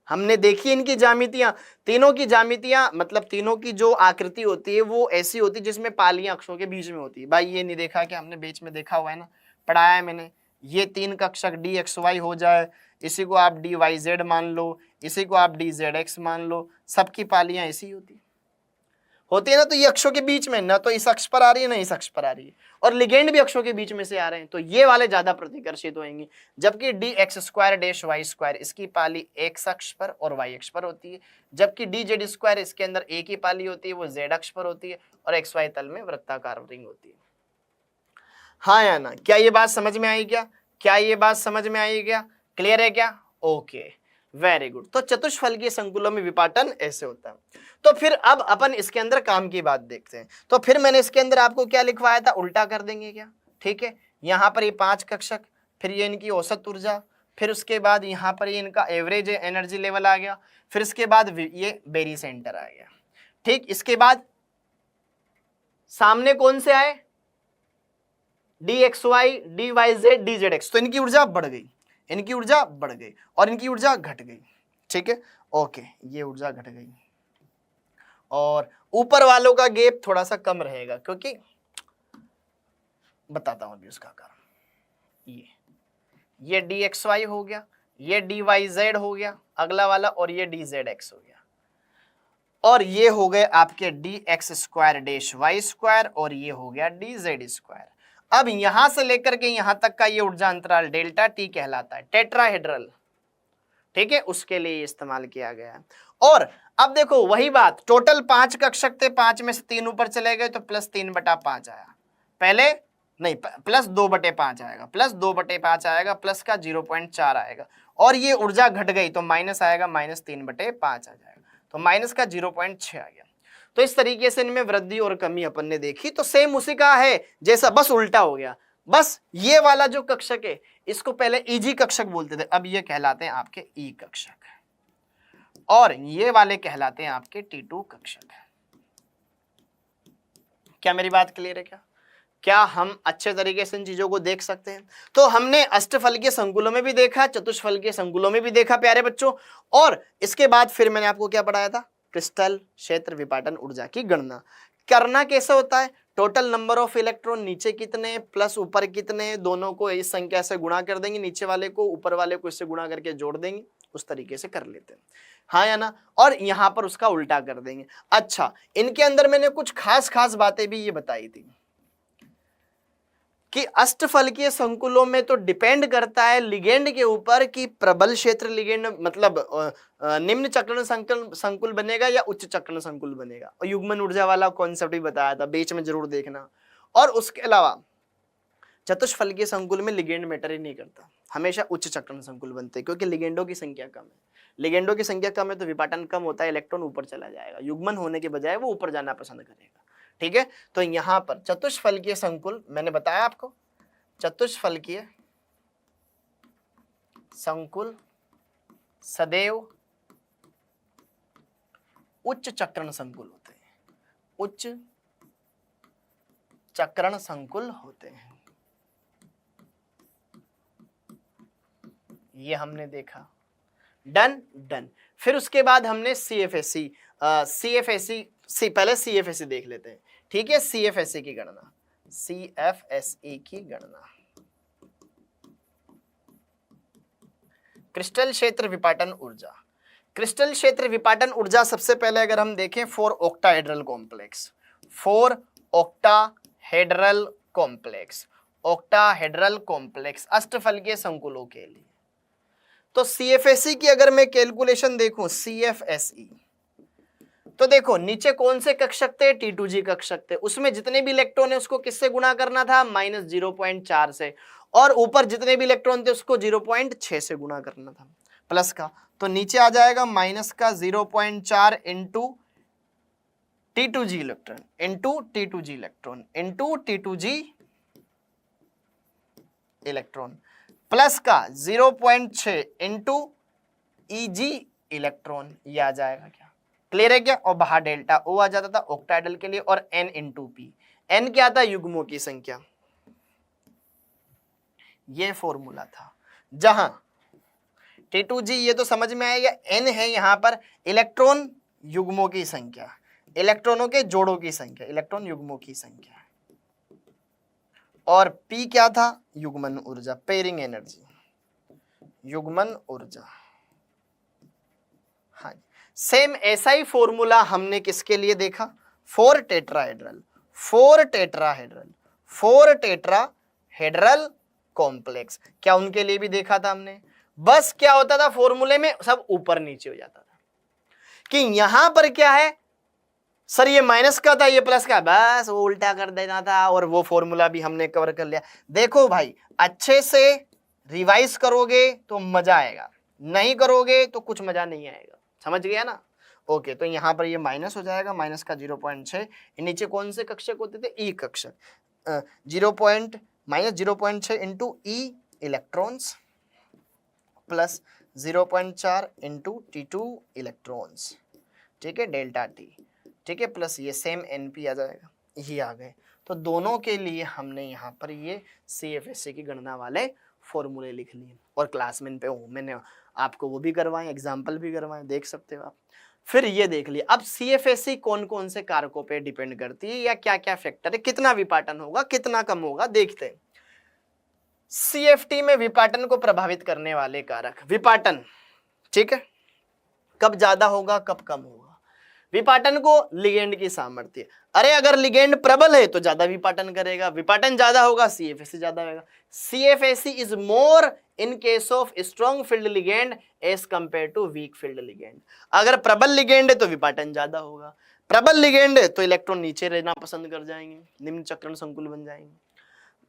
S1: हमने देखी इनकी ज्यामितियां, तीनों की ज्यामितियां, मतलब तीनों की जो आकृति होती है वो ऐसी होती है जिसमें पालियां अक्षों के बीच में होती है। भाई ये नहीं देखा कि हमने बीच में देखा हुआ है ना, पढ़ाया है मैंने। ये 3 कक्षक DXY हो जाए, इसी को आप DYZ मान लो, इसी को आप DZX मान लो, सबकी पालियां ऐसी होती है ना। तो ये अक्षों के बीच में, ना तो इस अक्ष पर आ रही है ना इस अक्ष पर आ रही है, और लिगेंड भी अक्षों के बीच में से आ रहे हैं, तो ये वाले ज्यादा प्रतिकर्षित होंगे। जबकि DX² इसकी पाली x अक्ष पर और y अक्ष पर होती है, जबकि DZ² इसके अंदर एक ही पाली होती है, वो z अक्ष पर होती है, और XY तल में वृत्ताकार रिंग होती है। हाँ या ना, क्या ये बात समझ में आई, क्या ये बात समझ में आई, क्या क्लियर है, क्या ओके, वेरी गुड। तो चतुष्फलकीय संकुलों में विपाटन ऐसे होता है। तो फिर अब अपन इसके अंदर काम की बात देखते हैं। तो फिर मैंने इसके अंदर आपको क्या लिखवाया था, उल्टा कर देंगे क्या, ठीक है। यहाँ पर ये 5 कक्षक, फिर ये इनकी औसत ऊर्जा, फिर उसके बाद यहाँ पर ये इनका एवरेज एनर्जी लेवल आ गया, फिर इसके बाद ये बेरी सेंटर आ गया, ठीक। इसके बाद सामने कौन से आए, DXY, DYZ, DZX, तो इनकी ऊर्जा बढ़ गई, इनकी ऊर्जा बढ़ गई, और इनकी ऊर्जा घट गई, ठीक है, ओके, ये ऊर्जा घट गई। और ऊपर वालों का गैप थोड़ा सा कम रहेगा, क्योंकि बताता हूं अभी उसका कारण। ये ये dxy हो गया, ये dyz हो गया अगला वाला, और ये dzx हो गया, और ये हो गए आपके dx square dash Y square, और ये हो गया dz स्क्वायर। अब यहां से लेकर के यहां तक का ये ऊर्जा अंतराल डेल्टा टी कहलाता है, टेट्राहेड्रल, ठीक है, उसके लिए इस्तेमाल किया गया है। और अब देखो वही बात, टोटल 5 कक्षक थे, 5 में से 3 ऊपर चले गए तो +3/5 आया, पहले नहीं +2/5 आएगा, +2/5 आएगा, प्लस का 0.4 आएगा, और ये ऊर्जा घट गई तो माइनस आएगा, -3/5 आ जाएगा, तो माइनस का 0.6 आ गया। तो इस तरीके से इनमें वृद्धि और कमी अपन ने देखी। तो सेम उसी का है जैसा, बस उल्टा हो गया। बस ये वाला जो कक्षक है इसको पहले ईजी कक्षक बोलते थे, अब ये कहलाते हैं आपके ई कक्षक, और ये वाले कहलाते हैं आपके T2 कक्षक। क्या मेरी बात क्लियर है? क्या हम अच्छे तरीके से इन चीजों को देख सकते हैं? तो हमने अष्टफलकीय संकुलों में भी देखा, चतुष्फलकीय संकुलों में भी देखा प्यारे बच्चों, और इसके बाद फिर मैंने आपको क्या पढ़ाया था? क्रिस्टल क्षेत्र विपाटन ऊर्जा की गणना करना कैसे होता है। टोटल नंबर ऑफ इलेक्ट्रॉन नीचे कितने प्लस ऊपर कितने, दोनों को इस संख्या से गुणा कर देंगे, नीचे वाले को ऊपर वाले को इससे गुणा करके जोड़ देंगे, उस तरीके से कर लेते हैं, हाँ या ना। और यहां पर उसका उल्टा कर देंगे। अच्छा, इनके अंदर मैंने कुछ खास बातें भी ये बताई थी कि अष्टफलकीय संकुलों में तो डिपेंड करता है लिगेंड के ऊपर कि प्रबल क्षेत्र लिगेंड मतलब निम्न चक्रण संकुल बनेगा या उच्च चक्रण संकुल बनेगा, और युग्मन ऊर्जा वाला कॉन्सेप्ट भी बताया था, बीच में जरूर देखना। और उसके अलावा चतुष्फलकीय संकुल में लिगेंड मैटर ही नहीं करता, हमेशा उच्च चक्रण संकुल बनते हैं, क्योंकि लिगेंडों की संख्या कम है। लिगेंडों की संख्या कम है तो विपाटन कम होता है, इलेक्ट्रॉन ऊपर चला जाएगा, युग्मन होने के बजाय वो ऊपर जाना पसंद करेगा, ठीक है। तो यहां पर चतुष्फलकीय संकुल मैंने बताया आपको, चतुष्फलकीय संकुल सदैव उच्च चक्रण संकुल होते हैं, उच्च चक्रण संकुल होते हैं, ये हमने देखा। डन। फिर उसके बाद हमने CFSE पहले CFSE देख लेते हैं, ठीक है। CFSE की गणना, CFSE की गणना, क्रिस्टल क्षेत्र विपाटन ऊर्जा। क्रिस्टल क्षेत्र विपाटन ऊर्जा सबसे पहले अगर हम देखें 4 octahedral complex, 4 octahedral complex, octahedral complex अष्टफलकीय संकुलों के लिए। तो CFSE की अगर मैं कैलकुलेशन देखूं, CFSE, तो देखो नीचे कौन से कक्षक थे? T2G कक्षक थे, उसमें जितने भी इलेक्ट्रॉन है उसको किससे गुणा करना था? -0.4 से, और ऊपर जितने भी इलेक्ट्रॉन थे उसको 0.6 से गुणा करना था प्लस का, तो नीचे आ जाएगा माइनस का 0.4 into T2G electron into T2G electron into T2G electron plus का 0.6 इंटू EG इलेक्ट्रॉन, ये आ जाएगा। क्या क्लियर है क्या? और बाहर डेल्टा O आ जाता था ऑक्टाहेड्रल के लिए, और N इंटू P, N क्या था? युग्मों की संख्या। ये फॉर्मूला था, जहां T2G ये तो समझ में आएगा, N है यहां पर इलेक्ट्रॉन युग्मों की संख्या, इलेक्ट्रॉनों के जोड़ों की संख्या, इलेक्ट्रॉन युग्मों की संख्या, और P क्या था? युग्मन ऊर्जा, पेयरिंग एनर्जी, युग्मन ऊर्जा। हाँ, सेम ऐसा ही फॉर्मूला हमने किसके लिए देखा? 4 टेट्राहेड्रल, 4 टेट्राहेड्रल, 4 टेट्राहेड्रल कॉम्प्लेक्स, क्या उनके लिए भी देखा था हमने? बस क्या होता था फॉर्मूले में, सब ऊपर नीचे हो जाता था, कि यहां पर क्या है सर, ये माइनस का था, ये प्लस का, बस वो उल्टा कर देना था, और वो फॉर्मूला भी हमने कवर कर लिया। देखो भाई, अच्छे से रिवाइज करोगे तो मजा आएगा, नहीं करोगे तो कुछ मजा नहीं आएगा, समझ गया ना? ओके, तो यहाँ पर ये माइनस हो जाएगा, माइनस का 0.6, नीचे कौन से कक्षक होते थे? ई कक्षक, -0.6 into E electrons plus 0.4 into T2 electrons, ठीक है, डेल्टा T, ठीक है, प्लस ये सेम NP आ जाएगा, ये आ गए। तो दोनों के लिए हमने यहाँ पर ये CFSE की गणना वाले फॉर्मूले लिख लिए, और क्लास में पे मैंने आपको वो भी करवाए, एग्जाम्पल भी करवाए, देख सकते हो आप। फिर ये देख लिया, अब CFSE कौन कौन से कारकों पे डिपेंड करती है, या क्या क्या फैक्टर है, कितना विपाटन होगा, कितना कम होगा, देखते हैं। CFT में विपाटन को प्रभावित करने वाले कारक, विपाटन, ठीक है, कब ज्यादा होगा कब कम होगा। विपाटन को लिगेंड की सामर्थ्य, अरे अगर लिगेंड प्रबल है तो ज्यादा विपाटन करेगा, विपाटन ज्यादा होगा CFAC ज्यादा होगा। CFAC is more in case of strong field ligand as compare to weak field ligand. अगर प्रबल लिगेंड है तो विपाटन ज्यादा होगा, प्रबल लिगेंड है तो इलेक्ट्रॉन नीचे रहना पसंद कर जाएंगे, निम्न चक्रण संकुल बन जाएंगे।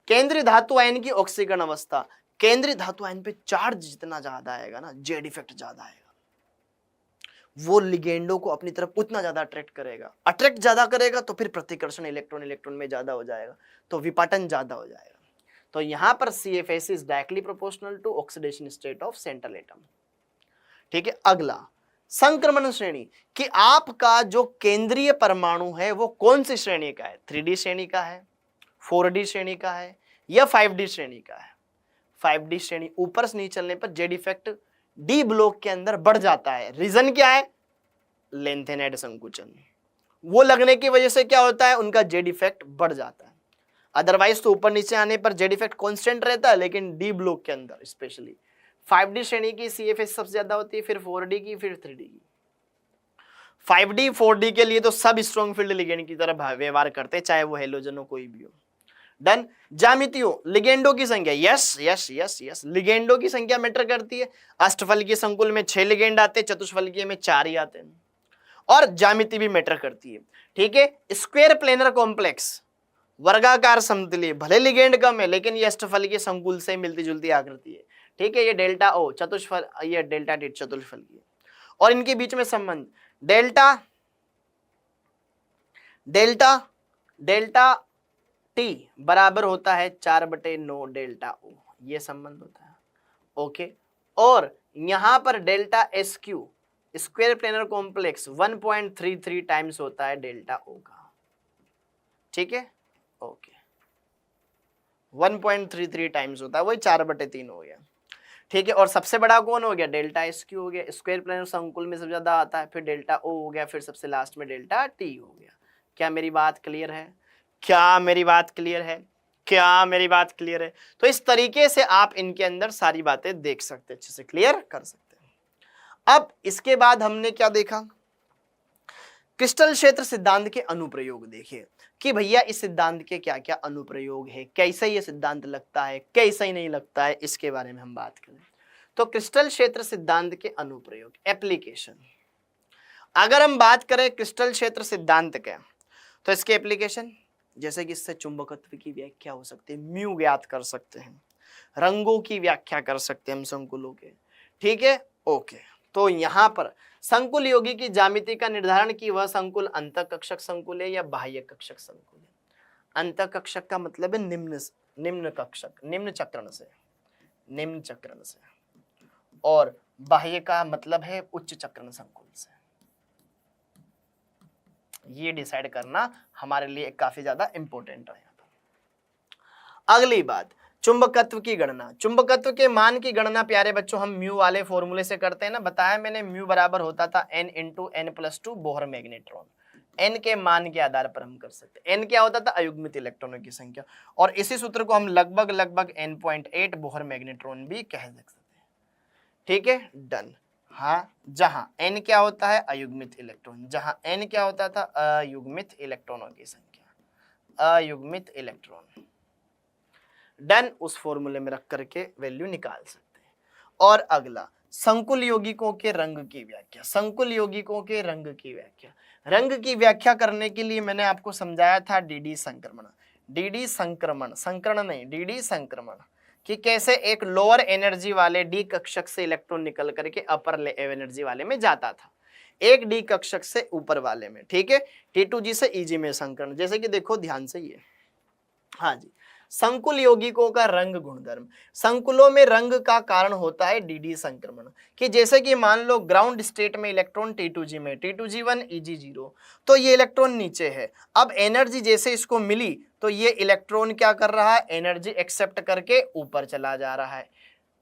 S1: केंद्रीय धातु आयन की ऑक्सीकरण अवस्था, केंद्रीय धातु आयन पे चार्ज जितना ज्यादा आएगा ना, जेड इफेक्ट ज्यादा आएगा, वो लिगेंडों को अपनी तरफ उतना ज्यादा अट्रैक्ट करेगा, अट्रैक्ट ज्यादा करेगा तो फिर प्रतिकर्षण इलेक्ट्रॉन इलेक्ट्रॉन में ज्यादा हो जाएगा, तो विपाटन ज्यादा हो जाएगा। तो यहां पर CFAC is directly proportional to oxidation state of central atom. ठीक है, अगला संक्रमण श्रेणी, कि आपका जो केंद्रीय परमाणु है वो कौन सी श्रेणी का है, 3D श्रेणी का है, 4D श्रेणी का है या 5D श्रेणी का है। 5D श्रेणी ऊपर से नीचे चलने पर जेड इफेक्ट डी ब्लॉक के अंदर बढ़ जाता है। रीजन क्या है, लेंथेनाइड संकुचन, वो लगने की वजह से क्या होता है, उनका जेड इफेक्ट बढ़ जाता है। अदरवाइज तो ऊपर नीचे आने पर जेड इफेक्ट कांस्टेंट रहता है, लेकिन डी ब्लॉक के अंदर स्पेशली 5D श्रेणी की CFAC सबसे ज्यादा होती है, फिर 4D की, फिर 3D की। 5D 4D के लिए तो सब स्ट्रॉन्ग फील्ड लिगेंड की तरह व्यवहार करते हैं, चाहे वो हेलोजन हो कोई भी हो। डन। ज्यामितियों, लिगेंडो की संख्या, यस यस यस यस, लिगेंडो की संख्या मैटर करती है। अष्टफलकीय संकुल में 6 लिगेंड आते हैं, चतुष्फलकीय में 4 ही आते हैं, और ज्यामिति भी मैटर करती है। ठीक है, स्क्वायर प्लेनर कॉम्प्लेक्स, वर्गाकार समतलीय, भले लिगेंड कम है लेकिन ये अष्टफलकीय संकुल से मिलती जुलती आकृति है। ठीक है, ये डेल्टा O चतुष्फल, ये डेल्टा T चतुष्फलकीय, और इनके बीच में संबंध डेल्टा डेल्टा डेल्टा T बराबर होता है 4/9 डेल्टा O, ये संबंध होता है। ओके, और यहां पर delta SQ square planar complex 1.33 times होता है डेल्टा O का। ठीक है, ओके, 1.33 टाइम्स होता है, वही 4/3 हो गया। ठीक है, और सबसे बड़ा कौन हो गया, डेल्टा SQ हो गया, स्क्वायर प्लेनर संकुल में सबसे ज्यादा आता है, फिर डेल्टा O हो गया, फिर सबसे लास्ट में डेल्टा T हो गया। क्या मेरी बात क्लियर है, क्या मेरी बात क्लियर है, क्या मेरी बात क्लियर है। तो इस तरीके से आप इनके अंदर सारी बातें देख सकते हैं, अच्छे से क्लियर कर सकते हैं। अब इसके बाद हमने क्या देखा, क्रिस्टल क्षेत्र सिद्धांत के अनुप्रयोग देखे कि भैया इस सिद्धांत के क्या क्या अनुप्रयोग है, कैसे ये सिद्धांत लगता है, कैसे ही नहीं लगता है, इसके बारे में हम बात करें। तो क्रिस्टल क्षेत्र सिद्धांत के अनुप्रयोग, एप्लीकेशन, अगर हम बात करें क्रिस्टल क्षेत्र सिद्धांत के, तो इसके एप्लीकेशन, जैसे कि इससे चुंबकत्व की व्याख्या हो सकती है, म्यू ज्ञात कर सकते हैं, रंगों की व्याख्या कर सकते हैं हम संकुलों के। ठीक है, ओके, तो यहाँ पर संकुल योगी की ज्यामिति का निर्धारण कि वह संकुल अंतःकक्षक संकुल है या बाह्य कक्षक संकुल है। अंतःकक्षक का मतलब है निम्न कक्षक, निम्न चक्रण से, और बाह्य का मतलब है उच्च चक्रण संकुल से। ये डिसाइड करना हमारे लिए काफी ज्यादा इंपॉर्टेंट है। अगली बात, चुंबकत्व की गणना, चुंबकत्व के मान की गणना प्यारे बच्चों हम म्यू वाले फॉर्मूले से करते हैं ना, बताया मैंने, म्यू बराबर होता था n × n+2 Bohr magnetron. n के मान के आधार पर हम कर सकते हैं, n क्या होता था, अयुग्मित इलेक्ट्रॉनों की संख्या, और इसी सूत्र को हम लगभग n.8 बोहर मैग्नेट्रॉन भी कह सकते हैं। ठीक है, डन। हाँ, जहां n क्या होता है, अयुग्मित इलेक्ट्रॉन, जहां n क्या होता था, अयुग्मित इलेक्ट्रॉनों की संख्या, अयुग्मित इलेक्ट्रॉन। डन, उस फॉर्मूले में रख करके वैल्यू निकाल सकते हैं। और अगला, संकुल यौगिकों के रंग की व्याख्या, संकुल यौगिकों के रंग की व्याख्या, रंग की व्याख्या करने के लिए मैंने आपको समझाया था डी संक्रमण, संकरण नहीं, डी संक्रमण, कि कैसे एक लोअर एनर्जी वाले डी कक्षक से इलेक्ट्रॉन निकल करके अपर एनर्जी वाले में जाता था, एक डी कक्षक से ऊपर वाले में। ठीक है, T2G से EG में संकरण, जैसे कि देखो ध्यान से ये, हाँ जी, संकुल यौगिकों का रंग गुणधर्म, संकुलों में रंग का कारण होता है डी संक्रमण, कि जैसे कि मान लो ग्राउंड स्टेट में इलेक्ट्रॉन T2G में, T2G1 EG0, तो ये इलेक्ट्रॉन नीचे है, अब एनर्जी जैसे इसको मिली तो ये इलेक्ट्रॉन क्या कर रहा है, एनर्जी एक्सेप्ट करके ऊपर चला जा रहा है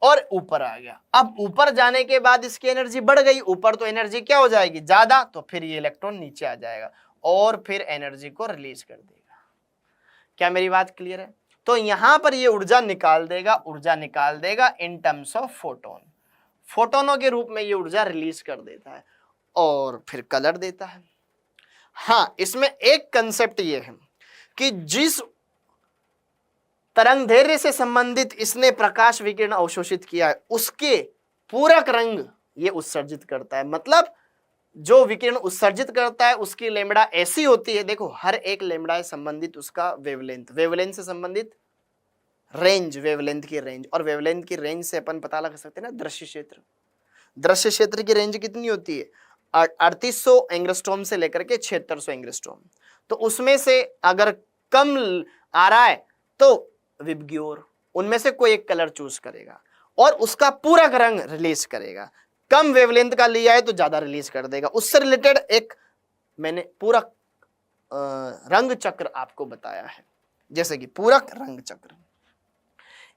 S1: और ऊपर आ गया। अब ऊपर जाने के बाद इसकी एनर्जी बढ़ गई, ऊपर तो एनर्जी क्या हो जाएगी, ज्यादा, तो फिर ये इलेक्ट्रॉन नीचे आ जाएगा और फिर एनर्जी को रिलीज कर देगा। क्या मेरी बात क्लियर है। तो यहां पर ये ऊर्जा निकाल देगा इन टर्म्स ऑफ फोटोन। फोटोनों के रूप में ये ऊर्जा रिलीज कर देता है और फिर कलर देता है। हाँ, इसमें एक कंसेप्ट ये है कि जिस तरंग दैर्ध्य से संबंधित इसने प्रकाश विकिरण अवशोषित किया है उसके पूरक रंग ये उत्सर्जित करता है। मतलब जो विकिरण उत्सर्जित करता है उसकी लेमड़ा ऐसी होती है, देखो हर एक लेमड़ा है संबंधित उसका वेवलेंथ से संबंधित रेंज, वेवलेंथ की रेंज, और वेवलेंथ की रेंज से अपन पता लगा सकते हैं ना दृश्य क्षेत्र की रेंज कितनी होती है 3800 एंगस्ट्रॉम से लेकर के 7600 एंगस्ट्रॉम। तो उसमें से अगर कम आ रहा है तो विबग्योर, उनमें से कोई एक कलर चूज करेगा और उसका पूरा रंग रिलीज करेगा। कम वेवलेंथ का लिया है तो ज्यादा रिलीज कर देगा। उससे रिलेटेड एक मैंने पूरा रंग चक्र आपको बताया है, जैसे कि पूरक रंग चक्र।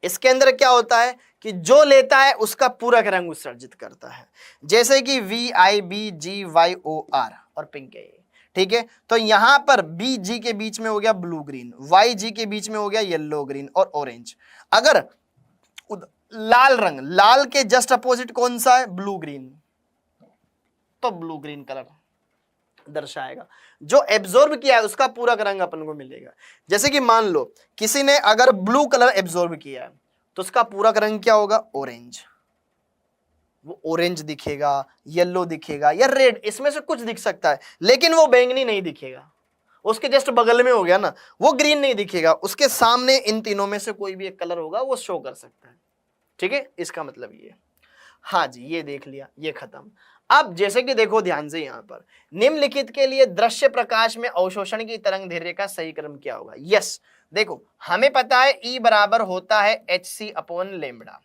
S1: इसके अंदर क्या होता है कि जो लेता है उसका पूरक रंग उत्सर्जित करता है, जैसे कि VIBGYOR और पिंक है, ठीक है। तो यहां पर BG के बीच में हो गया ब्लू ग्रीन, YG के बीच में हो गया येलो ग्रीन और ऑरेंज। अगर लाल रंग, लाल के जस्ट अपोजिट कौन सा है ब्लू ग्रीन, तो ब्लू ग्रीन कलर दर्शाएगा। जो एब्जॉर्ब किया है उसका पूरा रंग अपन को मिलेगा। जैसे कि मान लो किसी ने अगर ब्लू कलर एब्जॉर्ब किया है तो उसका पूरा रंग क्या होगा ऑरेंज, वो ऑरेंज दिखेगा, येलो दिखेगा या रेड, इसमें से कुछ दिख सकता है, लेकिन वो बैंगनी नहीं दिखेगा। उसके जस्ट बगल में हो गया ना, वो ग्रीन नहीं दिखेगा, उसके सामने इन तीनों में से कोई भी एक कलर होगा वो शो कर सकता है, ठीक है। इसका मतलब ये, हाँ जी, ये देख लिया, ये खत्म। अब जैसे कि देखो ध्यान से, यहां पर निम्नलिखित के लिए दृश्य प्रकाश में अवशोषण की तरंग दैर्ध्य का सही क्रम क्या होगा। यस, देखो हमें पता है E बराबर होता है hc अपॉन लेमड़ा।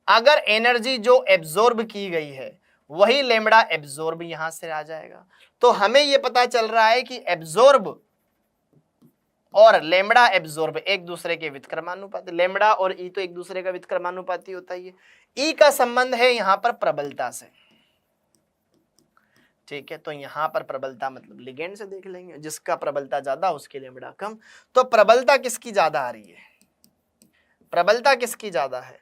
S1: अगर एनर्जी जो एब्जॉर्ब की गई है वही लेमड़ा एब्जॉर्ब यहां से आ जाएगा, तो हमें यह पता चल रहा है कि एब्जॉर्ब और लेमड़ा एब्जॉर्ब एक दूसरे के व्युत्क्रमानुपाती, लेमड़ा और ई तो एक दूसरे का व्युत्क्रमानुपाती होता है। ई का संबंध है यहां पर प्रबलता से, ठीक है। तो यहां पर प्रबलता मतलब लिगेंड से देख लेंगे, जिसका प्रबलता ज्यादा उसके लेमड़ा कम। तो प्रबलता किसकी ज्यादा आ रही है, प्रबलता किसकी ज्यादा है,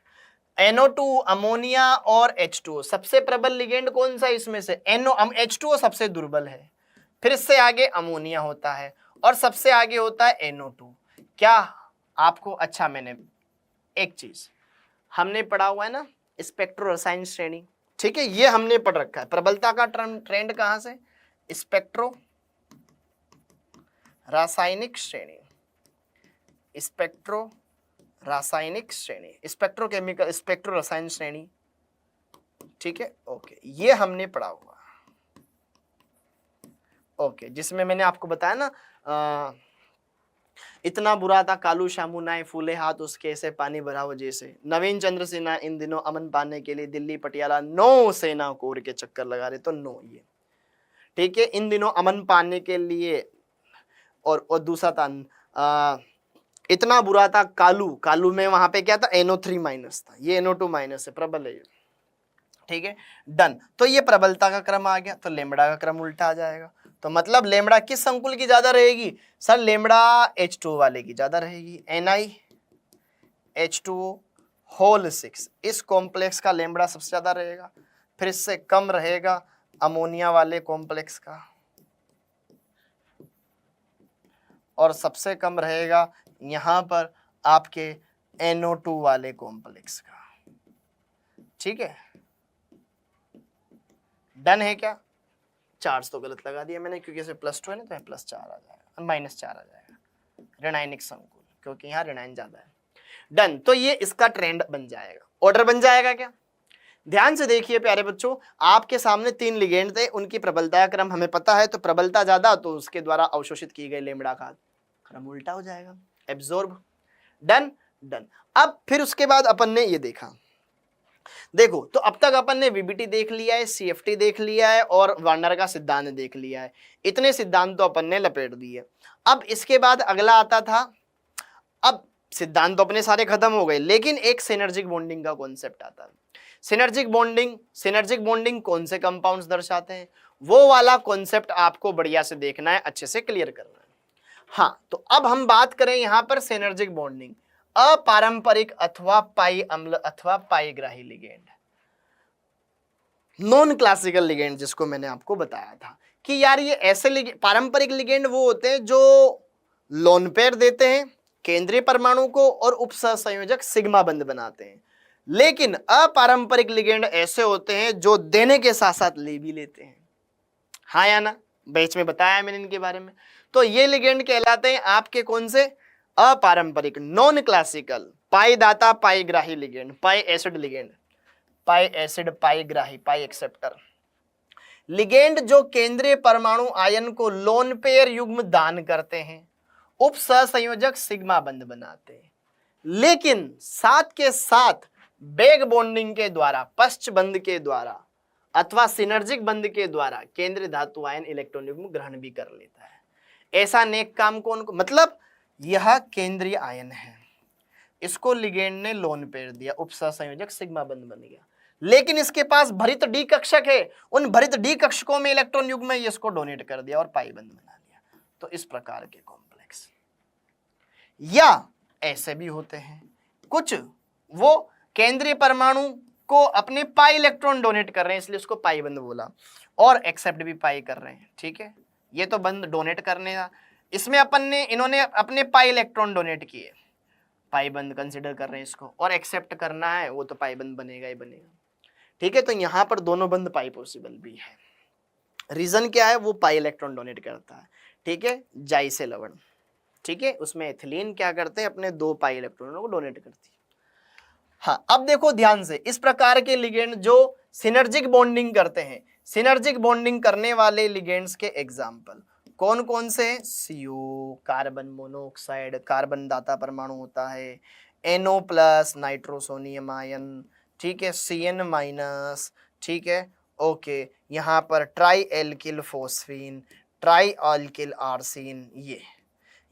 S1: NO2 अमोनिया और H2O। सबसे प्रबल लिगेंड कौन सा इसमें से, H2O सबसे दुर्बल है, फिर इससे आगे अमोनिया होता है और सबसे आगे होता है NO2। क्या आपको, अच्छा मैंने एक चीज हमने पढ़ा हुआ है ना स्पेक्ट्रो रसायन श्रेणी, ठीक है, ये हमने पढ़ रखा है। प्रबलता का ट्रेंड कहां से, स्पेक्ट्रो रासायनिक श्रेणी, स्पेक्ट्रो रासायनिक श्रेणी, स्पेक्ट्रोकेमिकल, स्पेक्ट्रो रसायन श्रेणी, ठीक है, ओके, ये हमने पढ़ा हुआ, ओके, जिसमें मैंने आपको बताया ना इतना बुरा था कालू शामू नाए फूले हाथ उसके से पानी भरा हो जैसे। नवीन चंद्र सिन्हा इन दिनों अमन पाने के लिए दिल्ली पटियाला 9 सेना कोर के चक्कर लगा रहे, तो 9 ये, ठीक है, इन दिनों अमन पाने के लिए। और दूसरा था इतना बुरा था कालू में वहां पे क्या था NO3 माइनस था, ये NO2 माइनस है, प्रबल है ये, ठीक है, डन। तो ये प्रबलता का क्रम आ गया, तो लेमड़ा का क्रम उल्टा आ जाएगा। तो मतलब लेमड़ा किस संकुल की ज्यादा रहेगी सर, लेमड़ा H2O वाले की ज्यादा रहेगी, NiH2O होल 6, इस कॉम्प्लेक्स का लेमड़ा सबसे ज्यादा रहेगा, फिर इससे कम रहेगा अमोनिया वाले कॉम्प्लेक्स का, और सबसे कम रहेगा यहां पर आपके NO2 वाले कॉम्प्लेक्स का, ठीक है, डन है क्या। चार्ज तो गलत लगा दिया मैंने क्योंकि इसे +2 है ना, तो +4 आ जाएगा, -4 आ जाएगा ऋणायनिक संकुल, क्योंकि यहाँ ऋणायन ज्यादा है। डन, तो ये इसका ट्रेंड बन जाएगा, ऑर्डर बन जाएगा क्या। ध्यान से देखिए प्यारे बच्चों, आपके सामने 3 लिगेंड थे, उनकी प्रबलता क्रम हमें पता है, तो प्रबलता ज्यादा तो उसके द्वारा अवशोषित की गई लेमड़ा का क्रम उल्टा हो जाएगा, एब्जॉर्ब, डन। अब फिर उसके बाद अपन ने ये देखा, देखो तो अब तक अपन ने VBT देख लिया है, CFT देख लिया है और वार्नर का सिद्धांत देख लिया है, इतने सिद्धांत तो अपन ने लपेट दिए। अब इसके बाद अगला आता था, अब सिद्धांत तो अपने सारे खत्म हो गए, लेकिन एक सिनर्जिक बॉन्डिंग का कॉन्सेप्ट आता है। सिनर्जिक बॉन्डिंग कौन से कंपाउंड्स दर्शाते हैं, वो वाला कॉन्सेप्ट आपको बढ़िया से देखना है, अच्छे से क्लियर करना है। हाँ, तो अब हम बात करें यहां पर सिनर्जिक बॉन्डिंग। अपारंपरिक अथवा पाई अम्ल अथवा पाईग्राही लिगेंड, नॉन क्लासिकल लिगेंड, जिसको मैंने आपको बताया था कि यार ये ऐसे पारंपरिक लिगेंड वो होते हैं जो लोन पेयर देते हैं केंद्रीय परमाणु को और उपसहसंयोजक सिग्मा बंध बनाते हैं, लेकिन अपारंपरिक लिगेंड ऐसे होते हैं जो देने के साथ साथ ले भी लेते हैं। हाँ या ना, बीच में बताया मैंने इनके बारे में। तो ये लिगेंड कहलाते हैं आपके कौन से, अपारंपरिक नॉन क्लासिकल पाई दाता पाईग्राही लिगेंड, पाई एसिड लिगेंड, पाई एसिड पाईग्राही पाई एक्सेप्टर लिगेंड जो केंद्रीय परमाणु आयन को लोन पेयर युग्म दान करते हैं, उप सहसंयोजक सिग्मा बंध बनाते हैं, लेकिन साथ के साथ बैक बॉन्डिंग के द्वारा, पश्च बंध के द्वारा अथवा सिनर्जिक बंध के द्वारा केंद्रीय धातु आयन इलेक्ट्रॉन युग्म ग्रहण भी कर लेता है। ऐसा नेक काम कौन को, मतलब यह केंद्रीय आयन है, इसको लिगेंड ने लोन पेयर दिया, उप सहसंयोजक सिग्मा बंध बन गया, लेकिन इसके पास भरित डी कक्षक है, उन भरित डी कक्षकों में इलेक्ट्रॉन युग्म है, इसको डोनेट कर दिया और पाई बंध बना दिया। तो इस प्रकार के कॉम्प्लेक्स, या ऐसे भी होते हैं कुछ, वो केंद्रीय परमाणु को अपने पाई इलेक्ट्रॉन डोनेट कर रहे हैं, इसलिए उसको पाई बंध बोला, और एक्सेप्ट भी पाई कर रहे हैं, ठीक है। ये तो बंध डोनेट करने का, इसमें इन्होंने अपने पाई इलेक्ट्रॉन डोनेट किए, पाई बंध कंसिडर कर रहे हैं इसको, और एक्सेप्ट करना है वो तो पाई बंध बनेगा ही बनेगा, ठीक है। तो यहां पर दोनों बंध पाई पॉसिबल भी है। रीजन क्या है, वो पाई इलेक्ट्रॉन डोनेट करता है, ठीक है, जाई से लवण, ठीक है, उसमें एथिलीन क्या करते हैं, अपने 2 पाई इलेक्ट्रॉनों को डोनेट करती है। हाँ, अब देखो ध्यान से, इस प्रकार के लिगेंड जो सिनर्जिक बॉन्डिंग करते हैं, सिनर्जिक बॉन्डिंग करने वाले लिगेंड्स के एग्जाम्पल कौन कौन से, CO कार्बन मोनोऑक्साइड, कार्बन दाता परमाणु होता है, NO प्लस नाइट्रोसोनियम आयन, ठीक है, CN माइनस, ठीक है, ओके, यहाँ पर tri alkyl phosphine, tri alkyl arsine,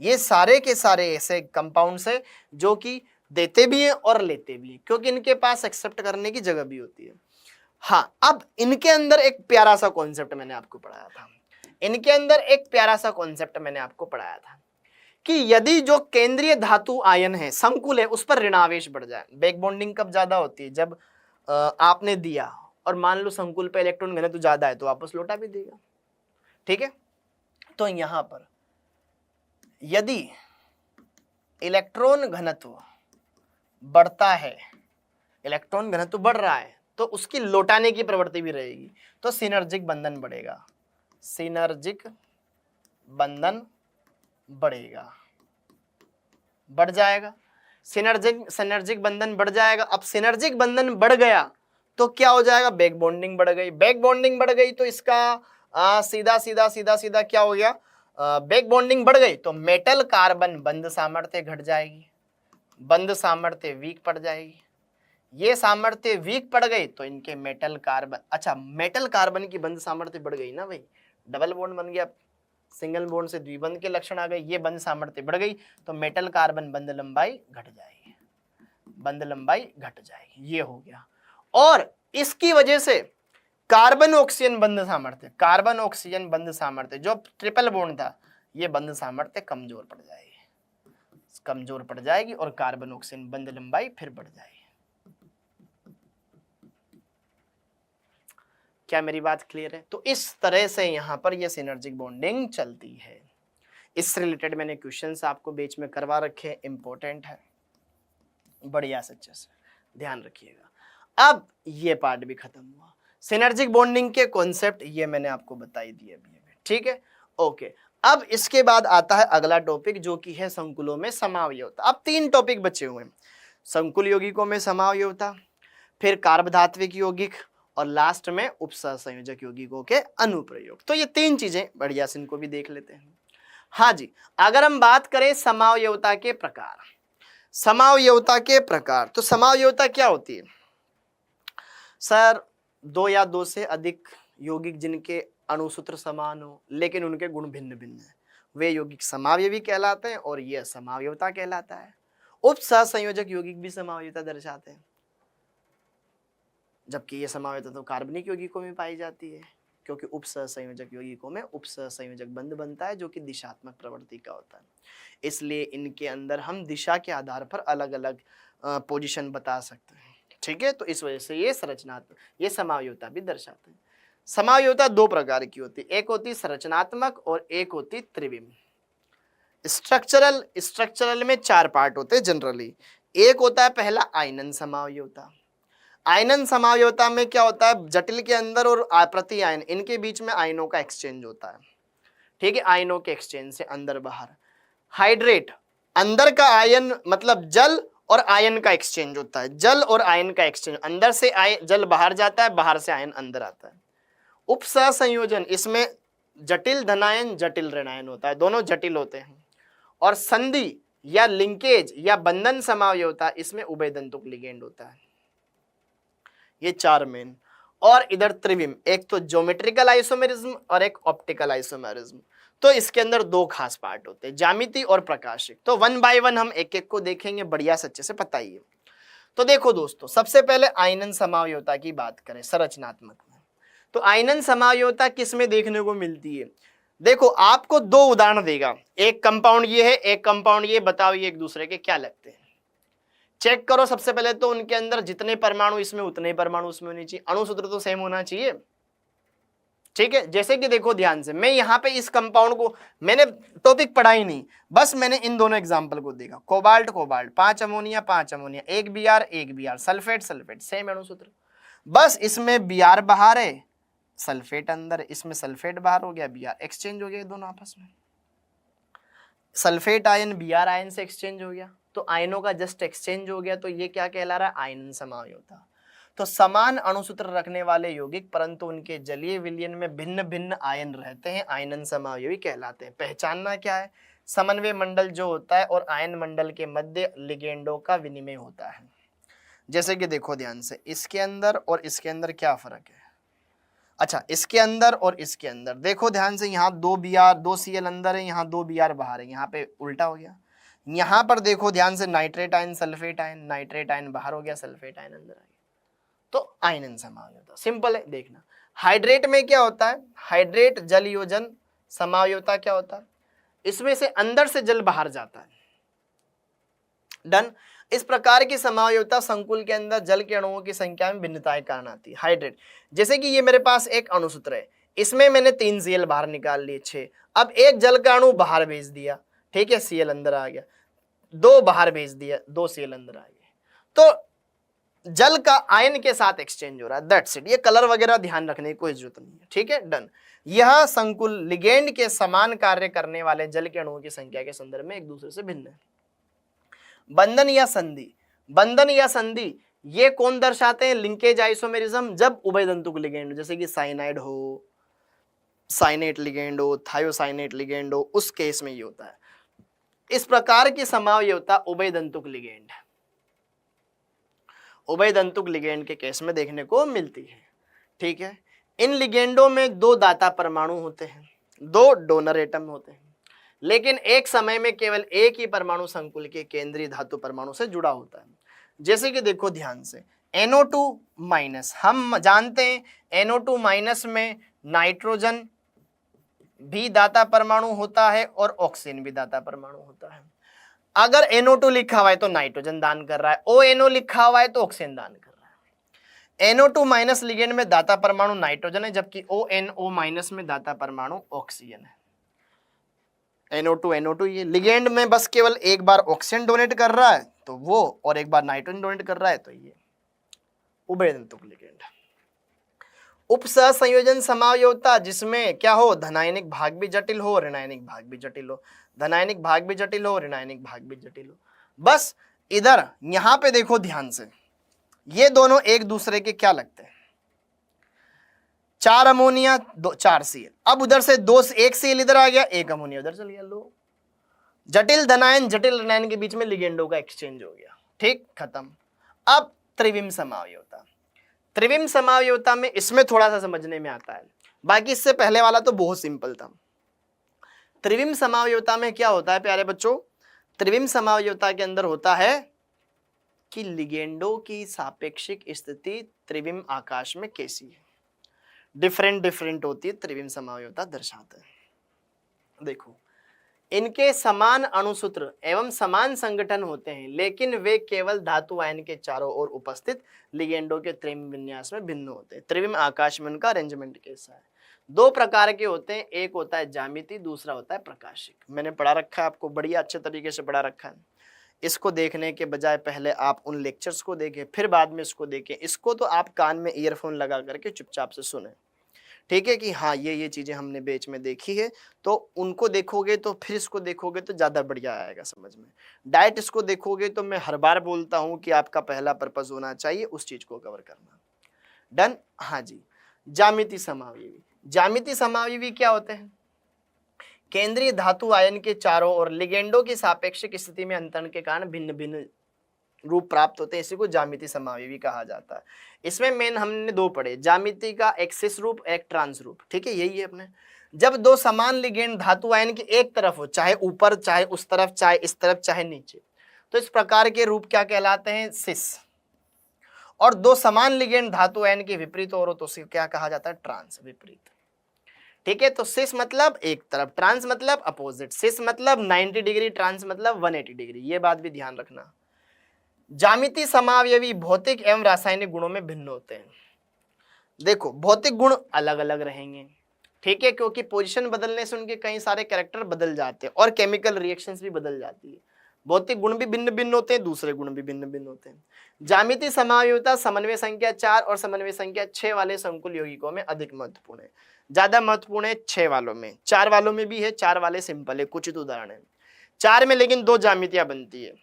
S1: ये सारे के सारे ऐसे कंपाउंड्स है जो कि देते भी हैं और लेते भी हैं, क्योंकि इनके पास एक्सेप्ट करने की जगह भी होती है। हाँ, अब इनके अंदर एक प्यारा सा कॉन्सेप्ट मैंने आपको पढ़ाया था, इनके अंदर एक प्यारा सा कॉन्सेप्ट मैंने आपको पढ़ाया था कि यदि जो केंद्रीय धातु आयन है, संकुल है, उस पर ऋणावेश बढ़ जाए। बैक बॉन्डिंग कब ज्यादा होती है, जब आपने दिया और मान लो संकुल पे इलेक्ट्रॉन घनत्व ज्यादा है तो वापस लौटा भी देगा, ठीक है। तो यहां पर यदि इलेक्ट्रॉन घनत्व बढ़ता है, इलेक्ट्रॉन घनत्व बढ़ रहा है, तो उसकी लौटाने की प्रवृत्ति भी रहेगी, तो सिनर्जिक बंधन बढ़ेगा, सिनर्जिक बंधन बढ़ेगा, बढ़ जाएगा, सिनर्जिक बंधन बढ़ जाएगा। अब सिनर्जिक बंधन बढ़ गया तो क्या हो जाएगा, बैक बॉन्डिंग बढ़ गई, बैक बॉन्डिंग बढ़ गई तो इसका सीधा सीधा सीधा सीधा क्या हो गया, बैक बॉन्डिंग बढ़ गई तो मेटल कार्बन बंध सामर्थ्य घट जाएगी, बंध सामर्थ्य वीक पड़ जाएगी, ये सामर्थ्य वीक पड़ गई तो इनके मेटल कार्बन, अच्छा मेटल कार्बन की बंध सामर्थ्य बढ़ गई ना भाई, डबल बॉन्ड बन गया, सिंगल बॉन्ड से द्विबंध के लक्षण आ गए, ये बंध सामर्थ्य बढ़ गई तो मेटल कार्बन बंध लंबाई घट जाएगी, बंध लंबाई घट जाएगी, ये हो गया। और इसकी वजह से कार्बन ऑक्सीजन बंध सामर्थ्य, कार्बन ऑक्सीजन बंध सामर्थ्य जो ट्रिपल बॉन्ड था, ये बंध सामर्थ्य कमजोर पड़ जाएगी, कमजोर पड़ जाएगी और कार्बन ऑक्सीजन बंध लंबाई फिर बढ़ जाएगी। क्या मेरी बात क्लियर है? तो इस तरह से यहां पर यह सिनर्जिक बॉन्डिंग चलती है। इससे रिलेटेड मैंने क्वेश्चंस आपको बीच में करवा रखे, इंपॉर्टेंट है, बढ़िया से अच्छे से ध्यान रखिएगा। अब ये पार्ट भी खत्म हुआ, सिनर्जिक बॉन्डिंग के कॉन्सेप्ट ये मैंने आपको बताई दिए अभी, ठीक है, ओके। अब इसके बाद आता है अगला टॉपिक जो कि है संकुलों में समावयवता। अब 3 टॉपिक बचे हुए हैं, संकुल यौगिकों में समावयवता, फिर कार्बधात्विक यौगिक और लास्ट में उपसहसंयोजक यौगिकों के अनुप्रयोग। तो ये 3 चीजें बढ़िया से इनको भी देख लेते हैं। हाँ जी, अगर हम बात करें समावयवता के प्रकार, समावयवता के प्रकार, तो समावयवता क्या होती है सर? 2 या 2 से अधिक यौगिक जिनके अणुसूत्र समान हो लेकिन उनके गुण भिन्न भिन्न है, वे यौगिक समावयवी कहलाते हैं और यह समावयवता कहलाता है। उपसहसंयोजक यौगिक भी समावयवता दर्शाते हैं, जबकि यह समावयवता तो कार्बनिक यौगिकों में पाई जाती है, क्योंकि उपसहसंयोजक यौगिकों में उपसहसंयोजक बंध बनता है जो कि दिशात्मक प्रवृत्ति का होता है, इसलिए इनके अंदर हम दिशा के आधार पर अलग अलग पोजीशन बता सकते हैं। ठीक है, तो इस वजह से ये संरचनात्मक, ये समावयवता भी दर्शाते हैं। समावयवता दो प्रकार की होती है, एक होती संरचनात्मक और एक होती त्रिविम। स्ट्रक्चरल में चार पार्ट होते हैं जनरली। एक होता है पहला आयनन समावयवता। आयनन समावयवता में क्या होता है, जटिल के अंदर और प्रति आयन इनके बीच में आयनों का एक्सचेंज होता है। ठीक है, आयनों के एक्सचेंज से अंदर बाहर। हाइड्रेट, अंदर का आयन मतलब जल और आयन का एक्सचेंज होता है, जल और आयन का एक्सचेंज, अंदर से जल बाहर जाता है, बाहर से आयन अंदर आता है। उपसहसंयोजन, इसमें जटिल धनायन जटिल ऋणायन होता है, दोनों जटिल होते हैं। और संधि या लिंकेज या बंधन समावयवता, इसमें उभयदंतुक लिगेंड होता है। ये चार मेन। और इधर त्रिविम, एक तो ज्योमेट्रिकल आइसोमेरिज्म और एक ऑप्टिकल आइसोमेरिज्म। तो इसके अंदर दो खास पार्ट होते हैं, ज्यामिति और प्रकाशिक। तो वन बाय वन हम एक एक को देखेंगे, बढ़िया से अच्छे से बताइए। तो देखो दोस्तों, सबसे पहले आयनन समावयवता की बात करें संरचनात्मक में, तो आयनन समावयवता किस में देखने को मिलती है। देखो आपको दो उदाहरण देगा, एक कंपाउंड ये है, एक कंपाउंड ये, बताओ ये एक दूसरे के क्या लगते हैं। चेक करो सबसे पहले तो उनके अंदर जितने परमाणु इसमें उतने ही परमाणु उसमें होने चाहिए, अणुसूत्र तो सेम होना चाहिए। ठीक है, जैसे कि देखो ध्यान से, मैं यहाँ पे इस कंपाउंड को, मैंने टॉपिक पढ़ा ही नहीं, बस मैंने इन दोनों एग्जांपल को देखा। कोबाल्ट कोबाल्ट, 5 अमोनिया 5 अमोनिया, एक Br, सल्फेट सल्फेट, सेम अणुसूत्र। बस इसमें Br बाहर है, सल्फेट अंदर, इसमें सल्फेट बाहर हो गया, Br एक्सचेंज हो गया दोनों आपस में, सल्फेट आयन Br आयन से एक्सचेंज हो गया, तो आयनों का जस्ट एक्सचेंज हो गया, तो ये क्या कहला रहा है, आयनन समावयवता। तो समान अणुसूत्र रखने वाले यौगिक परंतु उनके जलीय विलयन में भिन्न भिन्न आयन रहते हैं, आयनन समावयवी कहलाते हैं। पहचानना क्या है, समन्वय मंडल जो होता है और आयन मंडल के मध्य लिगेंडों का विनिमय होता है। जैसे कि देखो ध्यान से, इसके अंदर और इसके अंदर क्या फर्क है। अच्छा, इसके अंदर और इसके अंदर देखो ध्यान से, यहाँ 2 Br 2 Cl अंदर है, यहाँ 2 Br बाहर है, यहाँ पे उल्टा हो गया। यहाँ पर देखो ध्यान से, nitrate ion sulphate ion, nitrate ion बाहर हो गया, सल्फेट आयन अंदर आ गया, तो आयनन समावयवता सिंपल है देखना। हाइड्रेट में क्या होता है, हाइड्रेट जल योजन समावयवता क्या होता है, इसमें से अंदर से जल बाहर जाता है। डन। इस प्रकार की समावयवता संकुल के अंदर जल के अणुओं की संख्या में भिन्नता के कारण आती है। हाइड्रेट, जैसे कि ये मेरे पास एक अणुसूत्र है, इसमें मैंने 3 Cl बाहर निकाल लिए 6, अब एक जल का अणु बाहर भेज दिया, ठीक है, Cl अंदर आ गया, 2 बाहर भेज दिया, 2 Cl अंदर आ गए, तो जल का आयन के साथ एक्सचेंज हो रहा है, दैट्स इट। ये कलर वगैरह ध्यान रखने की कोई जरूरत नहीं है, ठीक है, डन। यह संकुल लिगेंड के समान कार्य करने वाले जल के अणुओं की संख्या के संदर्भ में एक दूसरे से भिन्न है। बंधन या संधि, बंधन या संधि ये कौन दर्शाते हैं, लिंकेज आइसोमेरिज्म, जब उभयदंतुक लिगेंड, जैसे कि साइनाइड हो, साइनेट लिगेंड हो, थायोसाइनेट लिगेंड हो, उस केस में ये होता है। इस प्रकार की समावयवता उभयदंतुक लिगेंड, उभयदंतुक लिगेंड के केस में देखने को मिलती है। ठीक है, इन लिगेंडों में 2 दाता परमाणु होते हैं, 2 डोनर एटम होते हैं, लेकिन एक समय में केवल एक ही परमाणु संकुल के केंद्रीय धातु परमाणु से जुड़ा होता है। जैसे कि देखो ध्यान से, NO2-, हम जानते हैं NO2- में नाइट्रोजन भी दाता परमाणु होता है और ऑक्सीजन भी दाता परमाणु होता है। अगर NO2 लिखा हुआ है तो नाइट्रोजन दान कर रहा है, ONO लिखा हुआ है तो ऑक्सीजन दान कर रहा है। NO2- लिगेंड में दाता परमाणु नाइट्रोजन है, जबकि ONO- में दाता परमाणु ऑक्सीजन है। NO2 ये लिगेंड में बस केवल एक बार ऑक्सीजन डोनेट कर रहा है तो वो, और एक बार नाइट्रोजन डोनेट कर रहा है तो ये उभयदंतुक लिगेंड। उपसहसंयोजन समावयवता, जिसमें क्या हो, धनायनिक भाग भी जटिल हो, ऋणायनिक भाग भी जटिल हो, धनायनिक भाग भी जटिल हो, ऋणायनिक भाग भी जटिल हो। बस इधर यहां पे देखो ध्यान से, ये दोनों एक दूसरे के क्या लगते हैं, 4 अमोनिया 4 Cl, अब उधर से 1 Cl इधर आ गया, 1 अमोनिया उधर चल गया, लो जटिल धनायन जटिल ऋणायन के बीच में लिगेंडों का एक्सचेंज हो गया, ठीक, खत्म। अब त्रिविम समावयवता, त्रिविम समावयवता में इसमें थोड़ा सा समझने में आता है, बाकी इससे पहले वाला तो बहुत सिंपल था। त्रिविम समावयवता में क्या होता है प्यारे बच्चों, त्रिविम समावयवता के अंदर होता है कि लिगेंडों की सापेक्षिक स्थिति त्रिविम आकाश में कैसी है। डिफरेंट डिफरेंट होती है, त्रिविम समावयवता दर्शाते हैं। देखो, इनके समान अणुसूत्र एवं समान संगठन होते हैं, लेकिन वे केवल धातु आयन के चारों ओर उपस्थित लिगेंडों के त्रिविम विन्यास में भिन्न होते हैं। त्रिविम आकाश में उनका अरेंजमेंट कैसा है? दो प्रकार के होते हैं, एक होता है ज्यामिति, दूसरा होता है प्रकाशिक। मैंने पढ़ा रखा है आपको, बढ़िया अच्छे तरीके से पढ़ा रखा है। इसको देखने के बजाय पहले आप उन लेक्चर्स को देखें, फिर बाद में इसको देखें। इसको तो आप कान में ईयरफोन लगा करके चुपचाप से सुने, ठीक है, कि हाँ ये चीजें हमने बेच में देखी है, तो उनको देखोगे तो फिर इसको देखोगे तो ज्यादा बढ़िया आएगा समझ में। डायरेक्ट इसको देखोगे तो मैं हर बार बोलता हूं कि आपका पहला पर्पस होना चाहिए उस चीज को कवर करना। डन। हाँ जी, ज्यामिति समावयवी। ज्यामिति समावयवी क्या होते हैं? केंद्रीय धातु आयन के चारों ओर लिगेंडों की सापेक्षिक स्थिति में अंतरण के कारण भिन्न भिन्न रूप प्राप्त होते हैं, इसी को ज्यामिति समावयवी कहा जाता है। इसमें मेन हमने दो पढ़े, ज्यामिति का एक सिस रूप, एक ट्रांस रूप, ठीक है, यही है अपने। जब दो समान लिगेंड धातु आयन के एक तरफ हो, चाहे ऊपर चाहे उस तरफ, चाहे इस तरफ चाहे नीचे, तो इस प्रकार के रूप क्या कहलाते हैं? सिस। और दो समान लिगेंड धातु आयन के विपरीत ओर हो तो क्या कहा जाता है? ट्रांस, विपरीत, ठीक है। तो सिस मतलब एक तरफ, ट्रांस मतलब अपोजिट। सिस मतलब 90 डिग्री, ट्रांस मतलब 180 डिग्री, ये बात भी ध्यान रखना। ज्यामिति समावयवी भौतिक एवं रासायनिक गुणों में भिन्न होते हैं। देखो, भौतिक गुण अलग अलग रहेंगे, ठीक है, क्योंकि पोजीशन बदलने से उनके कई सारे कैरेक्टर बदल जाते हैं और केमिकल रिएक्शंस भी बदल जाती है। भौतिक गुण भी भिन्न भिन्न होते हैं, दूसरे गुण भी भिन्न भिन्न होते हैं। ज्यामिति समावयवता समन्वय संख्या 4 और समन्वय संख्या 6 वाले संकुल यौगिकों में अधिक महत्वपूर्ण है। ज्यादा महत्वपूर्ण है 6 वालों में, 4 वालों में भी है, 4 वाले सिंपल है, कुछ उदाहरण है 4 में, लेकिन दो ज्यामितियां बनती है।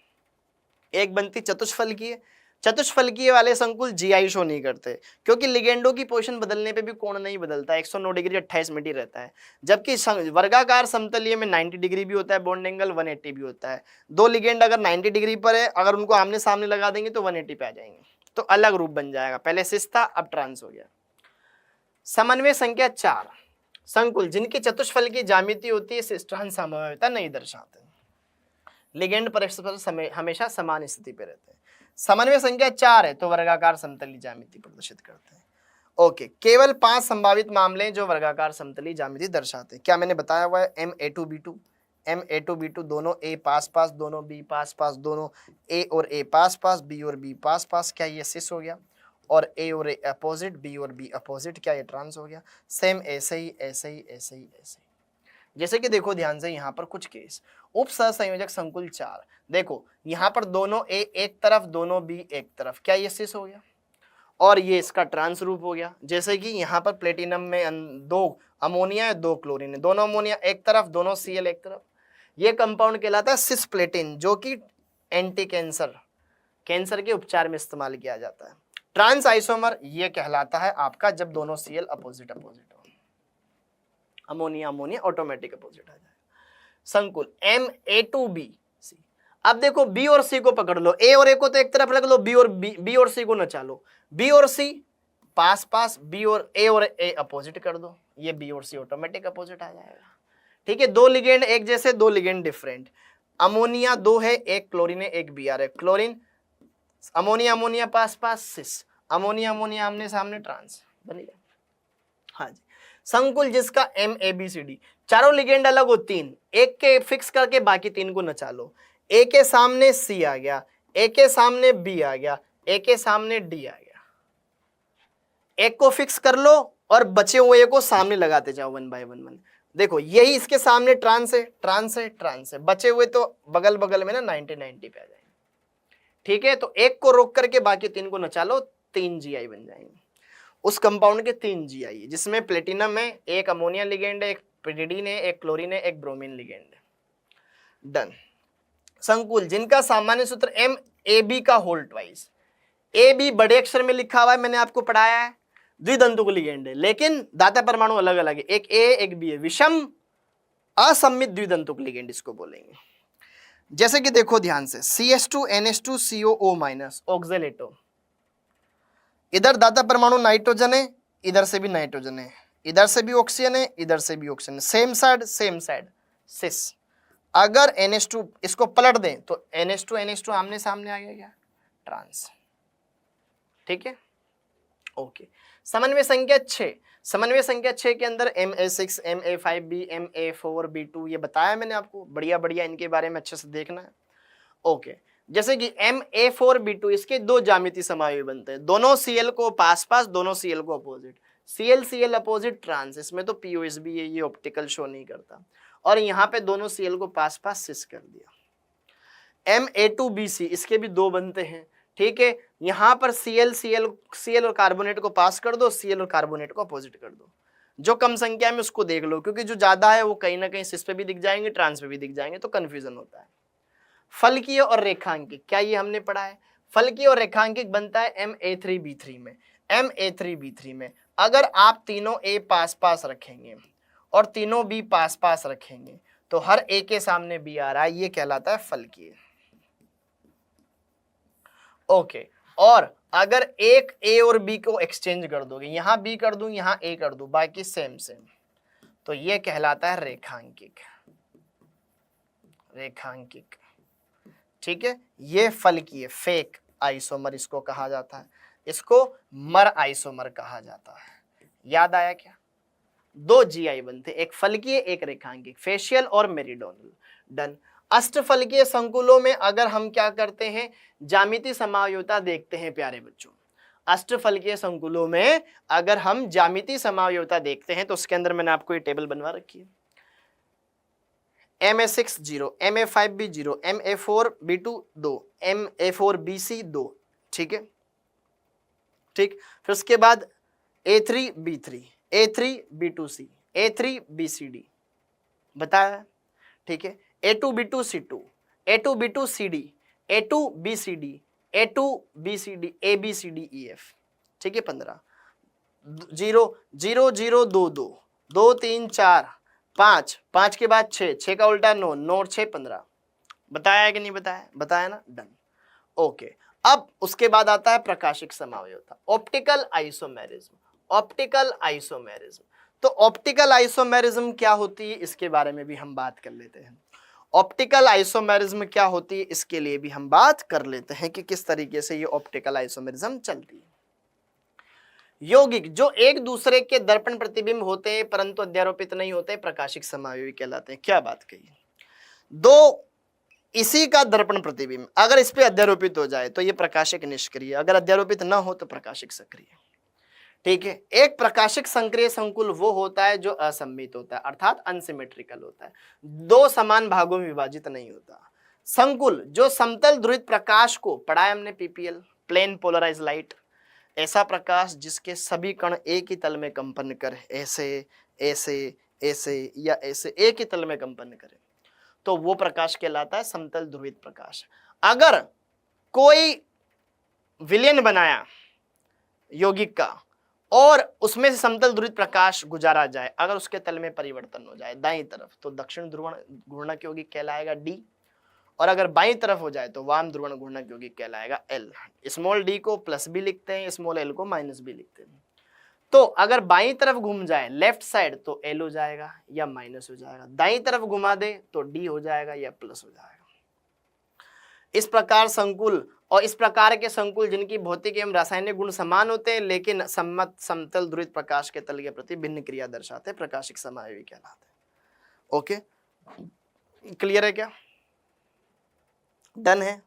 S1: एक बनती चतुष्फलकीय, चतुष्फलकीय वाले संकुल जीआई शो नहीं करते, क्योंकि लिगेंडो की पोजीशन बदलने पे भी कोण नहीं बदलता, 109 डिग्री 28 मिनट ही रहता है। जबकि वर्गाकार समतलीय में 90 डिग्री भी होता है बॉन्ड एंगल, 180 भी होता है। दो लिगेंड अगर 90 डिग्री पर है, अगर उनको आमने सामने लगा देंगे तो 180 पे आ जाएंगे, तो अलग रूप बन जाएगा। पहले सिस था, अब ट्रांस हो गया। समन्वय संख्या 4 संकुल जिनकी चतुष्फलकीय ज्यामिति होती है सिस ट्रांस समन्वयता नहीं दर्शाते। लिगेंड परस्पर हमेशा समान स्थिति पे रहते हैं। समन्वय संख्या 4 है तो वर्गाकार समतली ज्यामिति प्रदर्शित करते हैं। ओके, केवल 5 संभावित मामले जो वर्गाकार समतली ज्यामिति दर्शाते हैं। क्या मैंने बताया हुआ है? M_A_2B2, M_A_2B2 दोनों A पास पास, दोनों B पास पास, दोनों A और A पास पास, B और B पास पास, क्या ये सिस हो गया? और A और A अपोजिट, B और B अपोजिट, क्या ये ट्रांस हो गया? सेम ऐसे ही ऐसे ही ऐसे ही ऐसे ही। जैसे कि देखो ध्यान से, यहाँ पर कुछ केस, उप सहसंयोजक संकुल 4, देखो यहाँ पर दोनों A एक तरफ, दोनों B एक तरफ, क्या ये सिस हो गया? और ये इसका ट्रांस रूप हो गया। जैसे कि यहाँ पर प्लेटिनम में 2 अमोनिया है, 2 क्लोरीन है, दोनों अमोनिया एक तरफ, दोनों Cl एक तरफ, ये कंपाउंड कहलाता है सिस प्लेटिन, जो कि एंटी कैंसर, कैंसर के उपचार में इस्तेमाल किया जाता है। ट्रांस आइसोमर ये कहलाता है आपका जब दोनों Cl अपोजिट अपोजिट हो, अमोनिया अमोनिया ऑटोमेटिक अपोजिट आ जाएगा। संकुल Ma2B_C। अब देखो B और C को पकड़ लो, A और A को तो एक तरफ रख लो, B और C को नचा लो, B और C पास पास, B और A अपोजिट कर दो, ये B और C ऑटोमेटिक अपोजिट आ जाएगा, ठीक है। दो लिगेंड एक जैसे, दो लिगेंड डिफरेंट, अमोनिया 2 है, एक क्लोरीन है, एक Br है, क्लोरीन अमोनिया अमोनिया पास पास सिस, अमोनिया अमोनिया आमने सामने ट्रांस, बन गया। हाँ जी, संकुल जिसका MABCD, चारों लिगेंड अलग हो, 3 एक के फिक्स करके बाकी 3 को नचा लो। A के सामने C आ गया, A के सामने B आ गया, A के सामने D आ गया, एक को फिक्स कर लो और बचे हुए को सामने लगाते जाओ 1 बाय 1। देखो यही इसके सामने ट्रांस है, ट्रांस है, ट्रांस है, बचे हुए तो बगल बगल में ना 90-90 पे आ जाएंगे, ठीक है। तो एक को रोक करके बाकी 3 को नचा लो, 3 GI बन जाएंगे। उस कंपाउंड के 3 GI, जिसमें प्लेटिनम है, एक अमोनिया लिगेंड है, एक पिरिडीन है, एक क्लोरीन है, एक ब्रोमीन लिगेंड है। डन। संकुल जिनका सामान्य सूत्र MAB का होल ट्वाइस, AB बड़े अक्षर में लिखा हुआ है, मैंने आपको पढ़ाया है, द्विदंतुक लिगेंड है, लेकिन दाता परमाणु अलग अलग है, एक A एक B है, विषम असम्मित द्विदंतुक लिगेंड इसको बोलेंगे। जैसे कि देखो ध्यान से, CH2NH2COO- ऑक्जेलेटो, इधर दाता परमाणु नाइट्रोजन है, इधर से भी नाइट्रोजन है, इधर से भी ऑक्सीजन है, इधर से भी ऑक्सीजन है, सेम साइड सिस। अगर NH2 इसको पलट दें तो NH2 आमने सामने आ गया, क्या? ट्रांस, ठीक है। ओके। समन्वय संख्या 6, समन्वय संख्या 6 के अंदर Ma6, Ma5b, Ma4b2 ये बताया मैंने आपको, बढ़िया बढ़िया इनके बारे में अच्छे से देखना है। ओके, जैसे कि Ma4b2 इसके दो ज्यामितीय समावयवी बनते हैं, दोनों Cl को पास पास, दोनों Cl को opposite, Cl Cl opposite trans, इसमें तो POS भी है, ये ऑप्टिकल शो नहीं करता, और यहाँ पे दोनों Cl को पास पास सिस कर दिया। Ma2bc इसके भी दो बनते हैं, ठीक है, यहाँ पर Cl और कार्बोनेट को पास कर दो, Cl और कार्बोनेट को अपोजिट कर दो, जो कम संख्या में उसको देख लो, क्योंकि जो ज्यादा है वो कहीं ना कहीं सिस पे भी दिख जाएंगे, ट्रांस पे भी दिख जाएंगे, तो कंफ्यूजन होता है। फलकीय और रेखांकिक, क्या ये हमने पढ़ा है? फलकीय और रेखांकिक बनता है Ma3b3 में। Ma3b3 में अगर आप तीनों A पास पास रखेंगे और तीनों B पास पास रखेंगे तो हर A के सामने B आ रहा है, ये कहलाता है फलकीय। ओके, और अगर एक A और B को एक्सचेंज कर दोगे, यहां B कर दूं, यहां A कर दूं, बाकी सेम सेम, तो ये कहलाता है रेखांकिक। रेखांकिक, ठीक है, ये फलकीय, फेक आइसोमर इसको कहा जाता है, इसको मर आइसोमर कहा जाता है। याद आया क्या? दो GI बनते, एक फलकीय एक रेखांकिक, फेशियल और मेरिडोनल। डन। अष्टफलकीय संकुलों में अगर हम क्या करते हैं, ज्यामितीय समावयवता देखते हैं प्यारे बच्चों। अष्टफलकीय संकुलों में अगर हम ज्यामितीय समावयवता देखते हैं तो उसके अंदर मैंने आपको ये टेबल बनवा रखी है। Ma6 0, Ma5b 0, Ma4b2 2, Ma4bc 2, ठीक है, ठीक। फिर उसके बाद A3b3, A3b2c, A3bcd बताया, ठीक है, A2b2c2, A2b2cd, A2bcd, A2bcd, ABCDEF, ठीक है, 15, 0 0 0 2 2 2 3 4 5 5 के बाद 6 6 का उल्टा 9 9 और 6 15, बताया है कि नहीं बताया? बताया ना, डन। ओके, अब उसके बाद आता है प्रकाशिक समावयवता, ऑप्टिकल आइसोमेरिज्म। ऑप्टिकल आइसोमेरिज्म, तो ऑप्टिकल आइसोमेरिज्म क्या होती है इसके बारे में भी हम बात कर लेते हैं। ऑप्टिकल आइसोमेरिज्म क्या होती है इसके लिए भी हम बात कर लेते हैं कि किस तरीके से ये ऑप्टिकल आइसोमेरिज्म चलती है। यौगिक जो एक दूसरे के दर्पण प्रतिबिंब होते हैं परंतु अध्यारोपित नहीं होते, प्रकाशिक समावयवी कहलाते हैं। क्या बात कही? दो इसी का दर्पण प्रतिबिंब अगर इस पे अध्यारोपित हो जाए तो ये प्रकाशिक निष्क्रिय, अगर अध्यारोपित न हो तो प्रकाशिक सक्रिय, ठीक है। एक प्रकाशिक संक्रिय संकुल वो होता है जो असममित होता है, अर्थात अनसिमेट्रिकल होता है, दो समान भागों में विभाजित नहीं होता। संकुल जो समतल ध्रुवित प्रकाश को, पढ़ा है हमने PPL, प्लेन पोलराइज लाइट, ऐसा प्रकाश जिसके सभी कण एक ही तल में कंपन करे, ऐसे ऐसे ऐसे या ऐसे एक ही तल में कंपन करे, तो वो प्रकाश कहलाता है समतल ध्रुवित प्रकाश। अगर कोई विलयन बनाया यौगिक का और उसमें से समतल ध्रुवित प्रकाश गुजारा जाए, अगर उसके तल में परिवर्तन हो जाए दाईं तरफ तो दक्षिण ध्रुवण घूर्णक यौगिक कहलाएगा D, और अगर बाईं तरफ हो जाए तो वाम ध्रुवण घूर्णक यौगिक कहलाएगा L। स्मॉल d को प्लस भी लिखते हैं, स्मॉल l को माइनस भी लिखते हैं। तो अगर बाईं तरफ घूम जाए लेफ्ट साइड तो L हो जाएगा या माइनस हो जाएगा, दाईं तरफ घुमा दे तो D हो जाएगा या प्लस हो जाएगा। इस प्रकार संकुल और इस प्रकार के संकुल जिनकी भौतिक एवं रासायनिक गुण समान होते हैं लेकिन सम्मत समतल ध्रुवित प्रकाश के तल के प्रति भिन्न क्रिया दर्शाते हैं, प्रकाशिक समावयवी कहलाते हैं। ओके, क्लियर है क्या? डन है,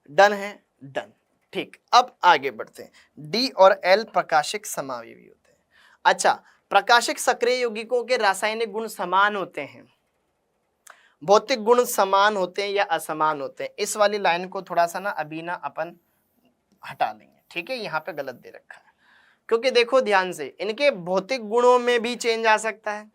S1: डन है, डन, ठीक। अब आगे बढ़ते हैं। D और L प्रकाशिक समावयवी होते हैं। अच्छा, प्रकाशिक सक्रिय यौगिकों के रासायनिक गुण समान होते हैं, भौतिक गुण समान होते हैं या असमान होते हैं। इस वाली लाइन को थोड़ा सा ना अभी ना अपन हटा देंगे, ठीक है, यहाँ पे गलत दे रखा है, क्योंकि देखो ध्यान से, इनके भौतिक गुणों में भी चेंज आ सकता है,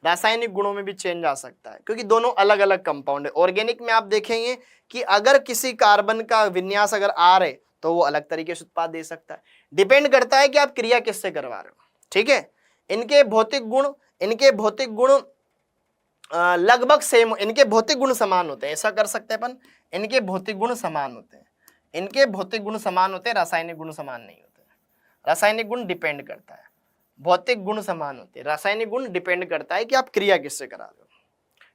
S1: रासायनिक गुणों में भी चेंज आ सकता है, क्योंकि दोनों अलग अलग कंपाउंड है। ऑर्गेनिक में आप देखेंगे कि अगर किसी कार्बन का विन्यास अगर R है तो वो अलग तरीके से उत्पाद दे सकता है, डिपेंड करता है कि आप क्रिया किससे करवा रहे हो, ठीक है। इनके भौतिक गुण लगभग सेम, इनके भौतिक गुण समान होते हैं, ऐसा कर सकते हैं अपन, इनके भौतिक गुण समान होते हैं, इनके भौतिक गुण समान होते हैं, रासायनिक गुण समान नहीं होते। रासायनिक गुण डिपेंड करता है, भौतिक गुण समान होते हैं, रासायनिक गुण डिपेंड करता है कि आप क्रिया किससे करा रहे हो,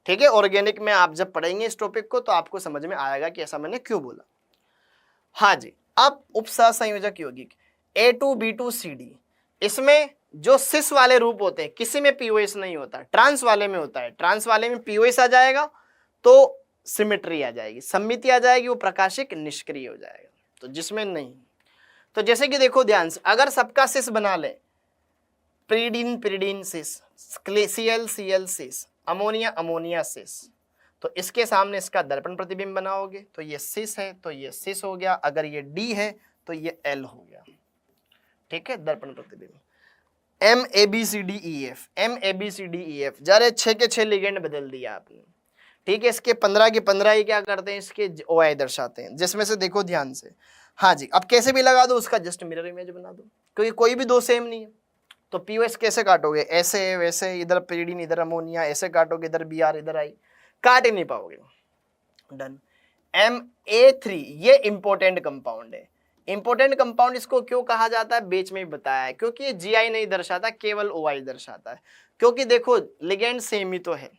S1: ठीक है। ऑर्गेनिक में आप जब पढ़ेंगे इस टॉपिक को तो आपको समझ में आएगा कि ऐसा मैंने क्यों बोला। हाँ जी, अब उपसहसंयोजक यौगिक, A2B2CD, इसमें जो सिस वाले रूप होते हैं किसी में पीओएस नहीं होता, ट्रांस वाले में होता है। ट्रांस वाले में पीओएस आ जाएगा तो सिमेट्री आ जाएगी, सममिति आ जाएगी, वो प्रकाशिक निष्क्रिय हो जाएगा। तो जिसमें नहीं, तो जैसे कि देखो ध्यान से, अगर सबका सिस बना ले, प्रीडीन प्रीडीन सिस, Cl Cl सिस, अमोनिया अमोनिया सिस, तो इसके सामने इसका दर्पण प्रतिबिंब बनाओगे तो ये सिस है तो ये सिस हो गया, अगर ये डी है तो ये एल हो गया, ठीक है, दर्पण प्रतिबिंब। MABCDEF, MABCDEF, जरा 6 के 6 लिगेंड बदल दिया आपने, ठीक है। इसके 15 के 15 ही क्या करते हैं, इसके OI दर्शाते हैं, जिसमें से देखो ध्यान से, हाँ जी, अब कैसे भी लगा दो, उसका जस्ट मिरर इमेज बना दो, क्योंकि कोई भी दो सेम नहीं है। तो पीओएस कैसे काटोगे, ऐसे वैसे, इधर pyridine इधर अमोनिया, ऐसे काटोगे, इधर Br इधर आई, काट ही नहीं पाओगे। डन। MA3 ये इंपॉर्टेंट कंपाउंड है। इंपॉर्टेंट कंपाउंड इसको क्यों कहा जाता है, बीच में ही बताया है, क्योंकि ये GI नहीं दर्शाता, केवल OI दर्शाता है। क्योंकि देखो लिगेंड सेम ही तो है,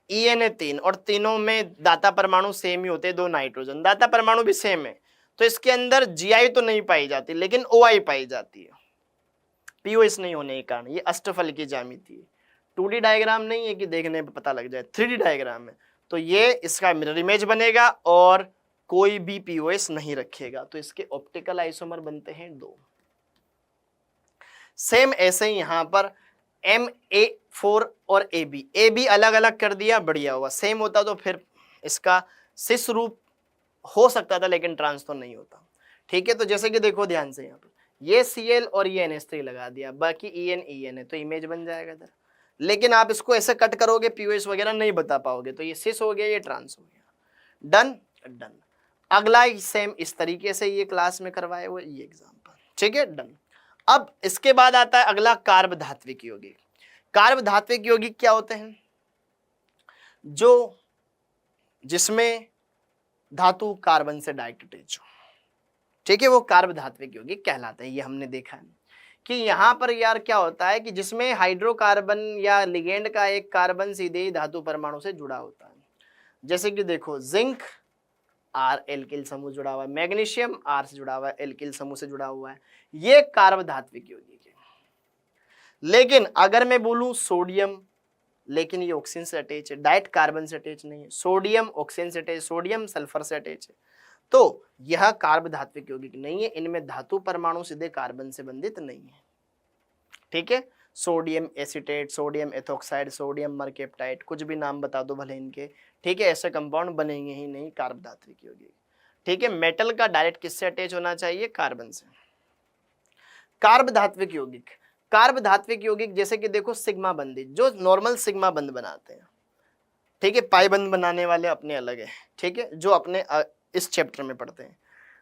S1: ENA 3, और तीनों में दाता परमाणु सेम ही होते हैं, 2 नाइट्रोजन, दाता परमाणु भी सेम है, तो इसके अंदर GI तो नहीं पाई जाती लेकिन OI पाई जाती है, पीओएस नहीं होने के कारण। ये अष्टफल की ज्यामिति है, 2D डायग्राम नहीं है कि देखने पे पता लग जाए, 3D डायग्राम है। तो ये इसका मिरर इमेज बनेगा और कोई भी पीओएस नहीं रखेगा, तो इसके ऑप्टिकल आइसोमर बनते हैं 2। सेम ऐसे ही यहां पर MA4 और AB अलग अलग कर दिया, बढ़िया हुआ। सेम होता तो फिर इसका सिस रूप हो सकता था लेकिन ट्रांस तो नहीं होता, ठीक है। तो जैसे कि देखो ध्यान से, यहाँ पर ये Cl और ये NH3 लगा दिया, बाकी EN है, तो इमेज बन जाएगा इधर। लेकिन आप इसको ऐसे कट करोगे, पीओएस वगैरह नहीं बता पाओगे, तो ये सिस हो गया, ये ट्रांस हो गया। Done done. अगला सेम इस तरीके से ये क्लास में करवाए हुए ये एग्जाम्पल, ठीक है, डन। अब इसके बाद आता है अगला कार्ब धात्विक यौगिक। कार्ब धात्विक यौगिक क्या होते हैं, जो जिसमें धातु कार्बन से डायरेक्ट अटैच हो, ठीक है, वो कार्ब धात्विक यौगिक कहलाते हैं। ये हमने देखा है कि यहाँ पर यार क्या होता है कि जिसमें हाइड्रोकार्बन या लिगेंड का एक कार्बन सीधे ही धातु परमाणु से जुड़ा होता है। जैसे कि देखो जिंक R एल्किल समूह जुड़ा हुआ है, मैग्नीशियम R से जुड़ा हुआ है, एल्किल समूह से जुड़ा हुआ है, ये कार्ब धात्विक यौगिक है। लेकिन अगर मैं बोलूं सोडियम, लेकिन ये ऑक्सीजन से अटैच है, डायरेक्ट कार्बन से अटैच नहीं है, सोडियम ऑक्सीजन से अटैच, सोडियम सल्फर से अटैच है, तो यह कार्ब धात्विक यौगिक नहीं है। इनमें धातु परमाणु सीधे कार्बन से बंधित नहीं है, ठीक है। Sodium acetate, sodium ethoxide, sodium mercaptide, कुछ भी नाम बता दो भले इनके, ठीक है, ऐसे कंपाउंड बनेंगे ही नहीं कार्ब धात्विक यौगिक, ठीक है। मेटल का डायरेक्ट किससे अटैच होना चाहिए, कार्बन से। कार्ब धात्विक यौगिक, कार्ब धात्विक यौगिक जैसे कि देखो सिग्मा बंदी, जो नॉर्मल सिग्मा बंद बनाते हैं, ठीक है, पाई बंद बनाने वाले अपने अलग है, ठीक है, जो अपने इस चैप्टर में पढ़ते हैं।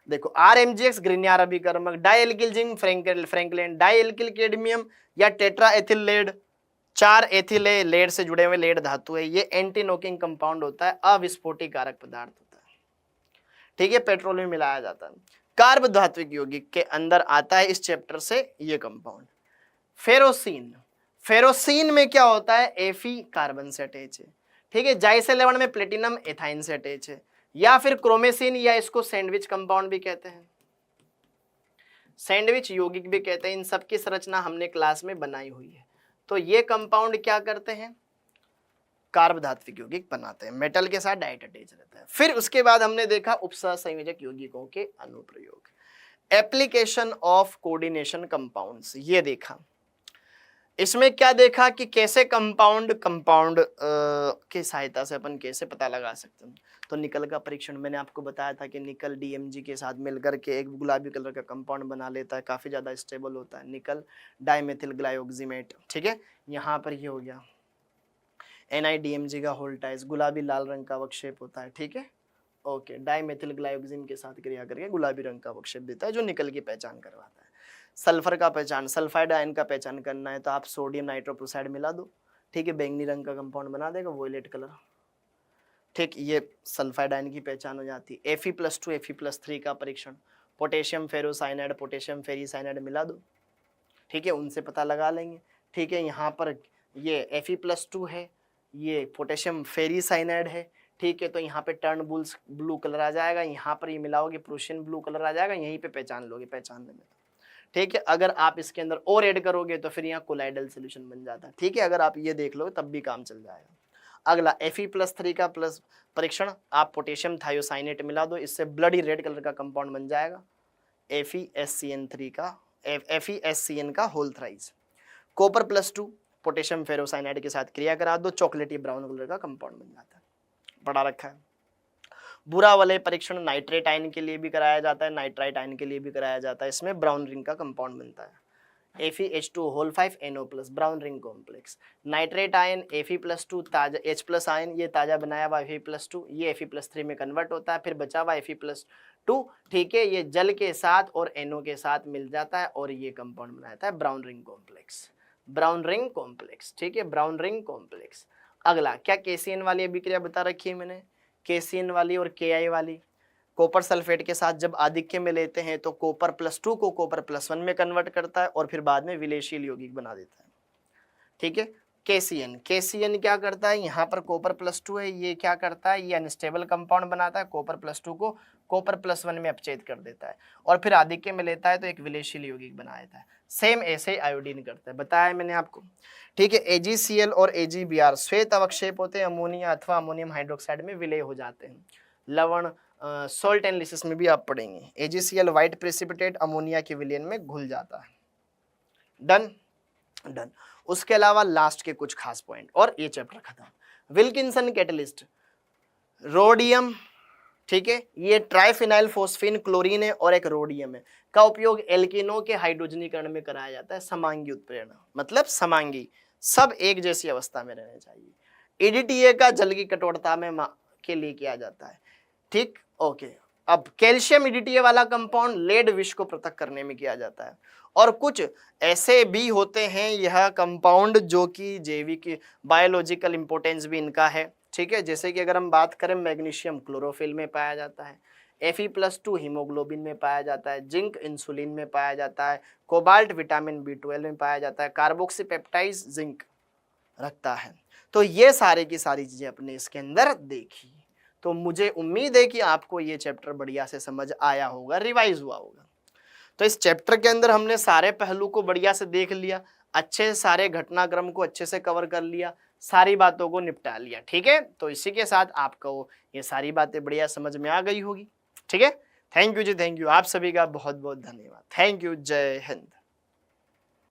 S1: देखो RMGX ग्रिग्नार अभिकर्मक, dialkyl zinc Franklin, dialkyl cadmium या tetra ethyl lead, 4 ethyl lead से जुड़े हुए लेड धातु है। ये एंटी नॉकिंग कंपाउंड होता है, अविस्फोटीकारक पदार्थ होता है, ठीक है, पेट्रोल में मिलाया जाता है। कार्ब धात्विक यौगिक के अंदर आता है इस चैप्टर से ये कंपाउंड। फेरोसिन, फेरोसिन में क्या होता है, Fe कार्बन से अटैच है, ठीक है। जाइसेलेवन में प्लेटिनम एथाइन से अटैच है, या फिर क्रोमेसिन, या इसको सैंडविच कंपाउंड भी कहते हैं, सैंडविच यौगिक भी कहते हैं। इन सब की संरचना हमने क्लास में बनाई हुई है। तो ये कंपाउंड क्या करते हैं, कार्ब धात्विक यौगिक बनाते हैं, मेटल के साथ डायरेक्ट अटैच रहता है। फिर उसके बाद हमने देखा उपसह संयोजक यौगिकों के अनुप्रयोग, एप्लीकेशन ऑफ कोऑर्डिनेशन कंपाउंड्स, ये देखा। इसमें क्या देखा कि कैसे कंपाउंड की सहायता से अपन कैसे पता लगा सकते हैं। तो निकल का परीक्षण मैंने आपको बताया था कि निकल DMG के साथ मिलकर के एक गुलाबी कलर का कंपाउंड बना लेता है, काफी ज्यादा स्टेबल होता है, निकल डाइमेथिल ग्लाइऑक्सीमेट, ठीक है। यहाँ पर ये हो गया NiDMG का होल्टाइज, गुलाबी लाल रंग का अवक्षेप होता है, ठीक है, ओके। डाइमेथिल ग्लाइऑक्सीन के साथ क्रिया करके गुलाबी रंग का अवक्षेप देता है, जो निकल की पहचान करवाता है। सल्फर का पहचान, सल्फाइड आयन का पहचान करना है तो आप सोडियम नाइट्रोप्रोसाइड मिला दो, ठीक है, बैंगनी रंग का कंपाउंड बना देगा, वोयलेट कलर, ठीक, ये सल्फाइड आयन की पहचान हो जाती है। Fe+2 Fe+3 का परीक्षण, पोटेशियम फेरोसाइनाइड, पोटेशियम फेरीसाइनाइड मिला दो, ठीक है, उनसे पता लगा लेंगे, ठीक है। यहाँ पर ये Fe+2 है, ये पोटेशियम फेरीसाइनाइड है, ठीक है, तो यहाँ पे टर्न ब्लू कलर आ जाएगा, यहाँ पर ये मिलाओगे प्रूशियन ब्लू कलर आ जाएगा, यहीं पे पहचान लोगे, पहचानने में, ठीक है। अगर आप इसके अंदर और ऐड करोगे तो फिर यहाँ कोलाइडल सोल्यूशन बन जाता है। ठीक है, अगर आप ये देख लो तब भी काम चल जाएगा। अगला Fe+3 का प्लस परीक्षण, आप पोटेशियम थायोसाइनेट मिला दो, इससे ब्लडी रेड कलर का कंपाउंड बन जाएगा FeSCN3 का FeSCN का होल थ्राइस। कॉपर+2 पोटेशियम फेरोसाइनाइड के साथ क्रिया करा दो, चॉकलेटी ब्राउन कलर का कंपाउंड बन जाता है, पढ़ा रखा है। बुरा वलय परीक्षण नाइट्रेट आयन के लिए भी कराया जाता है, नाइट्राइट आयन के लिए भी कराया जाता है, इसमें ब्राउन रिंग का कंपाउंड बनता है FeH2O5NO+ brown ring complex. Nitrate ion Fe+2 ताजा H+ आयन, ये ताजा बनाया हुआ Fe+2, ये Fe+3 में कन्वर्ट होता है, फिर बचा हुआ Fe+2, ठीक है, ये जल के साथ और NO के साथ मिल जाता है और ये कंपाउंड बनाता है brown ring complex, brown ring complex, ठीक है, ब्राउन रिंग कॉम्प्लेक्स। अगला क्या KCN वाली अभिक्रिया बता रखी है मैंने, KCN वाली और KI वाली। कॉपर सल्फेट के साथ जब आधिक्य में लेते हैं तो कॉपर+2 को कॉपर+1 में कन्वर्ट करता है और फिर बाद में विलेयशील यौगिक बना देता है। ठीक है, KCN क्या करता है, यहाँ पर कॉपर+2 है, ये क्या करता है, ये अनस्टेबल कंपाउंड बनाता है, कॉपर+2 को कॉपर+1 में अपचेत कर देता है और फिर आधिक्य में लेता है तो एक विलेयशील यौगिक बना देता है। सेम ऐसे आयोडीन करता है, बताया मैंने आपको। ठीक है, AgCl और AgBr श्वेत अवक्षेप होते हैं, अमोनिया अथवा अमोनियम हाइड्रोक्साइड में विलय हो जाते हैं। लवण सॉल्ट एनालिसिस में भी आप पढ़ेंगे। AgCl व्हाइट प्रेसिपिटेट अमोनिया के विलयन में घुल जाता है। Done done. उसके अलावा लास्ट के कुछ खास पॉइंट और ये चैप्टर खत्म। विल्किंसन कैटलिस्ट, रोडियम, ठीक है, ये ट्राइफिनाइल फोस्फीन क्लोरीन है और एक रोडियम है, का उपयोग एल्किनों के हाइड्रोजनीकरण में कराया जाता है। समांगी उत्प्रेरण मतलब समांगी, सब एक जैसी अवस्था में रहने चाहिए। EDTA का जल की कठोरता में के लिए किया जाता है। ठीक, ओके। अब कैल्शियम EDTA वाला कंपाउंड लेड विष को पृथक करने में किया जाता है और कुछ ऐसे भी होते हैं यह कंपाउंड जो कि जैविक बायोलॉजिकल इंपॉर्टेंस भी इनका है। ठीक है, जैसे कि अगर हम बात करें मैग्नीशियम क्लोरोफिल में पाया जाता है, Fe+2 हीमोग्लोबिन में पाया जाता है, जिंक इंसुलिन में पाया जाता है, कोबाल्ट विटामिन B12 में पाया जाता है, कार्बोक्सीपेप्टाइड्स जिंक रखता है। तो ये सारे की सारी चीजें अपने इसके अंदर देखी। तो मुझे उम्मीद है कि आपको ये चैप्टर बढ़िया से समझ आया होगा, रिवाइज हुआ होगा। तो इस चैप्टर के अंदर हमने सारे पहलू को बढ़िया से देख लिया, अच्छे से सारे घटनाक्रम को अच्छे से कवर कर लिया, सारी बातों को निपटा लिया। ठीक है, तो इसी के साथ आपको ये सारी बातें बढ़िया समझ में आ गई होगी। ठीक है, थैंक यू जी, थैंक यू, आप सभी का बहुत बहुत धन्यवाद। थैंक यू, जय हिंद।